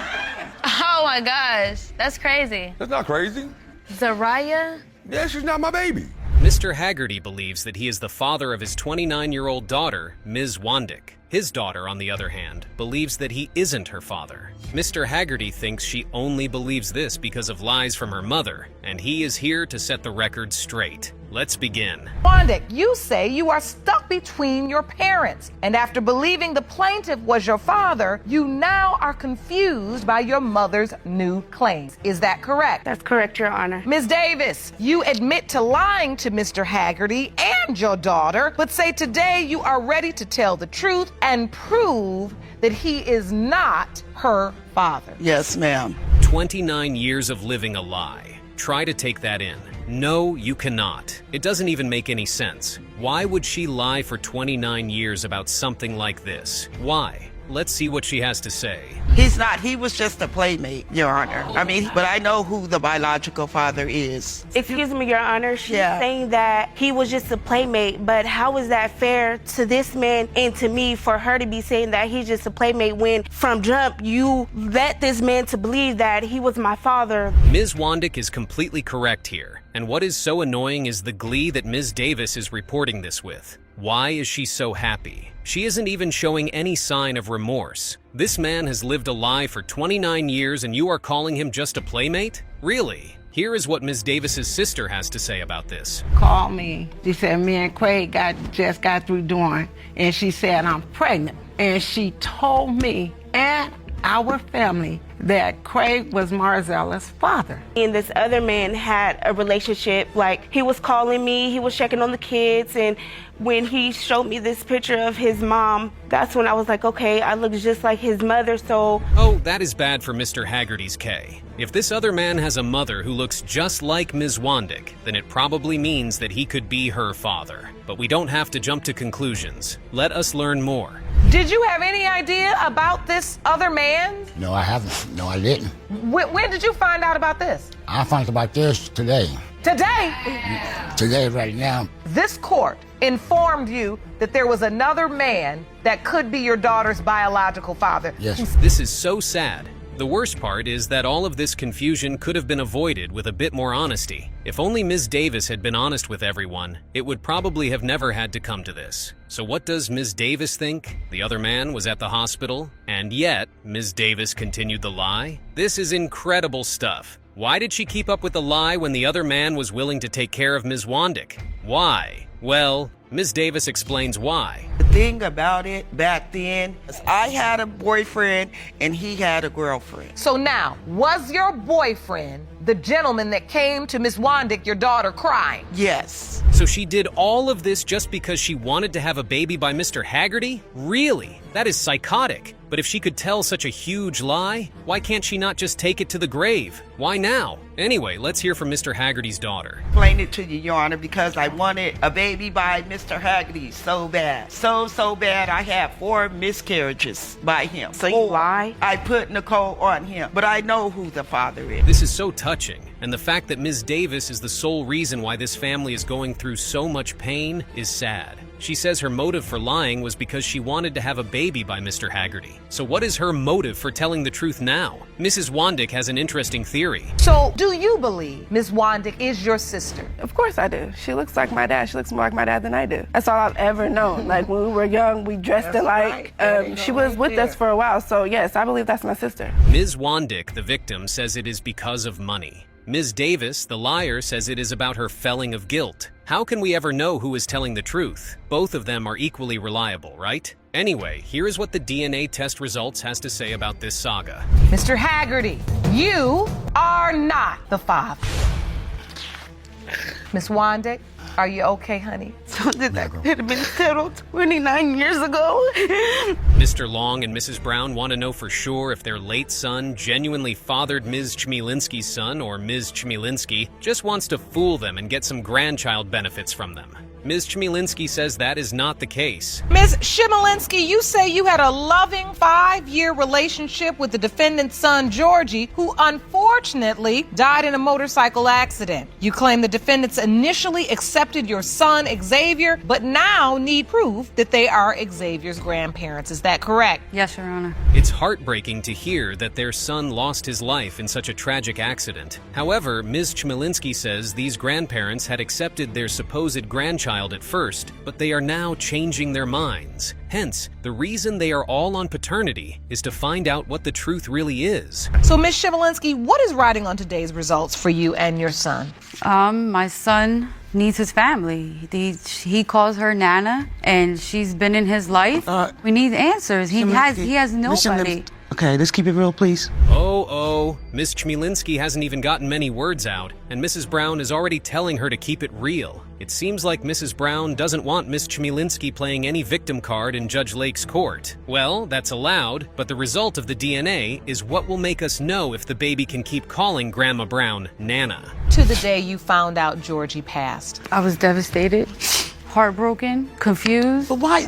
Oh my gosh, that's crazy. That's not crazy. Zariah? Yeah, she's not my baby. Mr. Haggerty believes that he is the father of his 29-year-old daughter, Ms. Wandick. His daughter, on the other hand, believes that he isn't her father. Mr. Haggerty thinks she only believes this because of lies from her mother, and he is here to set the record straight. Let's begin. Wandick, you say you are stuck between your parents, and after believing the plaintiff was your father, you now are confused by your mother's new claims. Is that correct? That's correct, Your Honor. Ms. Davis, you admit to lying to Mr. Haggerty and your daughter, but say today you are ready to tell the truth and prove that he is not her father. Yes, ma'am. 29 years of living a lie. Try to take that in. No, you cannot. It doesn't even make any sense. Why would she lie for 29 years about something like this? Why? Let's see what she has to say. He's not. He was just a playmate, Your Honor. But I know who the biological father is. Excuse me, Your Honor. She's saying that he was just a playmate, but how is that fair to this man and to me for her to be saying that he's just a playmate when from jump you led this man to believe that he was my father? Ms. Wandick is completely correct here. And what is so annoying is the glee that Ms. Davis is reporting this with. Why is she so happy? She isn't even showing any sign of remorse. This man has lived a lie for 29 years and you are calling him just a playmate? Really? Here is what Ms. Davis's sister has to say about this. Called me. She said me and Craig just got through doing, and she said I'm pregnant. And she told me and our family that Craig was Marzella's father. And this other man had a relationship, like he was calling me, he was checking on the kids, and when he showed me this picture of his mom, that's when I was like, okay, I look just like his mother, so... Oh, that is bad for Mr. Haggerty's K. If this other man has a mother who looks just like Ms. Wandick, then it probably means that he could be her father. But we don't have to jump to conclusions. Let us learn more. Did you have any idea about this other man? No, I haven't. No, I didn't. When did you find out about this? I found out about this today. Today? Today, right now. This court informed you that there was another man that could be your daughter's biological father. Yes. This is so sad. The worst part is that all of this confusion could have been avoided with a bit more honesty. If only Ms. Davis had been honest with everyone, it would probably have never had to come to this. So what does Ms. Davis think? The other man was at the hospital, and yet Ms. Davis continued the lie? This is incredible stuff. Why did she keep up with the lie when the other man was willing to take care of Ms. Wandick? Why? Well, Ms. Davis explains why. The thing about it back then is I had a boyfriend and he had a girlfriend. So now, was your boyfriend the gentleman that came to Miss Wandick, your daughter, crying? Yes. So she did all of this just because she wanted to have a baby by Mr. Haggerty? Really? That is psychotic. But if she could tell such a huge lie, why can't she not just take it to the grave? Why now? Anyway, let's hear from Mr. Haggerty's daughter. Explain it to you, Your Honor, because I wanted a baby by Mr. Haggerty so bad. So bad I had 4 miscarriages by him. So you lie? I put Nicole on him, but I know who the father is. This is so touching, and the fact that Ms. Davis is the sole reason why this family is going through so much pain is sad. She says her motive for lying was because she wanted to have a baby by Mr. Haggerty. So what is her motive for telling the truth now? Mrs. Wandick has an interesting theory. So, do you believe Ms. Wandick is your sister? Of course I do. She looks like my dad. She looks more like my dad than I do. That's all I've ever known. Like when we were young, we dressed alike. She was with us for a while. So yes, I believe that's my sister. Ms. Wandick, the victim, says it is because of money. Ms. Davis, the liar, says it is about her felling of guilt. How can we ever know who is telling the truth? Both of them are equally reliable, right? Anyway, here is what the DNA test results has to say about this saga. Mr. Haggerty, you are not the father. Miss Wandick, are you okay, honey? Something that could have been settled 29 years ago. Mr. Long and Mrs. Brown want to know for sure if their late son genuinely fathered Ms. Chmielewski's son, or Ms. Chmielewski just wants to fool them and get some grandchild benefits from them. Ms. Chmielewski says that is not the case. Ms. Chmielewski, you say you had a loving 5-year relationship with the defendant's son, Georgie, who unfortunately died in a motorcycle accident. You claim the defendants initially accepted your son, Xavier, but now need proof that they are Xavier's grandparents. Is that correct? Yes, Your Honor. It's heartbreaking to hear that their son lost his life in such a tragic accident. However, Ms. Chmielewski says these grandparents had accepted their supposed grandchild at first, but they are now changing their minds. Hence, the reason they are all on paternity is to find out what the truth really is. So, Ms. Chmielewski, what is riding on today's results for you and your son? My son needs his family. He calls her Nana, and she's been in his life. We need answers. He has nobody. Okay, let's keep it real, please. Oh, Miss Chmielewski hasn't even gotten many words out, and Mrs. Brown is already telling her to keep it real. It seems like Mrs. Brown doesn't want Miss Chmielewski playing any victim card in Judge Lake's court. Well, that's allowed, but the result of the DNA is what will make us know if the baby can keep calling Grandma Brown Nana. To the day you found out Georgie passed. I was devastated, heartbroken, confused. But why?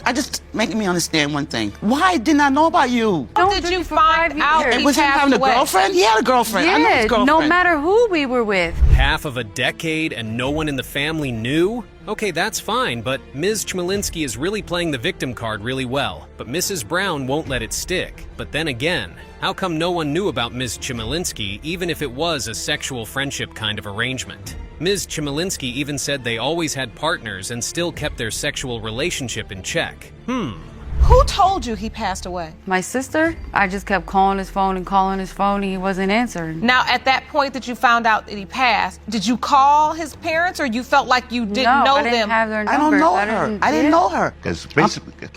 I just making me understand one thing. Why didn't I know about you? How did you find out he was he having a girlfriend? He had a girlfriend. I know his girlfriend. No matter who we were with. Half of a decade and no one in the family knew? Okay, that's fine, but Ms. Chmielewski is really playing the victim card really well, but Mrs. Brown won't let it stick. But then again, how come no one knew about Ms. Chmielewski, even if it was a sexual friendship kind of arrangement? Ms. Chmielewski even said they always had partners and still kept their sexual relationship in check. Who told you he passed away? My sister. I just kept calling his phone and he wasn't answering. Now, at that point that you found out that he passed, did you call his parents, or you felt like you didn't know I didn't them? have their I don't know her. I didn't know her. Because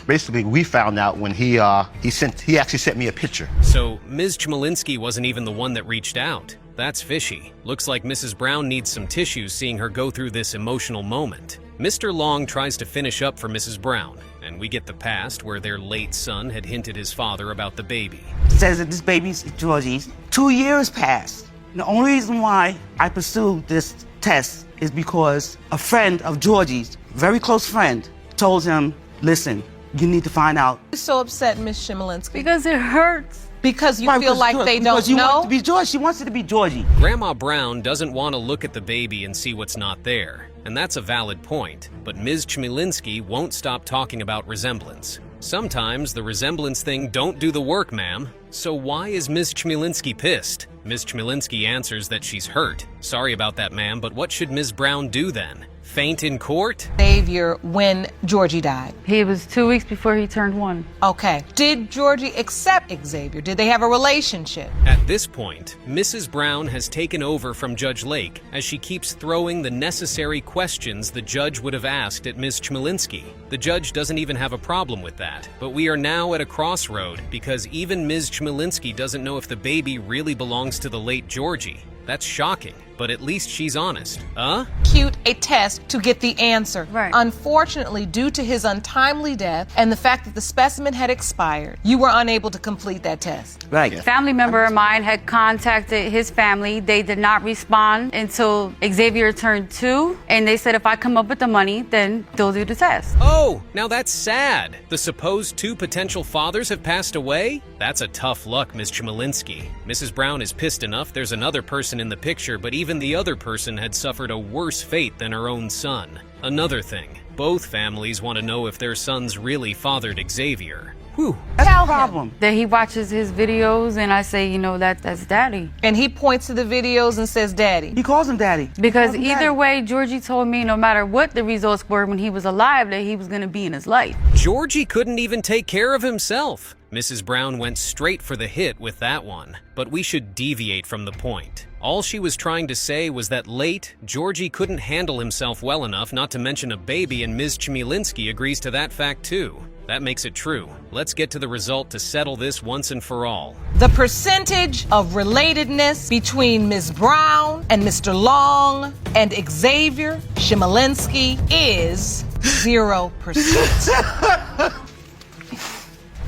basically, we found out when he actually sent me a picture. So Ms. Chmielewski wasn't even the one that reached out. That's fishy. Looks like Mrs. Brown needs some tissues seeing her go through this emotional moment. Mr. Long tries to finish up for Mrs. Brown, and we get the past where their late son had hinted his father about the baby. Says that this baby's Georgie's. 2 years passed. The only reason why I pursued this test is because a friend of Georgie's, very close friend, told him, listen, you need to find out. You're so upset, Miss Chmielewski. Because it hurts. Because you feel like they don't know? know? Want it to be George. She wants it to be Georgie. Grandma Brown doesn't want to look at the baby and see what's not there, and that's a valid point. But Ms. Chmielewski won't stop talking about resemblance. Sometimes the resemblance thing don't do the work, ma'am. So why is Ms. Chmielewski pissed? Ms. Chmielewski answers that she's hurt. Sorry about that, ma'am, but what should Ms. Brown do then? Faint in court? Xavier, when Georgie died. He was 2 weeks before he turned 1. Okay. Did Georgie accept Xavier? Did they have a relationship? At this point, Mrs. Brown has taken over from Judge Lake as she keeps throwing the necessary questions the judge would have asked at Ms. Chmielewski. The judge doesn't even have a problem with that, but we are now at a crossroad because even Ms. Chmielewski doesn't know if the baby really belongs to the late Georgie. That's shocking. but at least she's honest. Execute a test to get the answer. Right. Unfortunately, due to his untimely death and the fact that the specimen had expired, you were unable to complete that test. Right. A family member of mine had contacted his family. They did not respond until Xavier turned 2, and they said if I come up with the money, then they'll do the test. Oh, now that's sad. The supposed 2 potential fathers have passed away? That's a tough luck, Ms. Chmielewski. Mrs. Brown is pissed enough there's another person in the picture, but even the other person had suffered a worse fate than her own son. Another thing, both families want to know if their sons really fathered Xavier. Whew. That's the problem. That he watches his videos and I say, that's daddy. And he points to the videos and says daddy. He calls him daddy. Because either way, Georgie told me no matter what the results were when he was alive, that he was going to be in his life. Georgie couldn't even take care of himself. Mrs. Brown went straight for the hit with that one, but we should deviate from the point. All she was trying to say was that late, Georgie couldn't handle himself well enough not to mention a baby, and Ms. Chmielewski agrees to that fact too. That makes it true. Let's get to the result to settle this once and for all. The percentage of relatedness between Ms. Brown and Mr. Long and Xavier Chmielewski is 0%.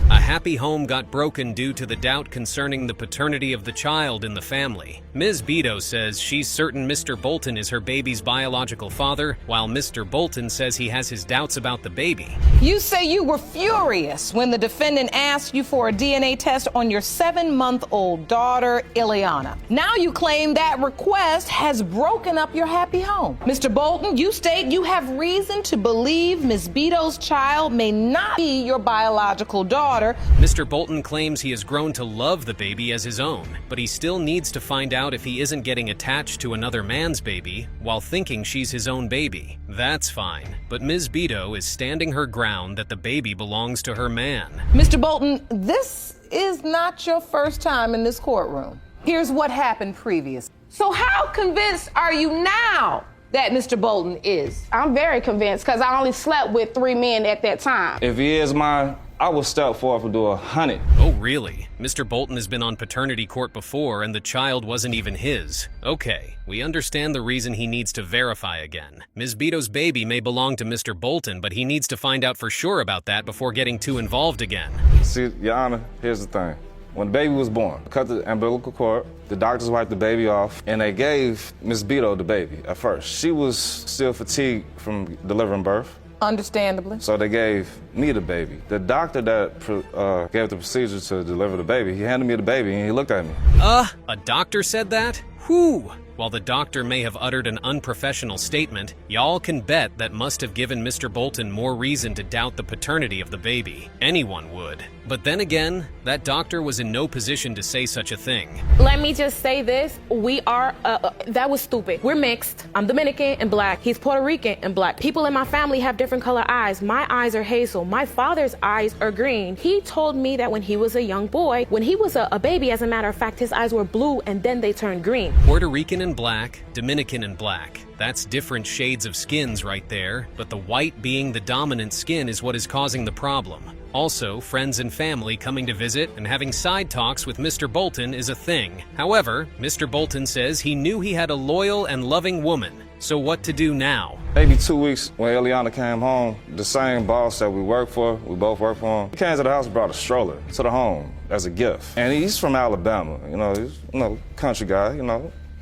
A happy home got broken due to the doubt concerning the paternity of the child in the family. Ms. Beto says she's certain Mr. Bolton is her baby's biological father, while Mr. Bolton says he has his doubts about the baby. You say you were furious when the defendant asked you for a DNA test on your 7-month-old daughter, Ileana. Now you claim that request has broken up your happy home. Mr. Bolton, you state you have reason to believe Ms. Beto's child may not be your biological daughter. Mr. Bolton claims he has grown to love the baby as his own, but he still needs to find out if he isn't getting attached to another man's baby while thinking she's his own baby. That's fine, but Ms. Beto is standing her ground that the baby belongs to her man. Mr. Bolton, this is not your first time in this courtroom. Here's what happened previous. So how convinced are you now that Mr. Bolton is? I'm very convinced because I only slept with 3 men at that time. If he is mine, I will step forward and do 100. Oh, really? Mr. Bolton has been on paternity court before and the child wasn't even his. Okay, we understand the reason he needs to verify again. Ms. Beto's baby may belong to Mr. Bolton, but he needs to find out for sure about that before getting too involved again. See, Your Honor, here's the thing. When the baby was born, cut the umbilical cord, the doctors wiped the baby off, and they gave Ms. Beto the baby at first. She was still fatigued from delivering birth. Understandably. So they gave me the baby. The doctor that gave the procedure to deliver the baby, he handed me the baby and he looked at me. A doctor said that? Whew. While the doctor may have uttered an unprofessional statement, y'all can bet that must have given Mr. Bolton more reason to doubt the paternity of the baby. Anyone would. But then again, that doctor was in no position to say such a thing. Let me just say this. We are, that was stupid. We're mixed. I'm Dominican and black. He's Puerto Rican and black. People in my family have different color eyes. My eyes are hazel. My father's eyes are green. He told me that when he was a young boy, when he was a baby, as a matter of fact, his eyes were blue and then they turned green. Puerto Rican and black, Dominican and black. That's different shades of skins right there, but the white being the dominant skin is what is causing the problem. Also, friends and family coming to visit and having side talks with Mr. Bolton is a thing. However, Mr. Bolton says he knew he had a loyal and loving woman. So what to do now? Maybe 2 weeks when Ileana came home, the same boss that we both work for him, he came to the house and brought a stroller to the home as a gift. And he's from Alabama, he's country guy,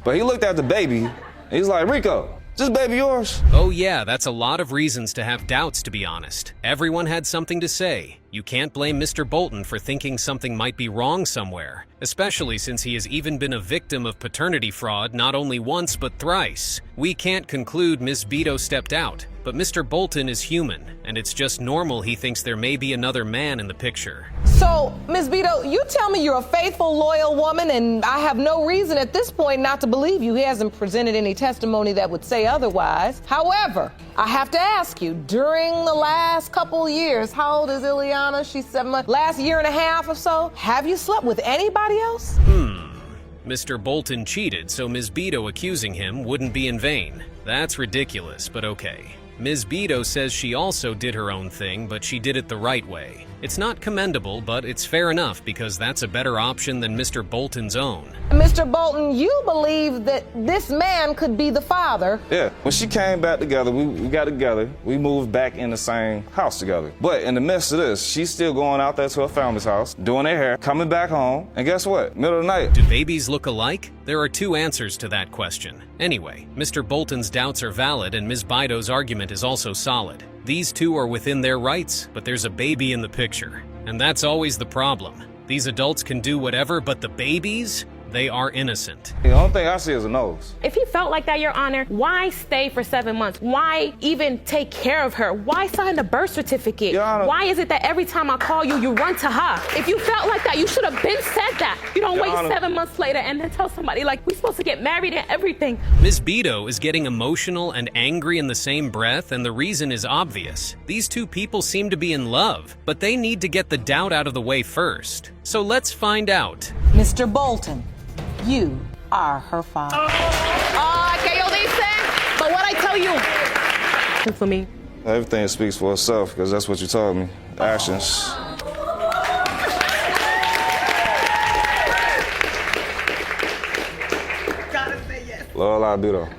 But he looked at the baby, and he's like, Rico, is this baby yours? Oh yeah, that's a lot of reasons to have doubts, to be honest. Everyone had something to say. You can't blame Mr. Bolton for thinking something might be wrong somewhere, especially since he has even been a victim of paternity fraud not only once but thrice. We can't conclude Ms. Beto stepped out, but Mr. Bolton is human, and it's just normal he thinks there may be another man in the picture. So, Ms. Beto, you tell me you're a faithful, loyal woman, and I have no reason at this point not to believe you. He hasn't presented any testimony that would say otherwise. However, I have to ask you, during the last couple years, how old is Ileana? She's 7 months. Last year and a half or so, have you slept with anybody else? Mr. Bolton cheated, so Ms. Beto accusing him wouldn't be in vain. That's ridiculous, but okay. Ms. Beto says she also did her own thing, but she did it the right way. It's not commendable, but it's fair enough because that's a better option than Mr. Bolton's own. Mr. Bolton, you believe that this man could be the father. Yeah, when she came back together, we got together, we moved back in the same house together. But in the midst of this, she's still going out there to her family's house, doing their hair, coming back home, and guess what? Middle of the night. Do babies look alike? There are two answers to that question. Anyway, Mr. Bolton's doubts are valid and Ms. Bido's argument is also solid. These two are within their rights, but there's a baby in the picture. And that's always the problem. These adults can do whatever, but the babies? They are innocent. The only thing I see is a nose. If he felt like that, Your Honor, why stay for 7 months? Why even take care of her? Why sign the birth certificate? Why is it that every time I call you, you run to her? If you felt like that, you should have been said that. You don't wait 7 months later and then tell somebody, like, we're supposed to get married and everything. Ms. Bido is getting emotional and angry in the same breath, and the reason is obvious. These two people seem to be in love, but they need to get the doubt out of the way first. So let's find out. Mr. Bolton, you are her father. Que yo dice, but what I tell you. For me. Everything speaks for itself, because that's what you told me. Actions. Gotta say yes. Lord, I do though.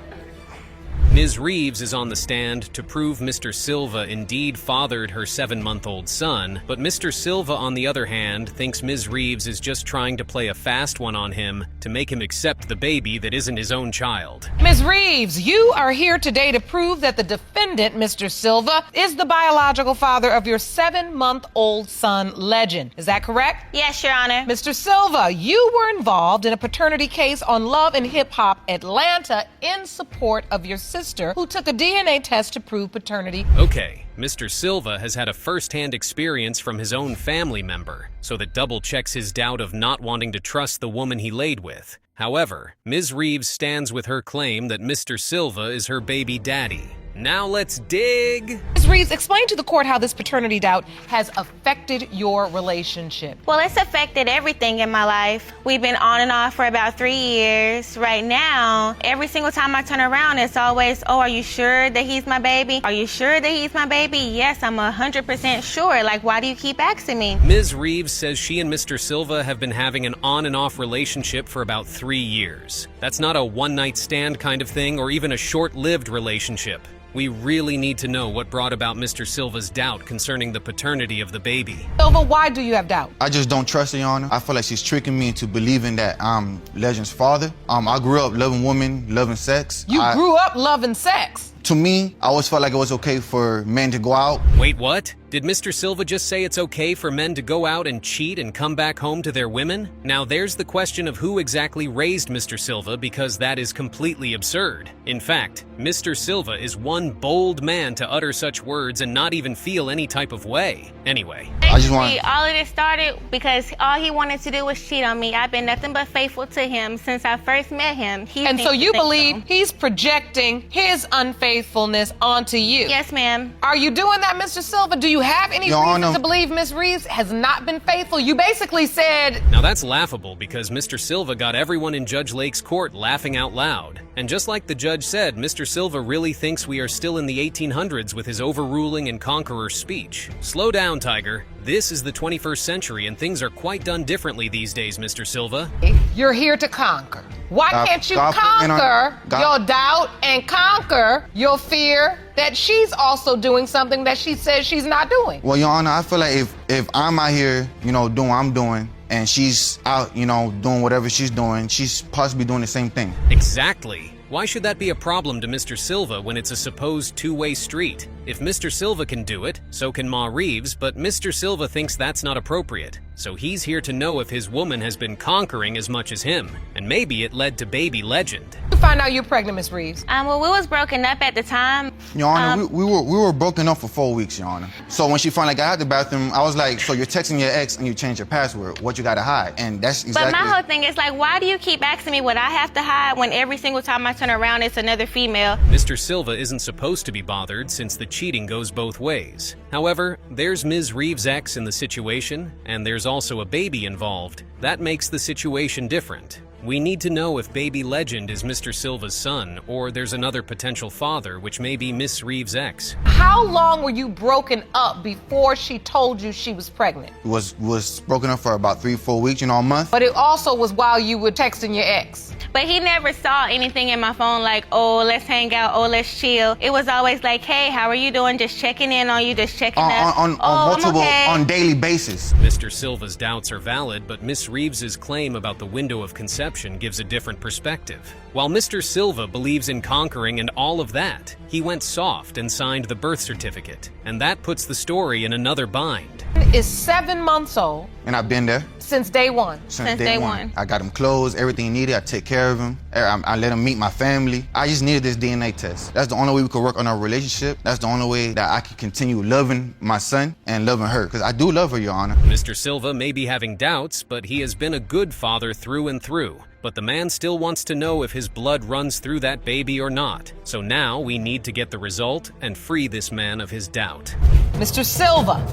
Ms. Reeves is on the stand to prove Mr. Silva indeed fathered her 7-month-old son, but Mr. Silva, on the other hand, thinks Ms. Reeves is just trying to play a fast one on him to make him accept the baby that isn't his own child. Ms. Reeves, you are here today to prove that the defendant, Mr. Silva, is the biological father of your 7-month-old son, Legend. Is that correct? Yes, Your Honor. Mr. Silva, you were involved in a paternity case on Love and Hip Hop Atlanta in support of your sister, who took a DNA test to prove paternity. Okay, Mr. Silva has had a first-hand experience from his own family member, so that double-checks his doubt of not wanting to trust the woman he laid with. However, Ms. Reeves stands with her claim that Mr. Silva is her baby daddy. Now let's dig. Ms. Reeves, explain to the court how this paternity doubt has affected your relationship. Well, it's affected everything in my life. We've been on and off for about 3 years. Right now, every single time I turn around, it's always, oh, are you sure that he's my baby? Are you sure that he's my baby? Yes, I'm 100% sure. Like, why do you keep asking me? Ms. Reeves says she and Mr. Silva have been having an on and off relationship for about 3 years. That's not a one-night stand kind of thing or even a short-lived relationship. We really need to know what brought about Mr. Silva's doubt concerning the paternity of the baby. Silva, why do you have doubt? I just don't trust her, Your Honor. I feel like she's tricking me into believing that I'm Legend's father. I grew up loving women, loving sex. You grew up loving sex? To me, I always felt like it was okay for men to go out. Wait, what? Did Mr. Silva just say it's okay for men to go out and cheat and come back home to their women? Now there's the question of who exactly raised Mr. Silva, because that is completely absurd. In fact, Mr. Silva is one bold man to utter such words and not even feel any type of way. Anyway. All of this started because all he wanted to do was cheat on me. I've been nothing but faithful to him since I first met him. And so you believe he's projecting his unfaithfulness onto you? Yes, ma'am. Are you doing that, Mr. Silva? Do you have any reason to believe Ms. Reeves has not been faithful? You basically said... Now that's laughable because Mr. Silva got everyone in Judge Lake's court laughing out loud. And just like the judge said, Mr. Silva really thinks we are still in the 1800s with his overruling and conqueror speech. Slow down, Tiger. This is the 21st century and things are quite done differently these days, Mr. Silva. You're here to conquer. Why can't you conquer your doubt and conquer your fear that she's also doing something that she says she's not doing? Well, Your Honor, I feel like if I'm out here, doing what I'm doing, and she's out, doing whatever she's doing, she's possibly doing the same thing. Exactly. Why should that be a problem to Mr. Silva when it's a supposed two-way street? If Mr. Silva can do it, so can Ma Reeves, but Mr. Silva thinks that's not appropriate. So he's here to know if his woman has been conquering as much as him, and maybe it led to baby Legend. You find out you're pregnant, Ms. Reeves? Well, we was broken up at the time. Your Honor, we were broken up for 4 weeks, Your Honor. So when she finally got out the bathroom, I was like, so you're texting your ex and you changed your password. What you gotta hide? And that's exactly... But my whole thing is like, why do you keep asking me what I have to hide when every single time I turn around it's another female? Mr. Silva isn't supposed to be bothered since the cheating goes both ways. However, there's Ms. Reeves' ex in the situation, and there's also a baby involved. That makes the situation different. We need to know if baby Legend is Mr. Silva's son, or there's another potential father, which may be Miss Reeves' ex. How long were you broken up before she told you she was pregnant? Was broken up for about 3-4 weeks, a month. But it also was while you were texting your ex. But he never saw anything in my phone like, oh, let's hang out, oh, let's chill. It was always like, hey, how are you doing? Just checking in on you, just checking up. On daily basis. Mr. Silva's doubts are valid, but Miss Reeves' claim about the window of conception gives a different perspective. While Mr. Silva believes in conquering and all of that, he went soft and signed the birth certificate. And that puts the story in another bind. Is 7 months old. And I've been there. Since day one. Since day one. I got him clothes, everything he needed. I take care of him. I let him meet my family. I just needed this DNA test. That's the only way we could work on our relationship. That's the only way that I can continue loving my son and loving her. Because I do love her, Your Honor. Mr. Silva may be having doubts, but he has been a good father through and through. But the man still wants to know if his blood runs through that baby or not. So now we need to get the result and free this man of his doubt. Mr. Silva,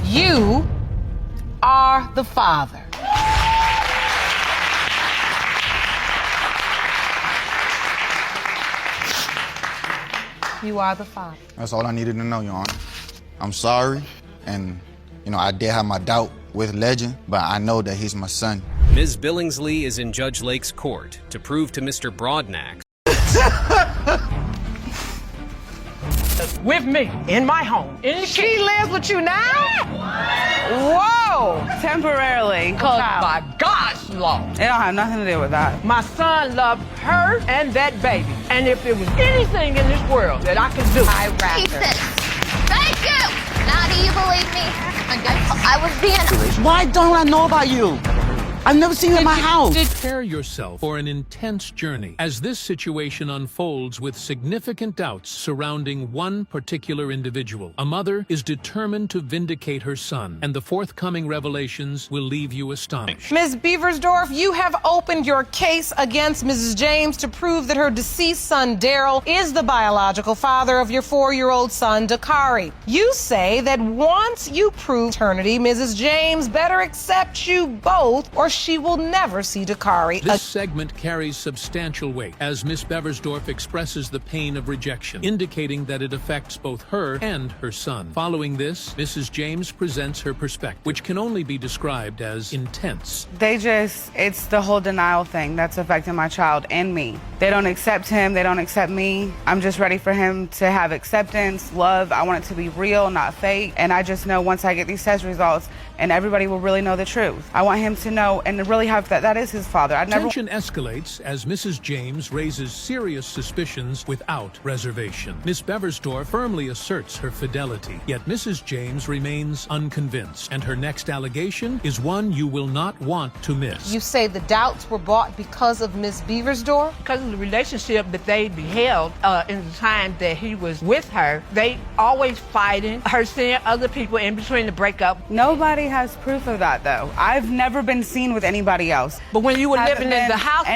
you are the father. You are the father. That's all I needed to know, Your Honor. I'm sorry, and, I did have my doubt with Legend, but I know that he's my son. Ms. Billingsley is in Judge Lake's court to prove to Mr. Broadnax With me, in my home. She lives with you now? Whoa! Temporarily. Because by God's law. It don't have nothing to do with that. My son loved her and that baby. And if there was anything in this world that I could do, I rather. Thank you! Now do you believe me? I was being... Why don't I know about you? I've never seen you in my house. Prepare yourself for an intense journey as this situation unfolds with significant doubts surrounding one particular individual. A mother is determined to vindicate her son, and the forthcoming revelations will leave you astonished. Ms. Beversdorf, you have opened your case against Mrs. James to prove that her deceased son, Daryl, is the biological father of your 4-year-old son, Dakari. You say that once you prove paternity, Mrs. James better accept you both, or she will never see Dakari. This segment carries substantial weight as Miss Beversdorf expresses the pain of rejection, indicating that it affects both her and her son. Following this, Mrs. James presents her perspective, which can only be described as intense. It's the whole denial thing that's affecting my child and me. They don't accept him, they don't accept me. I'm just ready for him to have acceptance, love. I want it to be real, not fake. And I just know once I get these test results, and everybody will really know the truth. I want him to know and to really have that is his father. Tension escalates as Mrs. James raises serious suspicions without reservation. Miss Beversdorf firmly asserts her fidelity, yet Mrs. James remains unconvinced, and her next allegation is one you will not want to miss. You say the doubts were brought because of Miss Beversdorf? Because of the relationship that they beheld in the time that he was with her, they always fighting, her seeing other people in between the breakup. Nobody has proof of that, though. I've never been seen with anybody else. But when you were living in the house,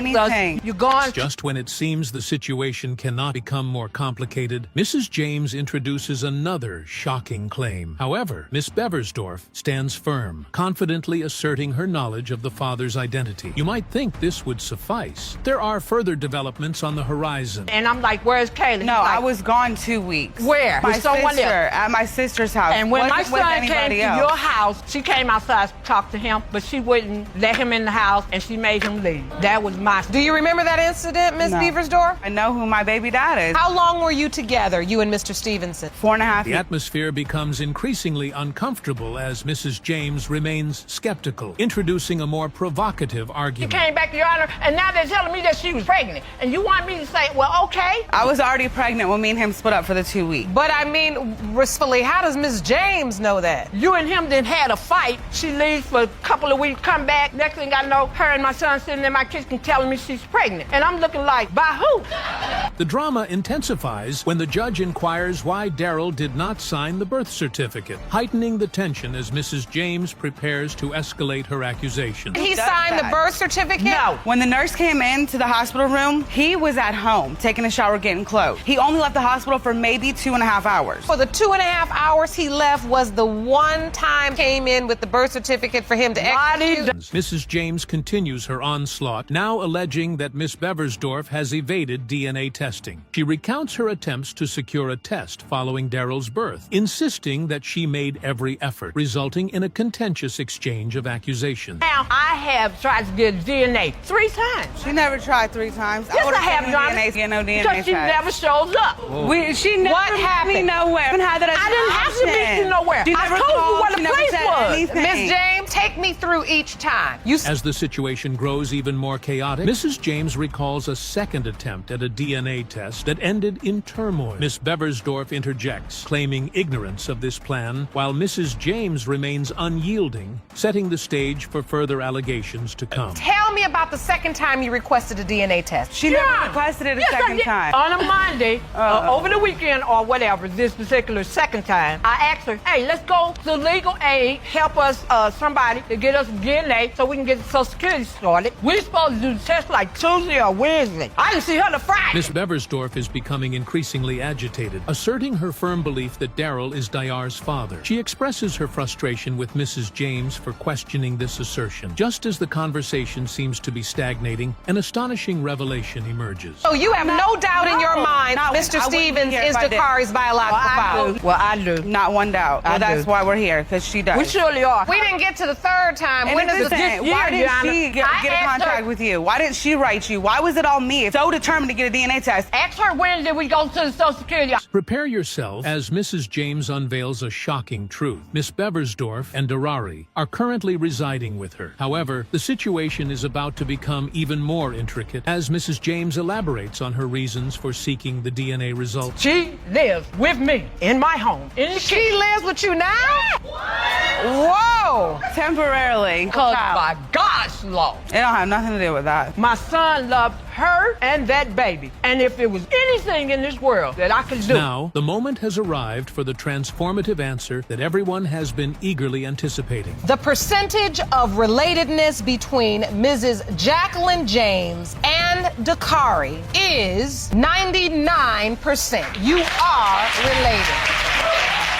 you're gone. Just when it seems the situation cannot become more complicated, Mrs. James introduces another shocking claim. However, Miss Beversdorf stands firm, confidently asserting her knowledge of the father's identity. You might think this would suffice. There are further developments on the horizon. And I'm like, where's Kaylee? No, I was gone 2 weeks. Where? My With someone sister, else? at my sister's house. And when my son came to else. your house, she came outside to talk to him, but she wouldn't let him in the house, and she made him leave. That was my... Do you remember that incident, Miss Beversdorf? I know who my baby dad is. How long were you together, you and Mr. Stevenson? 4.5 years. The atmosphere becomes increasingly uncomfortable as Mrs. James remains skeptical, introducing a more provocative She argument. came back to your honor, and now they're telling me that she was pregnant. And you want me to say, well, okay? I was already pregnant when me and him split up for the 2 weeks. But I mean, respectfully, how does Miss James know that? You and him then had a fight. She leaves for a couple of weeks, come back. Next thing I know, her and my son sitting in my kitchen telling me she's pregnant. And I'm looking like, by who? The drama intensifies when the judge inquires why Daryl did not sign the birth certificate, heightening the tension as Mrs. James prepares to escalate her accusation. He signed the birth certificate? No. When the nurse came into the hospital room, he was at home, taking a shower, getting clothes. He only left the hospital for maybe 2.5 hours. For the 2.5 hours he left was the one time came in with the birth certificate for him to execute. Mrs. James continues her onslaught, now alleging that Miss Beversdorf has evaded DNA testing. She recounts her attempts to secure a test following Daryl's birth, insisting that she made every effort, resulting in a contentious exchange of accusations. Now, I have tried to get DNA 3 times. She never tried 3 times. Yes, I have, no Johnny. DNA, get no DNA because she test. never shows up. She never what happened? Me nowhere. I didn't have to meet you nowhere. She I never told called, you where she the never place said was. anything. Miss James, take me through each time. As the situation grows even more chaotic, Mrs. James recalls a second attempt at a DNA test that ended in turmoil. Miss Beversdorf interjects, claiming ignorance of this plan, while Mrs. James remains unyielding, setting the stage for further allegations to come. Tell me about the second time you requested a DNA test. She never requested it a second time. On a Monday, over the weekend or whatever, this particular second time, I asked her, hey, let's go to legal aid, help us, somebody to get us DNA so we can get the Social Security started. We're supposed to do the test like Tuesday or Wednesday. I didn't see her till Friday. Miss Beversdorf is becoming increasingly agitated, asserting her firm belief that Daryl is Dayar's father. She expresses her frustration with Mrs. James for questioning this assertion. Just as the conversation seems to be stagnating, an astonishing revelation emerges. So you have no doubt in your mind Mr. Stevens is Dakari's biological father? Well, I do. Not one doubt. Well, that's why we're here, because she does. We surely are. We didn't get to the third time. And When it's is the this same. year, Why didn't she get a asked contract her- with you? Why didn't she write you? Why was it all me? So determined to get a DNA test. Ask her when did we go to the Social Security. Prepare yourself as Mrs. James unveils a shocking truth. Miss Beversdorf and Darari are currently residing with her. However, the situation is about to become even more intricate as Mrs. James elaborates on her reasons for seeking the DNA results. She lives with me in my home. She lives with you now? Whoa! Temporarily. Because by God's law, It don't have nothing to do with that. my son loved her and that baby. And if there was anything in this world that I could do. Now, the moment has arrived for the transformative answer that everyone has been eagerly anticipating. The percentage of relatedness between Mrs. Jacqueline James and Dakari is 99%. You are related.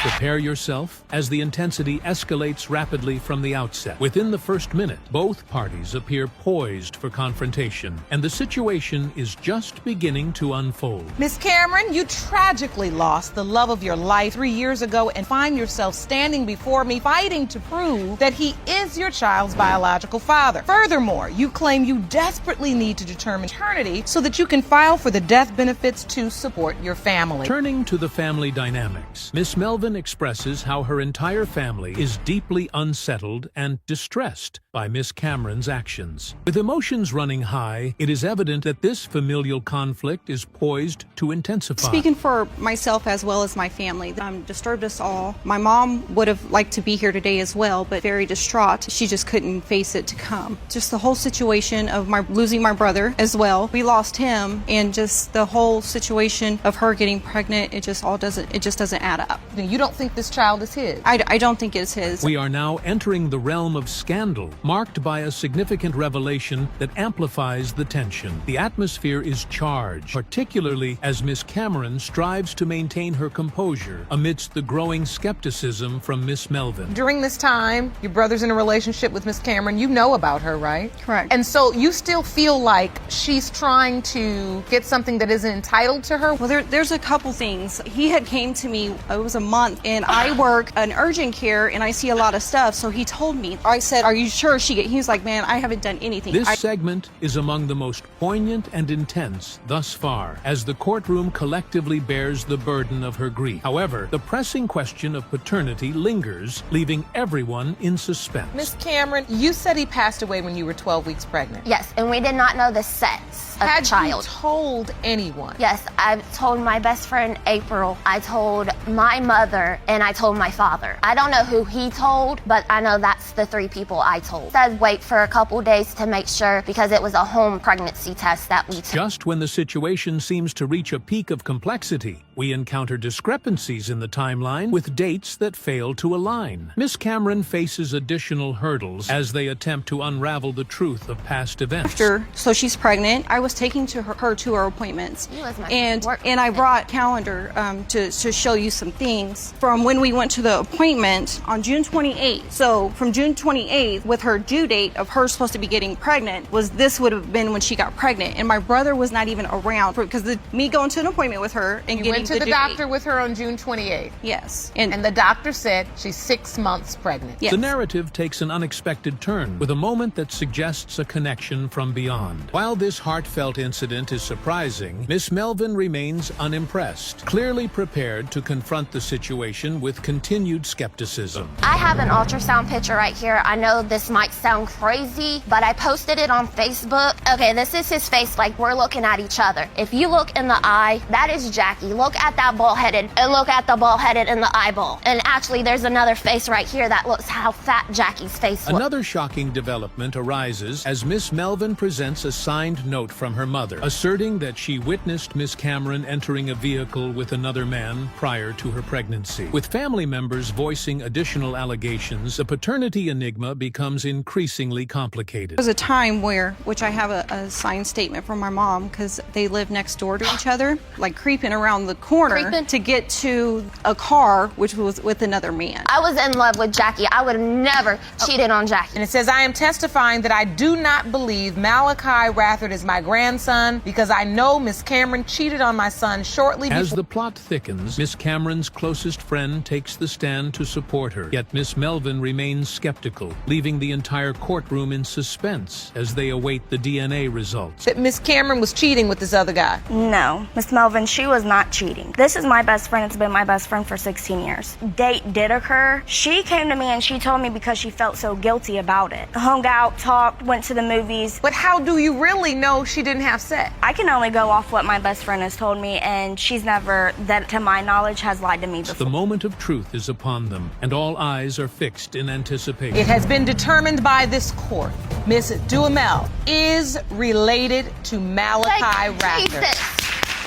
Prepare yourself as the intensity escalates rapidly from the outset. Within the first minute, both parties appear poised for confrontation, and the situation is just beginning to unfold. Miss Cameron, you tragically lost the love of your life 3 years ago and find yourself standing before me fighting to prove that he is your child's biological father. Furthermore, you claim you desperately need to determine paternity so that you can file for the death benefits to support your family. Turning to the family dynamics, Miss Melvin expresses how her entire family is deeply unsettled and distressed by Miss Cameron's actions. With emotions running high, it is evident that this familial conflict is poised to intensify. Speaking for myself as well as my family, disturbed us all. My mom would have liked to be here today as well, but very distraught. She just couldn't face it to come. Just the whole situation of losing my brother as well. We lost him, and just the whole situation of her getting pregnant, it just doesn't add up. You don't think this child is his? I don't think it's his. We are now entering the realm of scandal, marked by a significant revelation that amplifies the tension. The atmosphere is charged, particularly as Miss Cameron strives to maintain her composure amidst the growing skepticism from Miss Melvin. During this time, your brother's in a relationship with Miss Cameron. You know about her, right? Correct. And so you still feel like she's trying to get something that isn't entitled to her? Well, there's a couple things. He had came to me, it was a month, and I work an urgent care and I see a lot of stuff, so he told me. I said, are you sure he was like, man, I haven't done anything. This segment is among the most poignant and intense thus far, as the courtroom collectively bears the burden of her grief. However, the pressing question of paternity lingers, leaving everyone in suspense. Miss Cameron, you said he passed away when you were 12 weeks pregnant. Yes, and we did not know the sex of the child. Had you told anyone? Yes, I told my best friend April, I told my mother, and I told my father. I don't know who he told, but I know that's the 3 people I told. result. Said wait for a couple days to make sure because it was a home pregnancy test that we took. Just when the situation seems to reach a peak of complexity, we encounter discrepancies in the timeline with dates that fail to align. Miss Cameron faces additional hurdles as they attempt to unravel the truth of past events. So she's pregnant. I was taking her to her appointments, and I brought a calendar to show you some things from when we went to the appointment on June 28th. So from June 28th, with her due date of her supposed to be getting pregnant, this would have been when she got pregnant, and my brother was not even around because me going to an appointment with her and you went to the doctor with her on June 28th. Yes, and the doctor said she's 6 months pregnant. The narrative takes an unexpected turn with a moment that suggests a connection from beyond. While this heartfelt incident is surprising, Miss Melvin remains unimpressed, clearly prepared to confront the situation with continued skepticism. I have an ultrasound picture right here. I know this might sound crazy, but I posted it on Facebook. Okay, this is his face, like we're looking at each other. If you look in the eye, that is Jackie. Look at that bald-headed, and look at the bald-headed in the eyeball. And actually, there's another face right here that looks how fat Jackie's face was. Another shocking development arises as Miss Melvin presents a signed note from her mother, asserting that she witnessed Miss Cameron entering a vehicle with another man prior to her pregnancy. With family members voicing additional allegations, the paternity enigma becomes increasingly complicated. There was a time which I have a signed statement from my mom because they live next door to each other, like creeping around the corner to get to a car which was with another man. I was in love with Jackie. I would have never cheated on Jackie. And it says, I am testifying that I do not believe Malachi Rathard is my grandson because I know Miss Cameron cheated on my son shortly before. As the plot thickens, Miss Cameron's closest friend takes the stand to support her, yet Miss Melvin remains skeptical, leaving the entire courtroom in suspense as they await the DNA results. That Miss Cameron was cheating with this other guy. No, Miss Melvin, she was not cheating. This is my best friend. It's been my best friend for 16 years. Date did occur. She came to me and she told me because she felt so guilty about it. Hung out, talked, went to the movies. But how do you really know she didn't have sex? I can only go off what my best friend has told me, and she's never, that to my knowledge, has lied to me before. The moment of truth is upon them, and all eyes are fixed in anticipation. It has been determined by this court. Miss Duhamel is related to Malachi Rathard.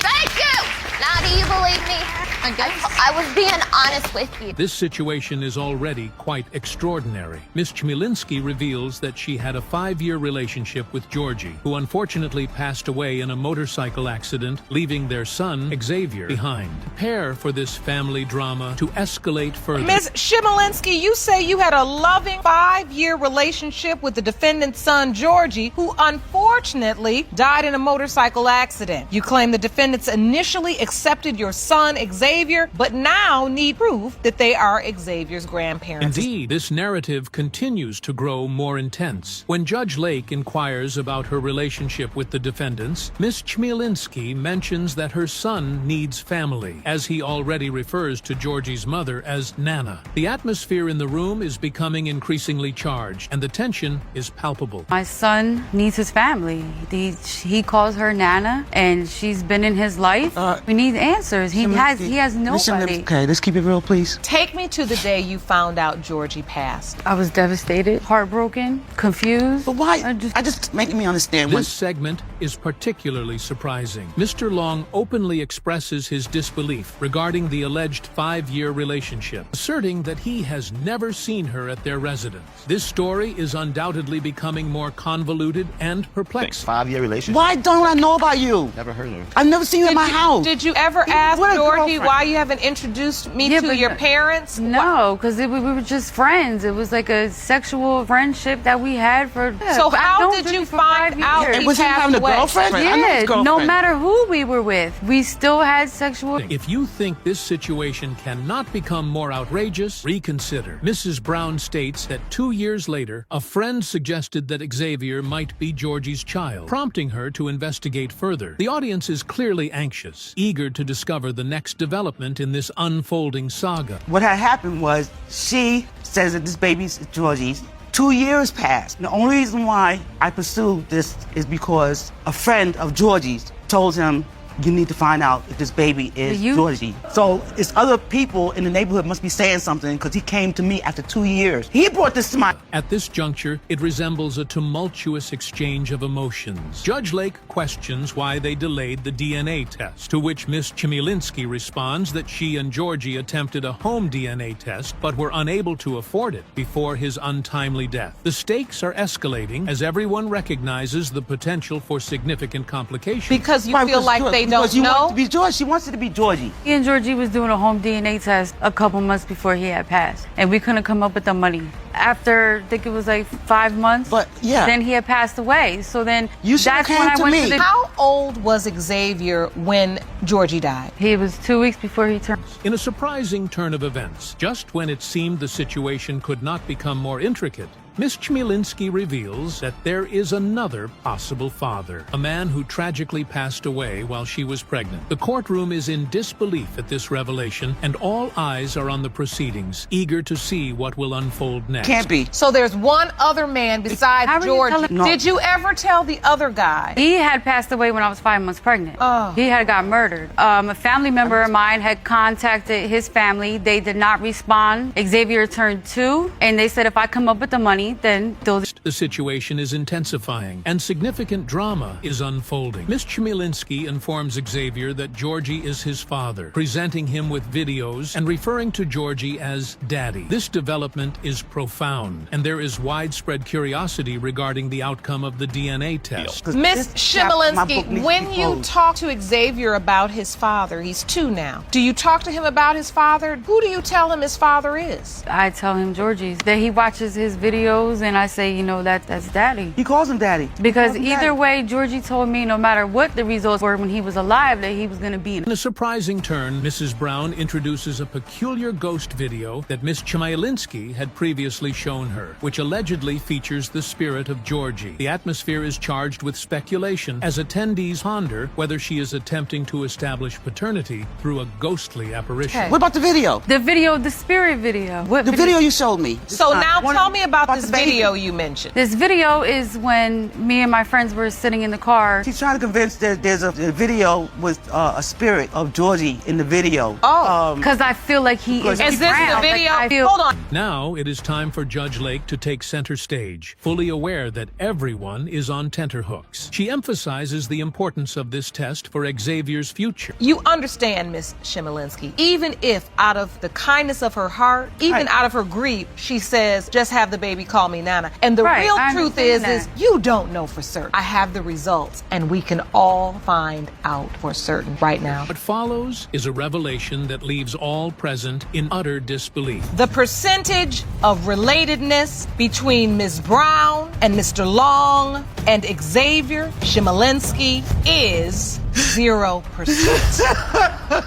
Thank you! Now do you believe me? I was being honest with you. This situation is already quite extraordinary. Miss Chmielewski reveals that she had a 5-year relationship with Georgie, who unfortunately passed away in a motorcycle accident, leaving their son, Xavier, behind. Prepare for this family drama to escalate further. Miss Chmielewski, you say you had a loving 5-year relationship with the defendant's son, Georgie, who unfortunately died in a motorcycle accident. You claim the defendants initially accepted your son, Xavier, but now need proof that they are Xavier's grandparents. Indeed, this narrative continues to grow more intense. When Judge Lake inquires about her relationship with the defendants, Miss Chmielewski mentions that her son needs family, as he already refers to Georgie's mother as Nana. The atmosphere in the room is becoming increasingly charged, and the tension is palpable. My son needs his family. He calls her Nana, and she's been in his life. We need answers. He has nobody. Okay, let's keep it real, please. Take me to the day you found out Georgie passed. I was devastated, heartbroken, confused. But why? I just making me understand. This segment is particularly surprising. Mr. Long openly expresses his disbelief regarding the alleged 5-year relationship, asserting that he has never seen her at their residence. This story is undoubtedly becoming more convoluted and perplexing. 5-year relationship? Why don't I know about you? Never heard of her. I've never seen you in my house. Did you ever ask Georgie why you haven't introduced me to your parents? No, because we were just friends. It was like a sexual friendship that we had for. So how did you find out? And was he having a girlfriend? Yeah, no matter who we were with, we still had sexual. If you think this situation cannot become more outrageous, reconsider. Mrs. Brown states that 2 years later, a friend suggested that Xavier might be Georgie's child, prompting her to investigate further. The audience is clearly anxious, eager to discover the next development in this unfolding saga. What had happened was she says that this baby's Georgie's. 2 years passed. The only reason why I pursued this is because a friend of Georgie's told him you need to find out if this baby is Georgie. So it's other people in the neighborhood must be saying something because he came to me after 2 years. He brought this to my... At this juncture, it resembles a tumultuous exchange of emotions. Judge Lake questions why they delayed the DNA test, to which Miss Chmielewski responds that she and Georgie attempted a home DNA test but were unable to afford it before his untimely death. The stakes are escalating as everyone recognizes the potential for significant complications. Because you feel like they don't Because you know? want it to be George. She wants it to be Georgie. He and Georgie was doing a home DNA test a couple months before he had passed, and we couldn't come up with the money. After, I think it was like 5 months, then he had passed away. So then that's when I went to the... How old was Xavier when Georgie died? He was 2 weeks before he turned... In a surprising turn of events, just when it seemed the situation could not become more intricate, Miss Chmielewski reveals that there is another possible father, a man who tragically passed away while she was pregnant. The courtroom is in disbelief at this revelation, and all eyes are on the proceedings, eager to see what will unfold next. Can't be. So there's one other man besides Georgie. No. Did you ever tell the other guy? He had passed away when I was 5 months pregnant. He had got murdered. A family member of mine had contacted his family. They did not respond. Xavier turned 2, and they said if I come up with the money, then they'll... The situation is intensifying, and significant drama is unfolding. Miss Chmielewski informs Xavier that Georgie is his father, presenting him with videos and referring to Georgie as Daddy. This development is profound, and there is widespread curiosity regarding the outcome of the DNA test. Miss Chmielewski, when you talk to Xavier about his father, he's 2 now. Do you talk to him about his father? Who do you tell him his father is? I tell him Georgie's. That he watches his videos, and I say, you know, that's Daddy. He calls him Daddy. Because either way, Georgie told me no matter what the results were when he was alive, that he was going to be in. In a surprising turn, Mrs. Brown introduces a peculiar ghost video that Miss Chmielewski had previously shown her, which allegedly features the spirit of Georgie. The atmosphere is charged with speculation as attendees ponder whether she is attempting to establish paternity through a ghostly apparition. What about the video? The video, the spirit video. What video you showed me. So now tell me about this video you mentioned. This video is when me and my friends were sitting in the car. She's trying to convince that there's a video with a spirit of Georgie in the video. Because I feel like he is. Is this the video? Hold on. Now it is time for Judge Lake to take center stage, fully aware that everyone is on tenterhooks. She emphasizes the importance of this test for Xavier's future. You understand, Miss Chmielewski, even if out of the kindness of her heart, even out of her grief, she says, just have the baby call me Nana. And the real truth is you don't know for certain. I have the results, and we can all find out for certain right now. What follows is a revelation that leaves all present in utter disbelief. The percentage of relatedness between Ms. Brown and Mr. Long and Xavier Chmielewski is 0%.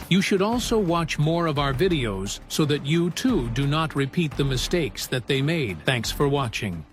You should also watch more of our videos so that you too do not repeat the mistakes that they made. Thanks for watching.